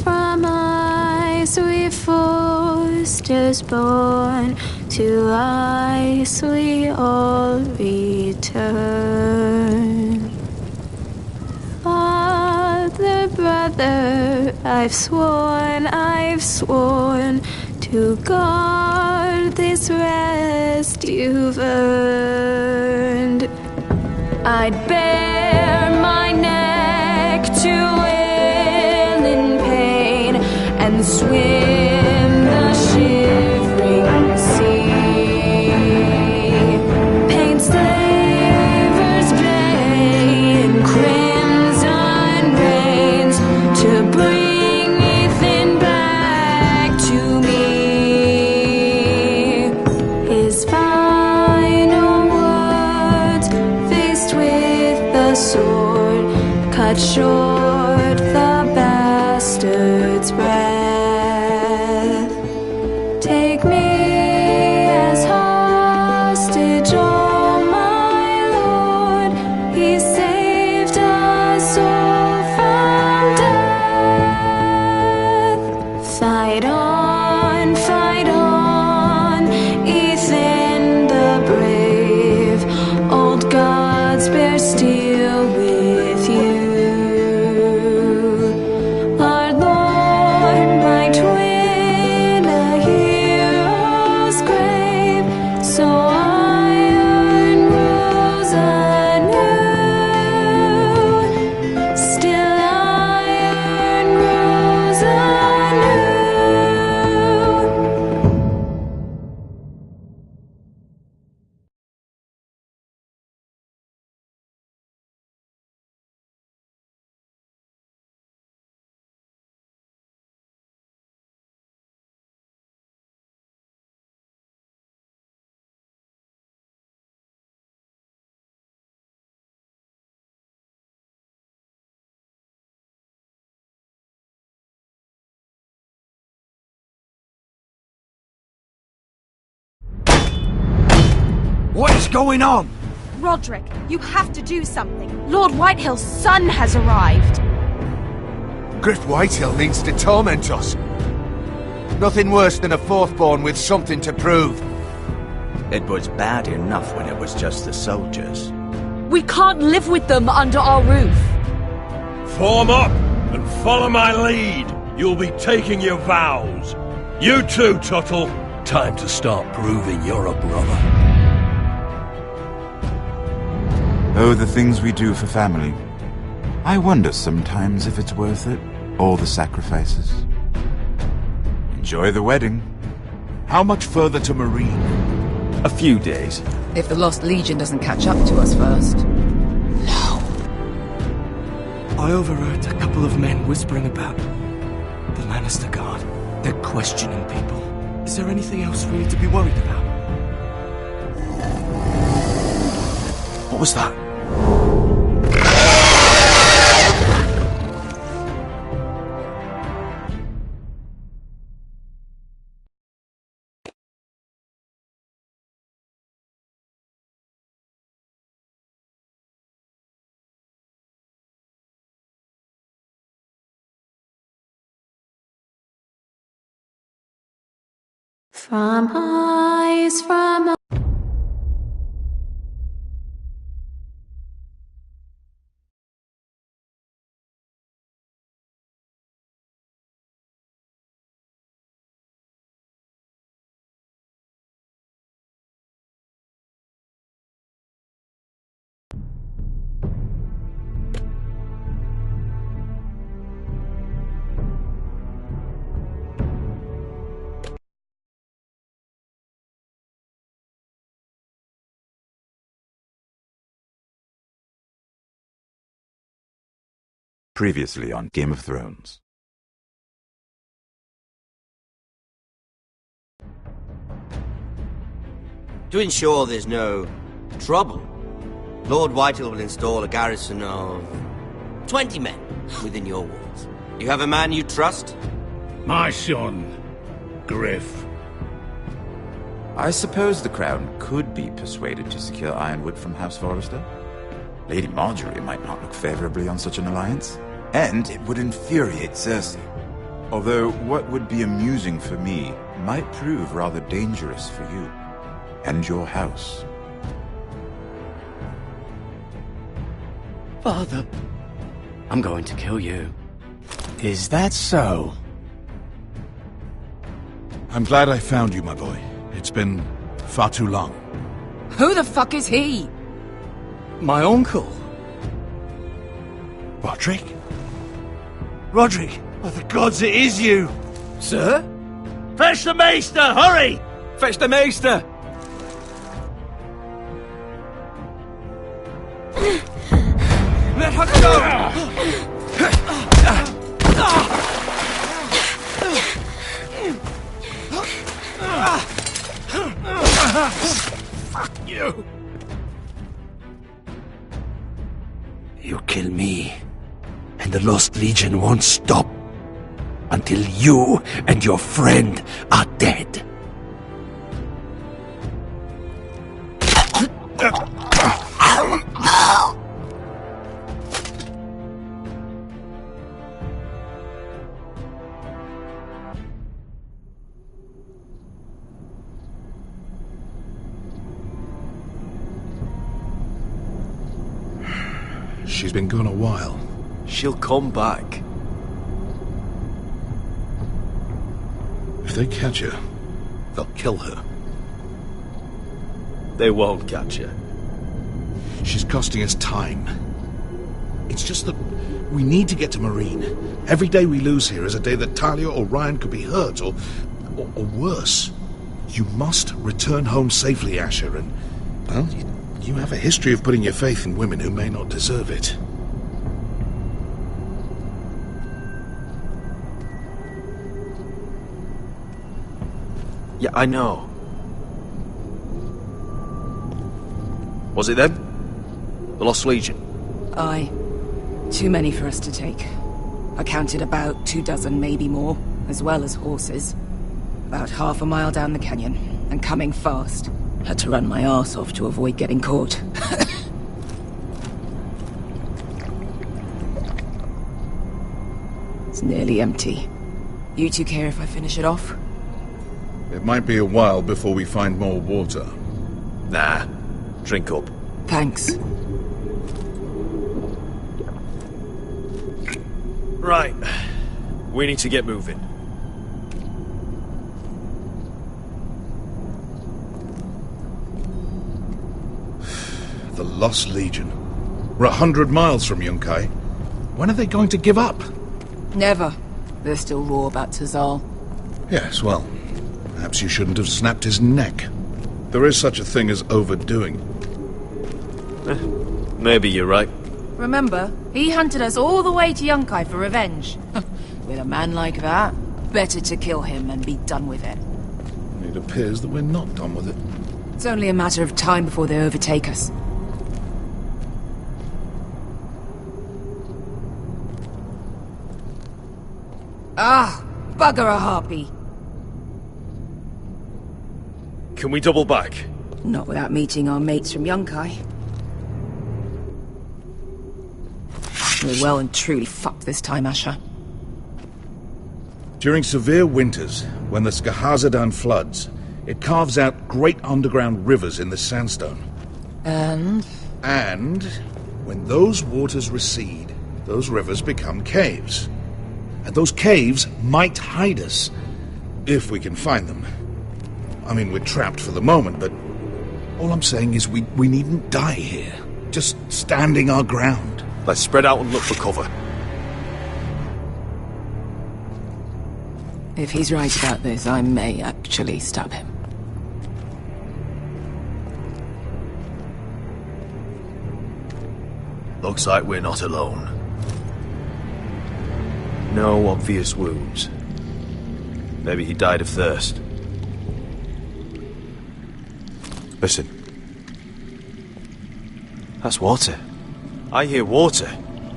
From ice, we foresters born, to ice we all return. Father, brother, I've sworn to guard this rest you've earned. I'd bare my neck to and swim the shivering sea. Paint slavers' blades cut short the bastard's breath. Take me as hostage, oh my Lord. He saved us all from death. Fight on, Ethan the brave. Old gods bear steel with you. Our Lord might win a hero's grave, so iron rose anew. Still iron rose anew. What is going on? Roderick, you have to do something. Lord Whitehill's son has arrived. Griff Whitehill means to torment us. Nothing worse than a fourthborn with something to prove. It was bad enough when it was just the soldiers. We can't live with them under our roof. Form up and follow my lead. You'll be taking your vows. You too, Tuttle. Time to start proving you're a brother. Oh, the things we do for family. I wonder sometimes if it's worth it, all the sacrifices. Enjoy the wedding. How much further to Marine? A few days. If the Lost Legion doesn't catch up to us first. I overheard a couple of men whispering about the Lannister Guard. They're questioning people. Is there anything else we need to be worried about? What was that? From eyes, from Previously on Game of Thrones. To ensure there's no trouble, Lord Whitehill will install a garrison of 20 men within your walls. You have a man you trust? My son, Griff. I suppose the Crown could be persuaded to secure Ironwood from House Forrester. Lady Marjorie might not look favorably on such an alliance, and it would infuriate Cersei. Although what would be amusing for me might prove rather dangerous for you and your house. Father, I'm going to kill you. Is that so? I'm glad I found you, my boy. It's been far too long. Who the fuck is he? My uncle. Roderick? Roderick! By the gods, it is you! Sir? Fetch the Maester, hurry! Fetch the Maester! Let her go! Fuck you! You kill me, the Lost Legion won't stop until you and your friend are dead. She's been gone a while. She'll come back. If they catch her, they'll kill her. They won't catch her. She's costing us time. It's just that we need to get to Marine. Every day we lose here is a day that Talia or Ryan could be hurt, or worse. You must return home safely, Asher, and, well, you have a history of putting your faith in women who may not deserve it. Yeah, I know. Was it them? The Lost Legion? Aye. Too many for us to take. I counted about 24, maybe more, as well as horses. About half a mile down the canyon, and coming fast. Had to run my arse off to avoid getting caught. It's nearly empty. You two care if I finish it off? It might be a while before we find more water. Nah. Drink up. Thanks. Right. We need to get moving. The Lost Legion. We're 100 miles from Yunkai. When are they going to give up? Never. They're still raw about Tazal. Yes, well, perhaps you shouldn't have snapped his neck. There is such a thing as overdoing. Maybe you're right. Remember, he hunted us all the way to Yunkai for revenge. With a man like that, better to kill him and be done with it. It appears that we're not done with it. It's only a matter of time before they overtake us. Ah, bugger a harpy. Can we double back? Not without meeting our mates from Yunkai. We're well and truly fucked this time, Asher. During severe winters, when the Skahazadan floods, it carves out great underground rivers in the sandstone. And? And when those waters recede, those rivers become caves. And those caves might hide us, if we can find them. I mean, we're trapped for the moment, but all I'm saying is we needn't die here. Just standing our ground. Let's spread out and look for cover. If he's right about this, I may actually stab him. Looks like we're not alone. No obvious wounds. Maybe he died of thirst. Listen. That's water. I hear water.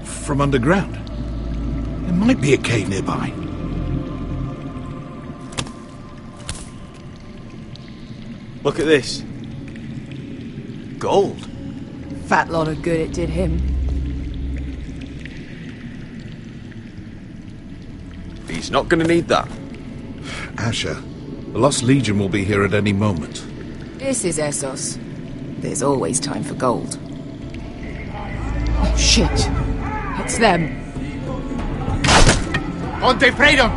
From underground. There might be a cave nearby. Look at this. Gold. Fat lot of good it did him. He's not gonna need that. Asher, the Lost Legion will be here at any moment. This is Essos. There's always time for gold. Oh, shit. It's them. Onte freedom!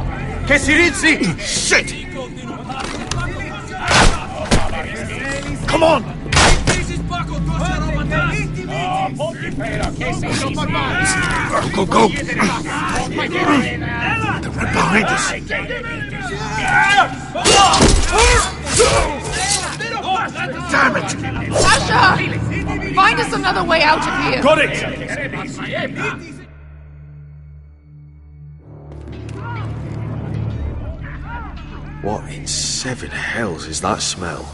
Che si rizzi! Shit! Come on! Go, go, go! They're right behind us. Damn it! Sasha! Find us another way out of here! Got it! What in seven hells is that smell?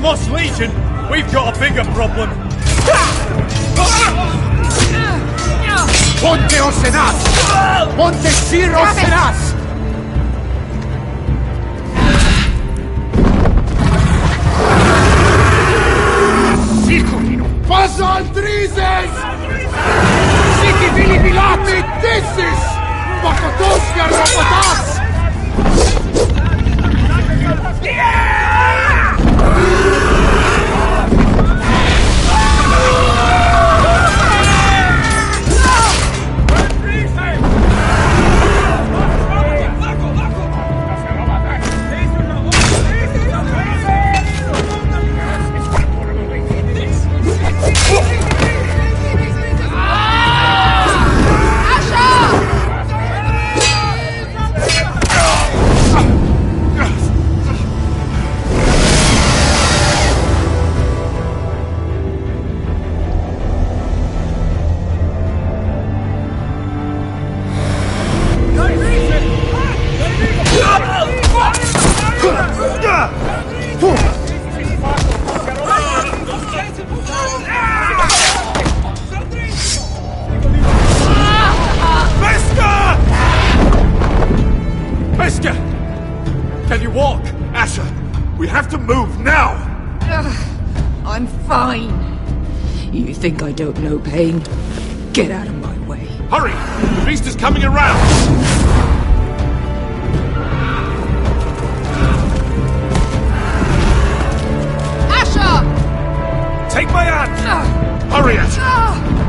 lost Legion, we've got a bigger problem. Ponteos en us! Montesiros en us! Sikulino! Pasaldrizes! Siki vili bilati tissis! Bakotoska robotas! Can you walk? Asher, we have to move now! I'm fine. You think I don't know pain? Get out of my way. Hurry! The beast is coming around! Take my hand! Hurry, Asher!